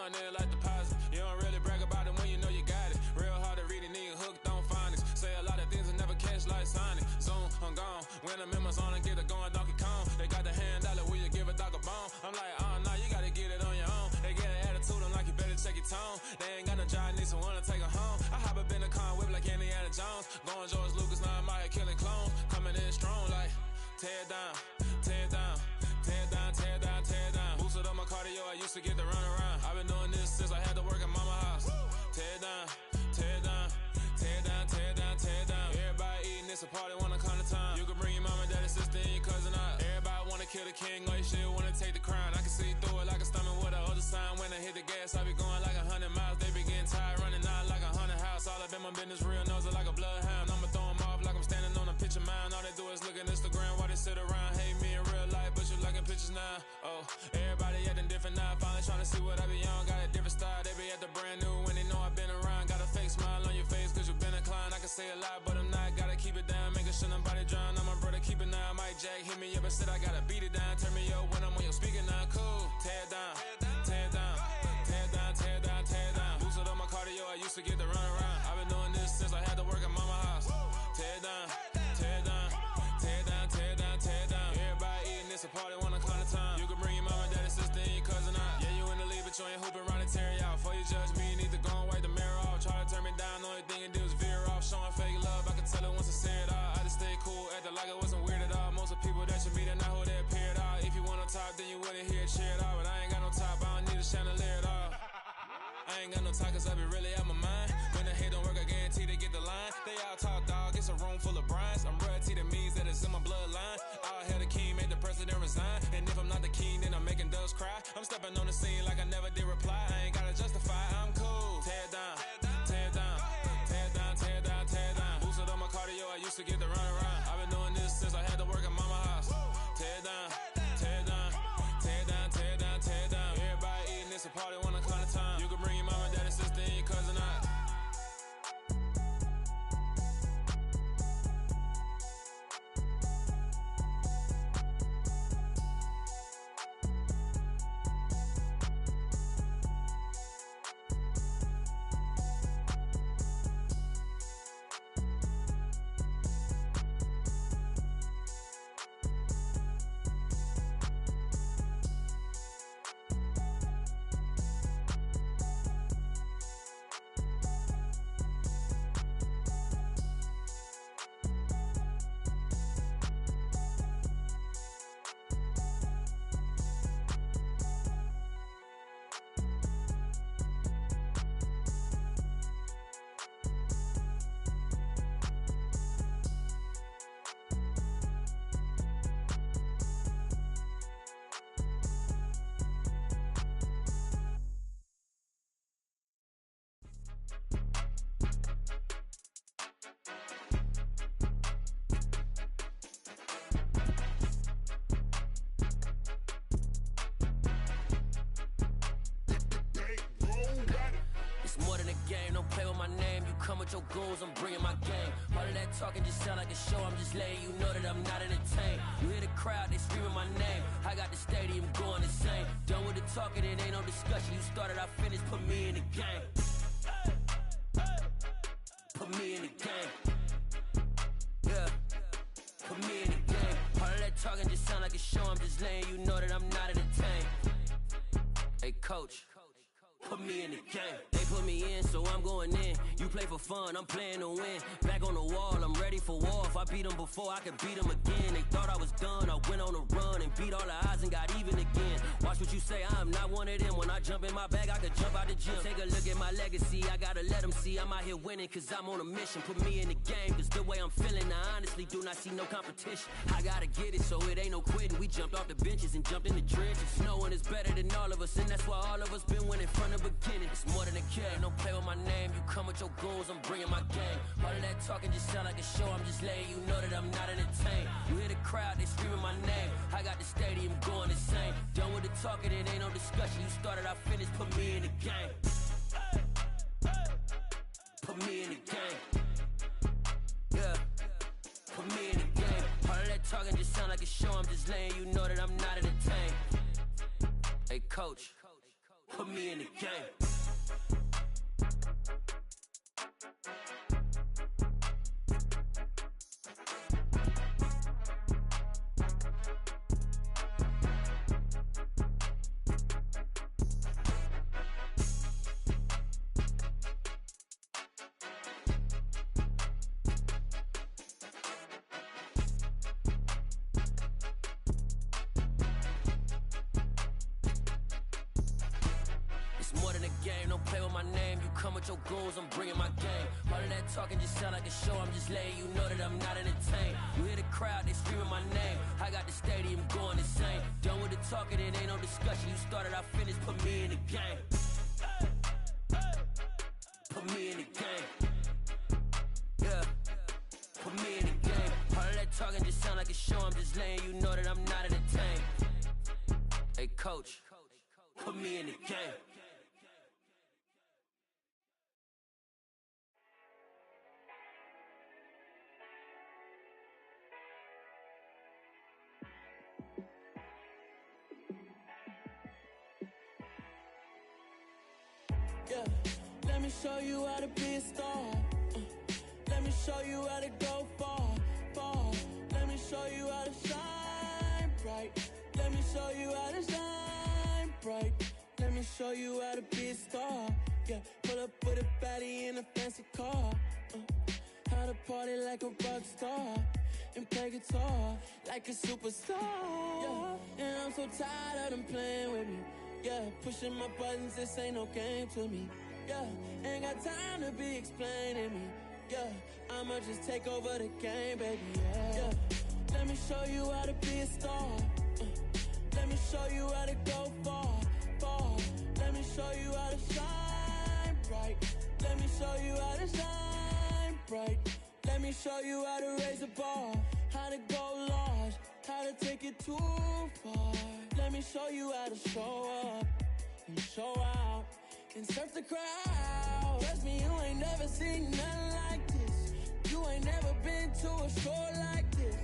going in like deposit. You don't really brag about it when you know you got it. Real hard to read it, nigga hooked on phonics. Say a lot of things and never catch like Sonic. Zoom, I'm gone. When I'm in my zone and get it going Donkey Kong. They got the hand dollar, will you give a dog a bone? I'm like, nah, you gotta get it on your own. They get an attitude, I'm like, you better check your tone. They ain't got no job, need someone to take her home. I hop up in the car, whip like Indiana Jones. Going George Lucas, now I'm out here killing clones. Coming in strong like, tear it down, tear it down, tear it down, tear it down, tear it down. Boosted up my cardio, I used to get to run around. I've been doing this since I had to work at mama house. Tear it down, tear it down, tear it down, tear it down, tear it down. Everybody eating, it's a party, wanna come to time. You can bring your mama, daddy, sister, and your cousin out. Everybody wanna kill the king, or you shit wanna take the crown. I can see through it like a stomach with a other sign. When I hit the gas, I be going like 100 miles. They be getting tired, running out like 100 house. All up in my business, real nose like a bloodhound. I'ma throw them off like I'm standing on a picture mound. All they do is look at Instagram while they sit around. Hate me in real life, but you liking pictures now. Oh, everybody acting different now. Finally trying to see what I be on. Got a different style, they be at the brand new when they know I've been around. Got a fake smile on your face cause you been inclined. I can say a lot, but I'm not. Gotta keep it down, making sure nobody drown. I'm my brother, keep it now. Mike Jack hit me up and said I gotta beat it down. Turn me up when I'm on your speaker now. Cool, tear it down, tear it down, tear it down, tear it down, tear it down. Boosted up my cardio, I used to get to run around. I've been doing this since I had to work at mama house. Tear it down, tear it down, tear it down, tear it down, tear it down. Everybody eating, it's a party, wanna come to time. You can bring your mama, daddy, sister, and your cousin out. Yeah, you in the league, but you ain't hooping around and tear out. Before you judge me, you need to go and wipe the mirror off. Try to turn me down, only thing you do is veer off. Showing fake love, I can tell it once I say it all. I just stay cool, acting like it wasn't weird at all. Most of the people that you meet are not who they appear at all. If you want on top, then you wouldn't hear it cheer at all. But I ain't got no top, I don't need a chandelier at all. I ain't got no talk cause I be really out my mind. When the hate don't work, I guarantee they get the line. They all talk dog, it's a room full of brines. I'm royalty, that means that it's in my bloodline. All hail the king, made the president resign. And if I'm not the king, then I'm making doves cry. I'm stepping on the scene like I never did reply. I ain't gotta justify, I'm cool. Tear it down, tear it down, tear it down, tear it down, tear it down. Boosted up my cardio, I used to get to run around. I've been doing this since I had to work at mama house. Tear it down, tear it down, tear it down, tear it down, tear it down. Everybody eating, it's a party, wanna come to time. You can bring your mama, daddy, sister, and your cousin out. Your goals, I'm bringing my game. All of that talking just sound like a show. I'm just letting you know that I'm not entertained. You hear the crowd, they screaming my name. I got the stadium going insane. Done with the talking, it ain't no discussion. You started, I finished, put me in the game. Put me in the game. Yeah, put me in the game. All of that talking just sound like a show. I'm just letting you know that I'm not entertained. Hey, coach, put me in the game. They put me in, so I'm going in. You play for fun, I'm playing to win. Back on the wall, I'm ready for war. If I beat them before, I could beat them again. They thought I was done, I went on a run and beat all the odds and got even again. Watch what you say, I'm not one of them. When I jump in my bag, I could jump out the gym. Take a look at my legacy, I gotta let them see I'm out here winning, cause I'm on a mission. Put me in the game, cause the way I'm feeling, I honestly do not see no competition. I gotta get it, so it ain't no quitting. We jumped off the benches and jumped in the trenches. No one is better than all of us, and that's why all of us been winning from the beginning. It's more than a kid, don't play with my name. You come with your goals, I'm bringing my game. All of that talking just sound like a show. I'm just letting you know that I'm not entertained. You hear the crowd, they screaming my name. I got the stadium going insane. Done with the talking, it ain't no discussion. You started, I finished, put me in the game. Put me in the game. Yeah, put me in the game. All of that talking just sound like a show. I'm just letting you know that I'm not entertained. Hey, coach, put me in the game. Your goals, I'm bringing my game. All of that talking just sound like a show. I'm just letting you know that I'm not entertained. You hear the crowd, they screaming my name. I got the stadium going insane. Done with the talking, it ain't no discussion. You started, I finished, put me in the game. Put me in the game. Yeah, put me in the game. All of that talking just sound like a show. I'm just letting you know that I'm not entertained. Hey coach, put me in the game. Yeah, let me show you how to be a star. Let me show you how to go far, far. Let me show you how to shine bright. Let me show you how to shine bright. Let me show you how to be a star. Yeah, pull up with a baddie in a fancy car. How to party like a rock star and play guitar like a superstar. Yeah, and I'm so tired of them playing with me. Yeah, pushing my buttons, this ain't no game to me. Yeah, ain't got time to be explaining me. Yeah, I'ma just take over the game, baby. Yeah, let me show you how to be a star. Let me show you how to go far, far. Let me show you how to shine bright. Let me show you how to shine bright. Let me show you how to raise the bar, how to go large, how to take it too far. Let me show you how to show up and show out and surf the crowd. Trust me, you ain't never seen nothing like this. You ain't never been to a show like this.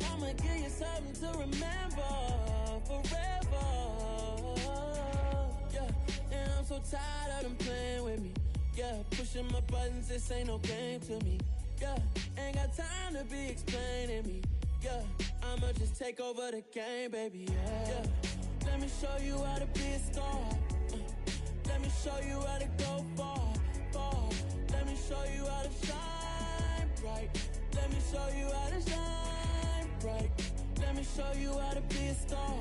I'ma give you something to remember forever. Yeah, and I'm so tired of them playing with me. Yeah, pushing my buttons, this ain't no game to me. Yeah, ain't got time to be explaining me. Yeah, I'ma just take over the game, baby. Yeah, let me show you how to be a star. Let me show you how to go far, far. Let me show you how to shine bright. Let me show you how to shine bright. Let me show you how to be a star.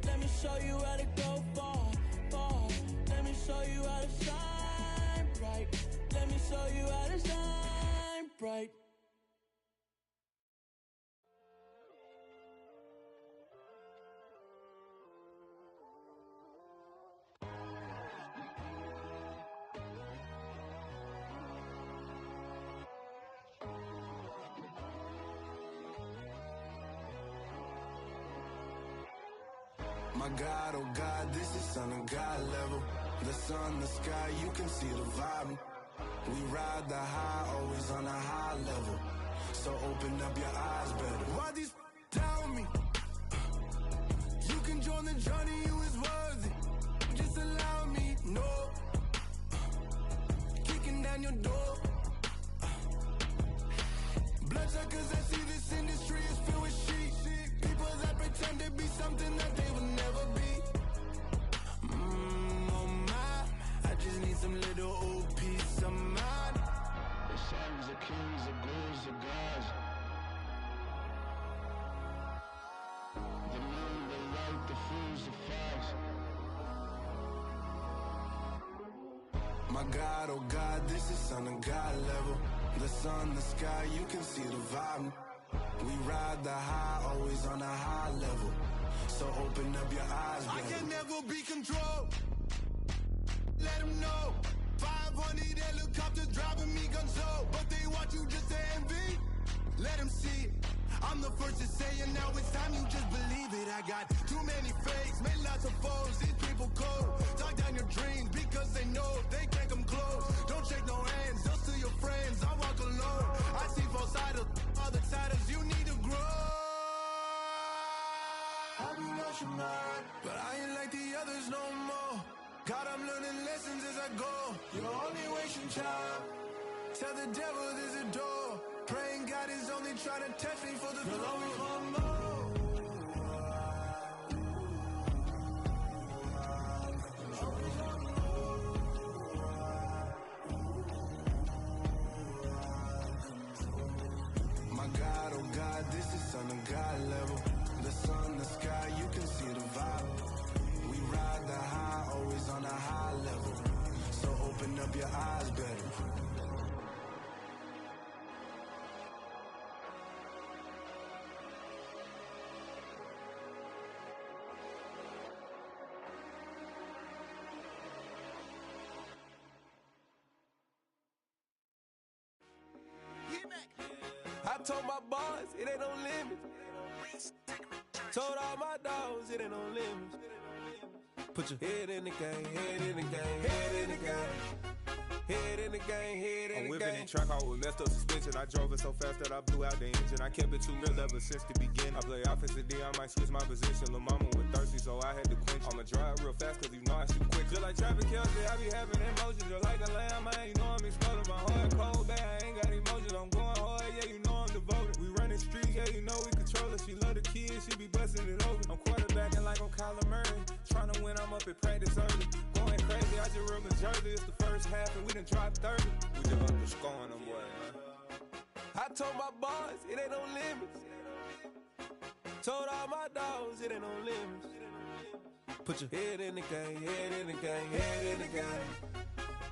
Let me show you how to go far, far. Let me show you how to shine bright. Let me show you how to shine bright. My God, oh God, this is son of God level. The sun, the sky, you can see the vibe. We ride the high, always on a high level. So open up your eyes better. Why these tell me? You can join the journey, you is worthy. Just allow me, no. Kicking down your door. Bloodshot cause I see this industry is filled with shit. People that pretend to be something that they will never be. Oh my, I just need some little old peace of mind. The sons of kings, the ghouls, the gods. The moon, the light, the fools, the facts. My God, oh God, this is son of God level. The sun, the sky, you can see the vibe. We ride the high, always on a high level. So open up your eyes, baby. I can never be controlled. Let them know. 500 helicopters driving me gunso. But they want you just to envy. Let them see it. I'm the first to say it, now it's time you just believe it. I got too many fakes, made lots of foes. These people cold. Talk down your dreams because they know they can't come close. Don't shake no hands, just to your friends. I walk alone. I see false idols, other titles. You need to grow. I be lost your mind, but I ain't like the others no more. God, I'm learning lessons as I go. You're only wasting time. Tell the devil there's a door. Praying God is only trying to test me for the glory. You'll always want more. My God, oh God, this is Son of God level. The sun, the sky, you can see the vibe. We ride the high, always on a high level. So open up your eyes better. I told my boys, it ain't no limits. Told all my dogs, it ain't no limits. Put your head in the game, head in the game, head in the game. Head in the game, head in the game. I'm whipping in track out with messed up suspension. I drove it so fast that I blew out the engine. I kept it too real ever since the beginning. I play offensive D, I might switch my position. Lil' mama was thirsty, so I had to quench. I'ma drive real fast, cause you know I shoot quick. Just like Travis Kelce, I be having emotions. Just like a lamb, man, you know I'm exploding. My heart cold, bad, I ain't got emotions. I'm going hard, yeah, you know I'm devoted. We running streets, yeah, you know we control it. She love the kids, she be busting it over. I'm quarterbacking like I'm Kyler Murray. Trying to win, I'm up at practice early. Going crazy, I just real Jersey. It's the first half and we done dropped 30. We just underscoring them, boy, man. I told my boys, it ain't no limits. Told all my dogs, it ain't no limits. Put your head in the game, head in the game, head in the game.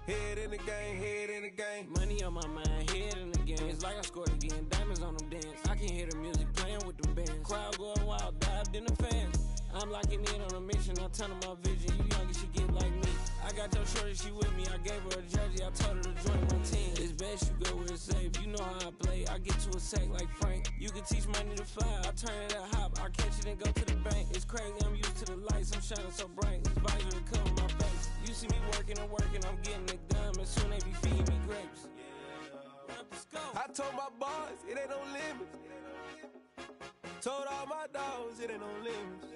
Head in the game, head in the game. Money on my mind, head in the game. It's like I scored again, diamonds on them dance. I can hear the music playing with them bands. Crowd going wild, dived in the fans. I'm locking in on a mission, I tell her my vision. You young, she get like me. I got your shorty, she with me. I gave her a jersey, I told her to join my team. It's best you go where it's safe. You know how I play. I get to a sack like Frank. You can teach money to fly. I turn it at hop. I catch it and go to the bank. It's crazy, I'm used to the lights. I'm shining so bright. This visor to cover my face. You see me working and working, I'm getting it done. And soon they be feeding me grapes. I told my boys, it ain't no limits. Told all my dogs, it ain't no limits.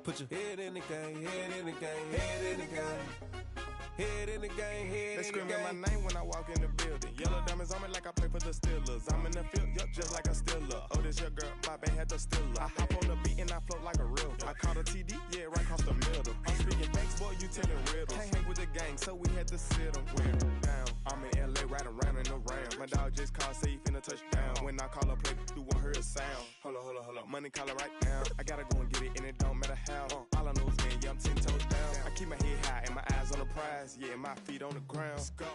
Put your head in the game, head in the game, head in the game. Head in the game, head They in the screaming game. my name when I walk in the building. Yellow diamonds on me like I play for the Steelers. I'm in the field, yup, just like a Steeler. Oh, this your girl, my band had the Steeler. I hop on the beat and I float like a real. I caught a TD, yeah, right across the middle. I'm speaking banks, boy, you telling riddles. Can't hang with the gang, so we had to sit them wear down. I'm in LA, riding around in the round. My dog just called, say he finna touch down. When I call a play, you won't hear a sound. Hold up, money caller right now. I gotta go and get it, and it don't matter how. All I know is, man, yeah, I'm 10 toes down. I keep my head high and my eyes on the prize. Yeah, my feet on the ground. Let's go.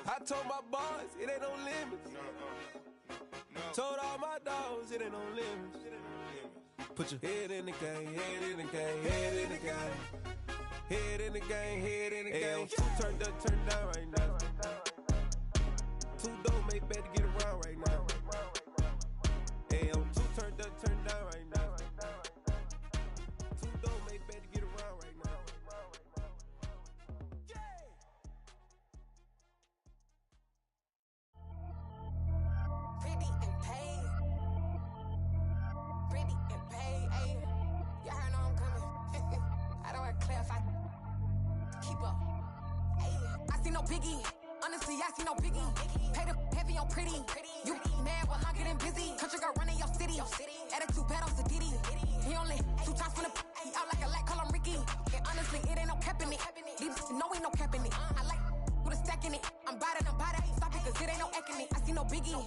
I told my boys, it ain't no limits. Told all my dogs, it ain't no limits. Put your head in the game, head in the game, head in the game. Head in the game, head in the game. Two turned up, turned down right now. Two dope make better get around right now. Two turned up, turned down right now. Two dope make better get around right now. Pretty and paid. Pretty and paid, ayy. Y'all heard know I'm coming. I don't want to clarify. Keep up. Ayy. I see no biggie. Honestly, I see no biggie. Pay the heavy on pretty. You mad, well, I'm getting busy. Country girl running your city. Attitude bad on Diddy. He only 2 times from the he out like a light, call him Ricky. And honestly, it ain't no cap in it. These no ain't no cap in it. I like with a stack in it. I'm bad. Stop it, cause it ain't no acting it. I see no biggie.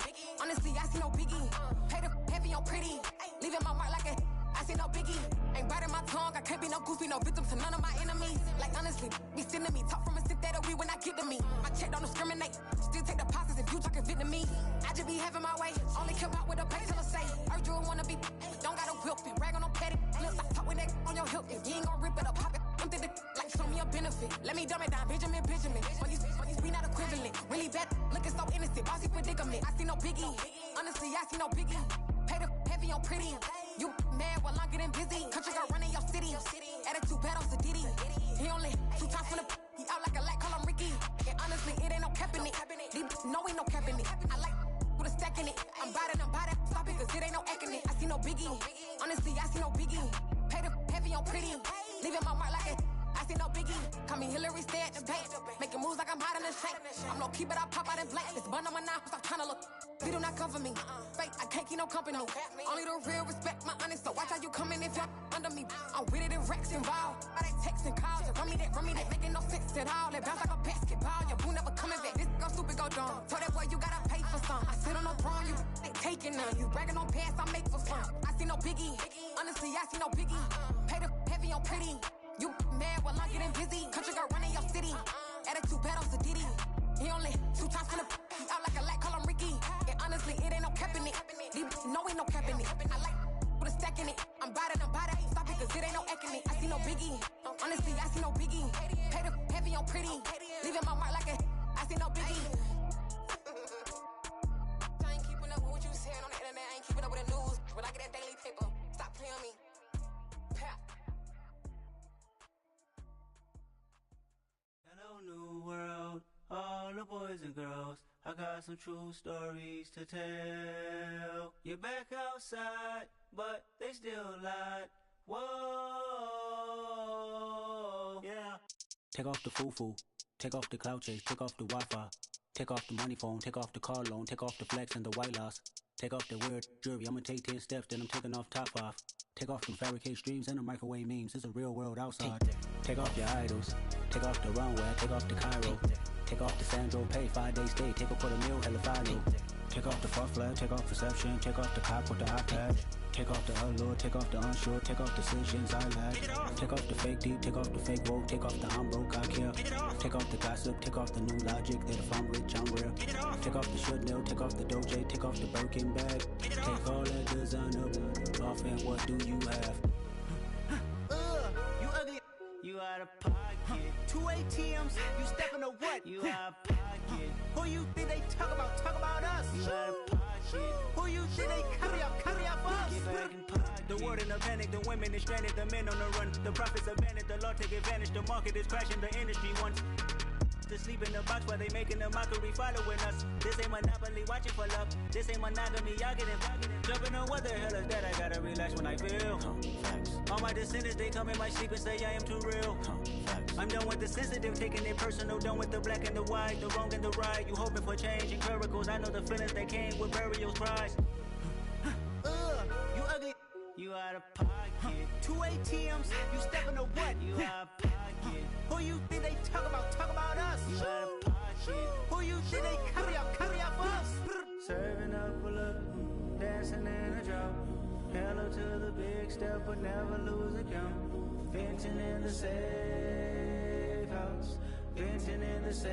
Honestly, I see no biggie. Pay the heavy on pretty. Leaving my mark like a I see no biggie. Ain't biting my tongue. I can't be no goofy, no victim to none of my enemies. Like honestly, be sending me talk from a sit that we when I get to me. My check don't discriminate. Still take deposits if you talking Vietnamese. I just be having my way. Only come out with a pay till I say. Urge you wanna be. Don't gotta whip it. Rag on no petty. Look, I talk with that on your hip. If you ain't gon' rip it up, pop it. Empty the like show me a benefit. Let me dumb it down, Benjamin. For these we not equivalent. Really bad, looking so innocent. Bossy predicament. I see no biggie. Honestly, I see no biggie. Pay the heavy on pretty. You mad while I'm getting busy. Country girl running your city. Attitude bad on Diddy. He only 2 times from the he out like a light, call him Ricky. And honestly, it ain't no cap in it. These no ain't no cap in it. I like with a stack in it. I'm bad. Stop it, cause it ain't no acting it. I see no biggie. Honestly, I see no biggie. Pay the heavy heavy on pretty. Leaving my mark like a I see no biggie. Call me Hillary, stay at the bank. Making moves like I'm hot in the shank. I'm low key, but I pop out in blank. This bun on my knife, stop trying to look. We do not come for me. Fake, I can't keep no company. Only the real respect my honest. So watch how you coming if you're under me. I'm with it in Rex involved. All that text and calls. Run me that making no sense at all. They bounce like a basketball. Your boo never coming back. This go stupid, go dumb. Told that boy you gotta pay for some. I sit on no throne, you ain't taking none. You bragging on past, I make for fun. I see no biggie. Honestly, I see no biggie. Pay the heavy on pretty. You mad while I'm getting busy. Country girl running your city. Attitude bad on Diddy. He only 2 times finna he out like a light, call him Ricky. And honestly, it ain't no cap in it. No, ain't no cap in it. I like with a stack in it. I'm bout it. Stop it, cause it ain't no acting it. I see no biggie. Honestly, I see no biggie. Pay the heavy on pretty. Leaving my mark like a I see no biggie. I ain't keeping up with what you saying on the internet. I ain't keeping up with the news. When I get that daily paper, stop playing on me. Hello, new world, all the boys and girls. I got some true stories to tell. You're back outside, but they still lied. Whoa, yeah. Take off the foo-foo, take off the cloud chase, take off the Wi-Fi, take off the money phone, take off the car loan, take off the flex and the white loss, take off the weird jewelry. I'ma take 10 steps, then I'm taking off top 5. Take off them fabricate streams and the microwave memes. It's a real world outside. Take off your idols, take off the runway, take off the Cairo, take off the Sandro pay, 5-day stay, take a $250,000 hella final. Take off the fuck flag, take off perception, take off the cop with the iPad. Take off the allure, take off the unsure, take off decisions I lack. Take off the fake deep, take off the fake woke, take off the I'm broke, I care. Take off the gossip, take off the new logic that if I'm rich, I'm real. Take off the should know, take off the Doja, take off the Birkin bag. Take all that designer off and what do you have? You ugly. You out of pocket. 2 ATMs, you stepping to what? You out of pocket. Who you think they talk about us? You out of pocket. Who you think they carry out for us? Get back in pocket. The world in a panic, the women is stranded, the men on the run. The profits abandoned, the law take advantage, the market is crashing, the industry wants to sleep in the box while they making a mockery following us. This ain't monopoly, watching for love. This ain't monogamy, y'all getting jumping on what the hell is that? I gotta relax when I feel. All my descendants, they come in my sleep and say I am too real. I'm done with the sensitive, taking it personal. Done with the black and the white, the wrong and the right. You hoping for change and miracles. I know the feelings that came with burials, cries. You ugly. You out of pocket. 2 ATMs, you stepping to what? You out of pocket. Who you think they talk about us? You out of pocket. Who you think they carry out for us? Serving up for love, dancing in a drop. Hello to the big step, but never lose a count. Venting in the safe house. Venting in the safe.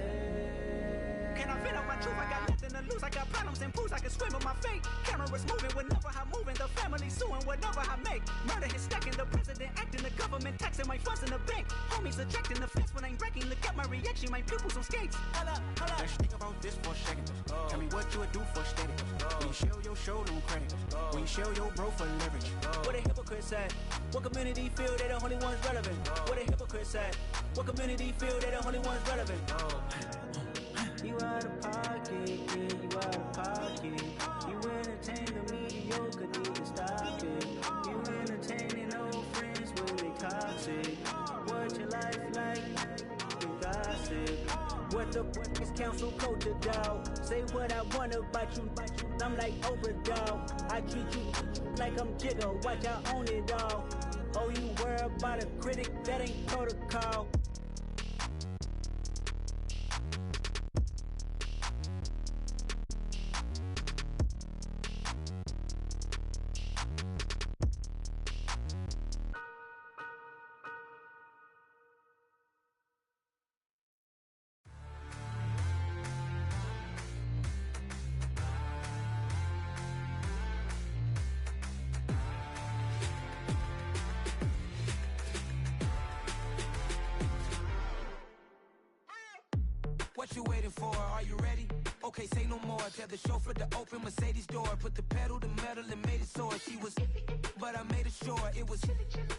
Can I vent out my truth? I got nothing to lose. I got problems and booze. I can swim with my fate. Cameras moving whenever I'm moving. The family suing whatever I make. Murder is stacking. The president acting. The government taxing my funds in the bank. Homies ejecting the fence when I'm breaking. Look at my reaction. My pupils on skates. Holla. Let's think about this for a second. Tell me what you would do for steady. When you show your show, don't crack. When you show your bro for leverage. What a hypocrite said. What community feel they the only ones relevant? What a hypocrite said. What community feel they the only ones relevant? You out of pocket, yeah, you out of pocket. You entertain the mediocre, need to stop it. You entertaining old friends when they toxic. What your life like? You gossip. What the is council culture, dog? Say what I want about you. I'm like overdog. I treat you like I'm Jigga. Watch I own it all. Oh, you worry about a critic? That ain't protocol. What you waiting for? Are you ready? Okay, say no more. Tell the chauffeur to open Mercedes door. Put the pedal to metal and made it soar. She was, but I made it sure it was.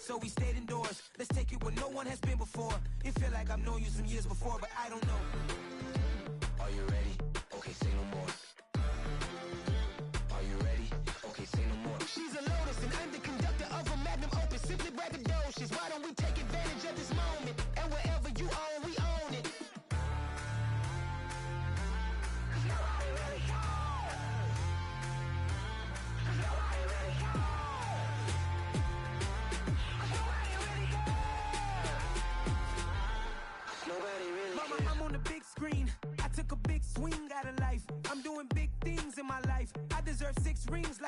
So we stayed indoors. Let's take it where no one has been before. It feel like I've known you some years before, but I don't know. Are you ready? Okay, say no more. Are you ready? Okay, say no more. She's a Lotus and I'm the conductor of a magnum opus. Simply braggadocious.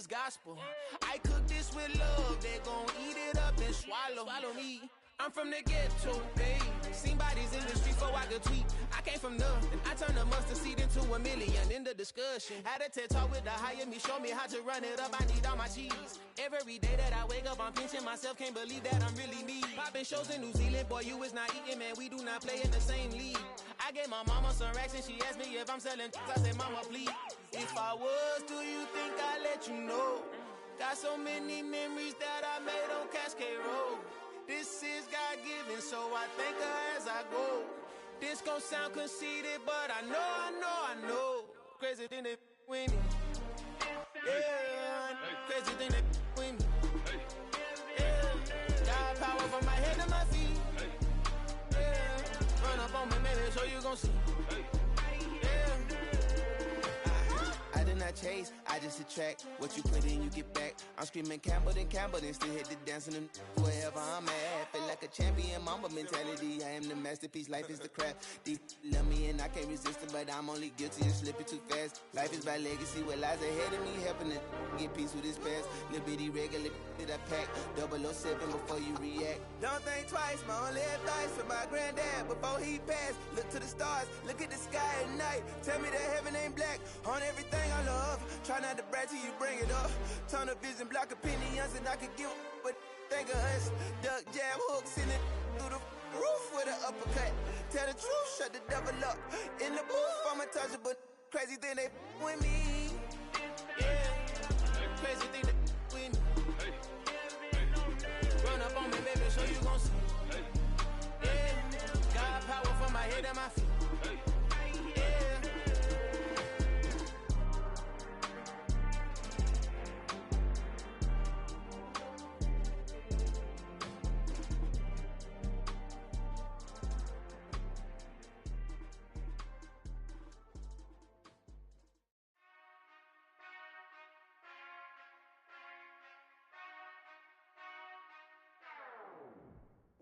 is gospel. I cook this with love, they gon' eat it up and swallow me. I'm from the ghetto, babe. Seen bodies in the streets before I could tweet. I came from nothing. I turned a mustard seed into a million in the discussion. Had a TED talk with the higher me, show me how to run it up. I need all my cheese. Every day that I wake up, I'm pinching myself. Can't believe that I'm really me. Popping shows in New Zealand, boy, you is not eating, man. We do not play in the same league. I gave my mama some racks and she asked me if I'm selling. I said, mama, please. If I was, do you think I'd let you know? Got so many memories that I made on Cascade Road. This is God-given, so I thank her as I go. This gon' sound conceited, but I know. Crazy thing that with me. Yeah, crazy thing that with me. Yeah, got power from my head to my feet. Yeah, run up on me, maybe, so you gon' see. Yeah. I did not chase, I just attract. What you put in, you get back. I'm screaming Campbell, then still hit the dancing and wherever I'm at. Feel like a champion, mamba mentality. I am the masterpiece, life is the crap. These love me and I can't resist it, but I'm only guilty of slipping too fast. Life is by legacy, what lies ahead of me, helping to get peace with his past. Little bitty regular that I pack, 007 before you react. Don't think twice, my only advice for my granddad before he passed. Look to the stars, look at the sky at night. Tell me that heaven ain't black on everything I love. Try not to brag till you bring it up. Tunnel vision, block opinions, and I could give but think of us. Duck jab hooks in it through the roof with an uppercut. Tell the truth, shut the devil up. In the booth, I'm untouchable. Crazy thing they with me. Yeah, crazy thing they with me. Run up on me, baby, so you gon' see. Yeah, got power from my head and my feet.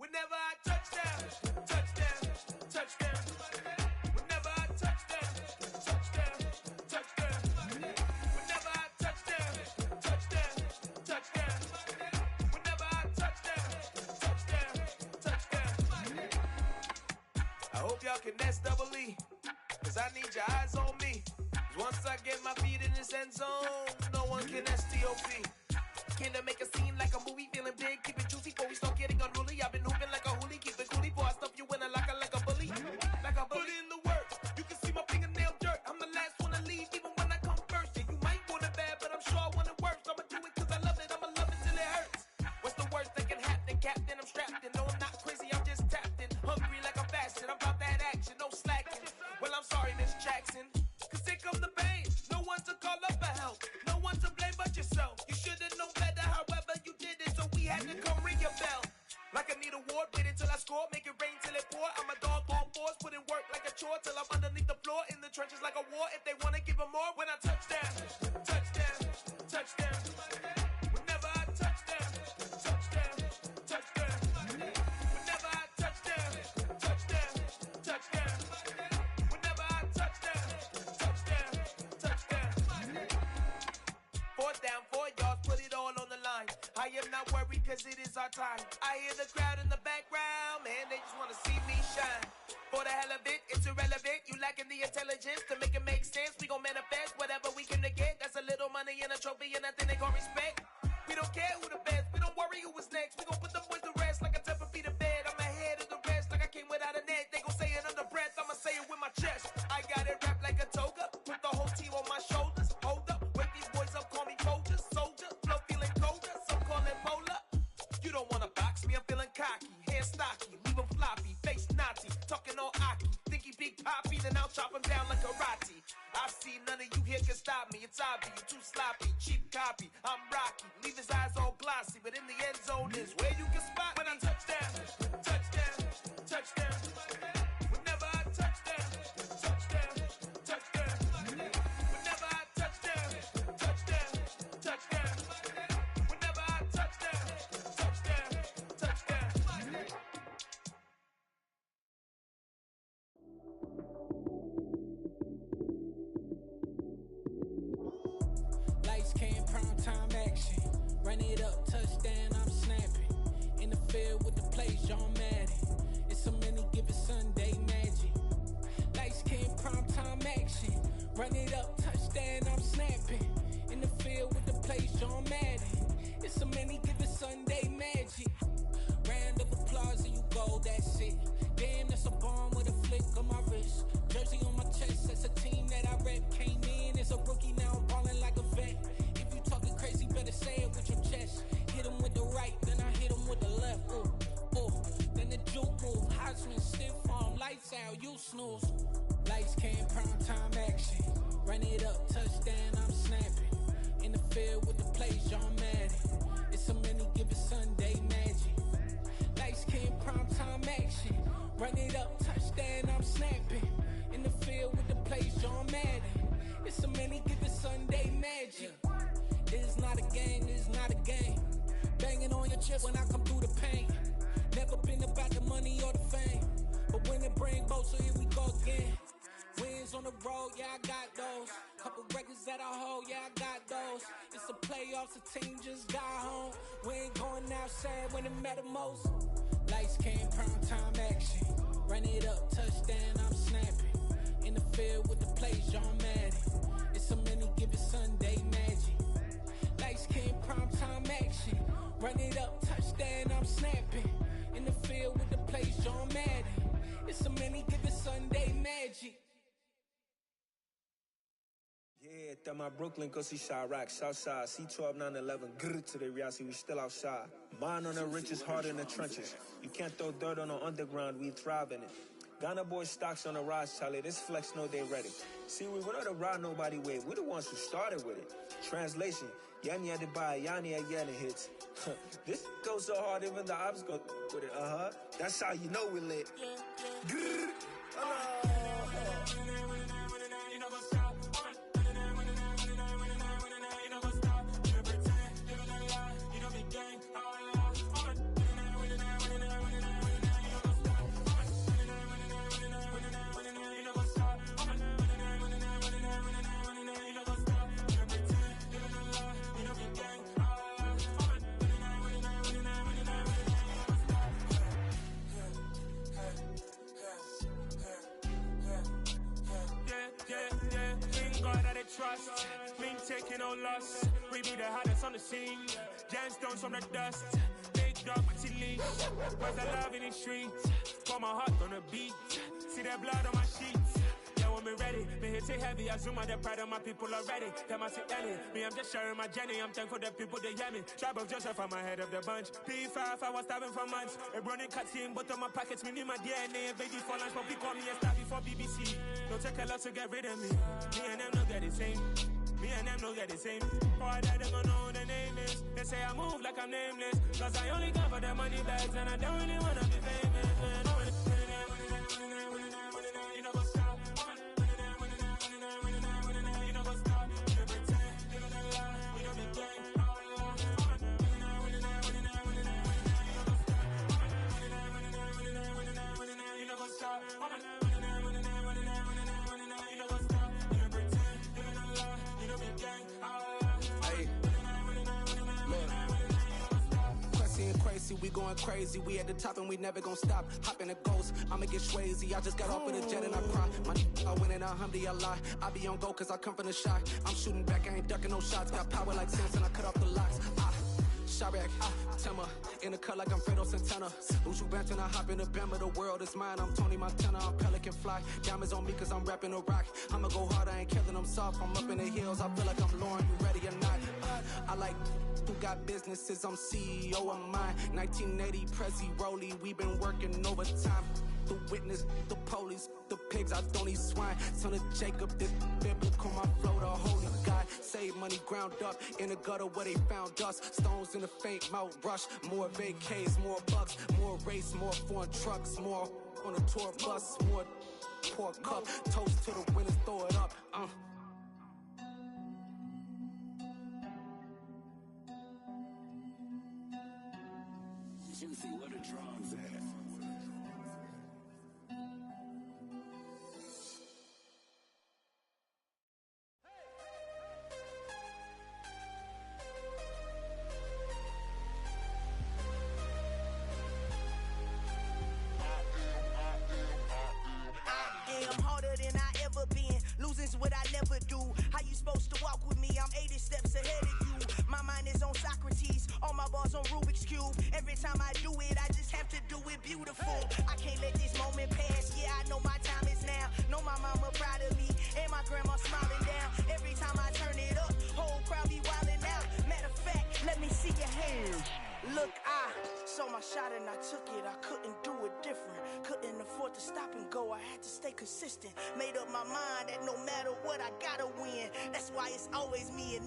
Whenever I touch down, touchdown, touchdown. Whenever I touch down, touchdown, touchdown. Whenever I touch down, touchdown, touchdown. Whenever I touch down, touchdown, touchdown. I hope y'all can double E, cause I need your eyes on me. Cause once I get my feet in this end zone, no one can STOP. Can I make a scene like a movie, feeling big, keep it juicy before we start getting unruly. I've been hooping like a hoolie, keep it coolie before I stuff you in a locker like a bully. Like a bully. Put in the work, you can see my fingernail dirt. I'm the last one to leave, even when I come first. Yeah, you might want it bad, but I'm sure I want it worse. I'ma do it cause I love it, I'ma love it till it hurts. What's the worst that can happen, Captain? I'm strapped in, no I'm not crazy, I'm just tapped in. Hungry like I'm fasting, I'm about that action, no slacking. Well, I'm sorry, Miss Jackson, cause here come the pain. No one to call up for help, no one to blame but yourself. You should've known better, however you did it, so we had to come ring your bell. Like I need a ward, wait until I score, make it rain till it pour. I'm a dog on fours, put in work like a chore till I'm underneath the floor, in the trenches like a war. If they wanna give them more, when I touch down, touchdown, touchdown. Whenever I touch down, touchdown, touchdown. Whenever I touch down, touchdown, touchdown. Whenever I touch down, touchdown, touchdown. 4th down, 4 yards, put it all on the line. I am not worried cause it is our time. I hear the crowd in the background, man, they just wanna see me shine. For the hell of it, it's irrelevant. You lacking the intelligence to make it make sense. We gon' manifest whatever we can to get. That's a little money and a trophy and nothing they gon' respect. We don't care who the best, we don't worry who was next. We gon' put the boys to rest like a Tempur-Pedic to bed. I'm ahead of the rest like I came without a net. They gon' say it under breath, I'ma say it with my chest. I got it wrapped like a toga, put the whole team on my shoulders. Hold up, wake these boys up, call me Folgers. Soldier, flow feeling colder, some call it polar. You don't wanna box me, I'm feeling cocky. Hair stocky, leave him floppy, face naughty, talking all aki. Think he big poppy, then I'll chop him down like karate. I see none of you here can stop me. It's obvious, you too sloppy, cheap copy. I'm Rocky, leave his eyes all glossy, but in the end zone is where you can spot when I touch down, touchdown, touchdown. Whenever I touch down, touchdown, touchdown. Whenever I touch down, touchdown, touchdown. Whenever I touch down, touchdown, touchdown. Lights came, prime time Run it up, touchdown, I'm snapping. In the field with the plays, John Madden. It's so many, give it Sunday magic. Lights came prime time action. Run it up, touchdown, I'm snapping. In the field with the plays, John Madden. It's so many, give it Sunday magic. Round of applause and you go, that's it. Damn, that's a bomb with a flick on my wrist. Jersey on my chest, that's a team that I rep. Came in as a rookie, now I'm ballin' like a vet. If you talking crazy, better say it with your chest. Hit him with the right, then I hit him with the left. Ooh, ooh. Then the juke move, Heisman, stiff arm, lights out, you snooze. Lights came, prime time action. Run it up, touchdown, I'm snapping. In the field with the plays, John Madden. It's so many, give it Sunday magic. Lights came, prime time action. Run it up, touchdown, I'm snapping. In the field with the plays, John Madden. It's so many, give it Sunday magic. It's not a game, it's not a game. Banging on your chest when I come through the pain. Never been about the money or the fame. But when it bring both, so here we go again. Wins on the road, yeah, I got those. Couple records that I hold, yeah, I got those. It's the playoffs, the team just got home. We ain't going outside when it matter most. Lights came, prime time action. Run it up, touchdown, I'm snapping. In the field with the plays, John Madden. It's so many, give it Sunday magic. Lights came, prime time action. Run it up, touchdown, I'm snapping. In the field with the plays, John Madden. It's so many, give it Sunday magic. Yeah, that my Brooklyn, go see Chirac, Southside, C12, 911, grrr to the reality, we still outside. Mine on the riches, hard in the trenches. You can't throw dirt on the underground, we thrive in it. Ghana boys stocks on the rise, Charlie, this flex know they ready. See, we were not to ride nobody with, we the ones who started with it. Translation, Yanni had to buy, Yanni had yelling hits. This goes so hard, even the ops go with it, That's how you know we lit. Grrr, trust, mean taking no loss. We be the hardest on the scene. Gemstones from the dust. Big dog, pretty leash. Where's the love in the streets? Pour my heart on the beat. See that blood on my sheets. Yeah, when me ready, me hit it heavy. I zoom out the pride of my people already. Them I see Ellie. Me, I'm just sharing my journey. I'm thankful the people they hear me. Tribe of Joseph, I'm ahead of the bunch. P5, I was starving for months. A running cutscene, but on my pockets, me need my DNA. Baby for lunch, but we call me a star before BBC. Don't take a lot to get rid of me. Me and them don't get the same. Me and them don't get the same. Boy, that them don't know the name is. They say I move like I'm nameless. Cause I only come for the money bags and I don't really wanna be famous. You know what's up? You know what's up? You pretend, you don't lie, you don't be gang. You know what's up? We going crazy, we at the top and we never gonna stop. Hop in a ghost, I'ma get swayzy. I just got off of the jet and I cry. My I win in a Humvee, I lie. I be on go cause I come from the shot. I'm shooting back, I ain't ducking no shots. Got power like Samson, I cut off the locks. Chirac, Timmer, in the cut like I'm Fredo Santana. Who's you benching? I hop in the Bama, the world is mine. I'm Tony Montana, I'm Pelican Fly. Diamonds on me cause I'm rapping a rock. I'ma go hard, I ain't killing them soft. I'm up in the hills, I feel like I'm Lauren, you ready or not? I like who got businesses, I'm CEO of mine. 1980, Prezi Rolly, we been working overtime. The witness, the police, the pigs, I don't eat swine. Son of Jacob, this biblical, my flow, the holy God. Save money ground up in the gutter where they found us. Stones in the faint mouth rush. More vacays, more bucks, more race, more foreign trucks, more on a tour bus, more pour cup. Toast to the winners, throw it up. Juicy, where the drums at? time I do it, I just have to do it beautiful. I can't let this moment pass. Yeah, I know my time is now. Know my mama proud of me, and my grandma smiling down. Every time I turn it up, whole crowd be wildin' out. Matter of fact, let me see your hands. Look, I saw my shot and I took it. I couldn't do it different. Couldn't afford to stop and go. I had to stay consistent. Made up my mind that no matter what, I gotta win. That's why it's always me and never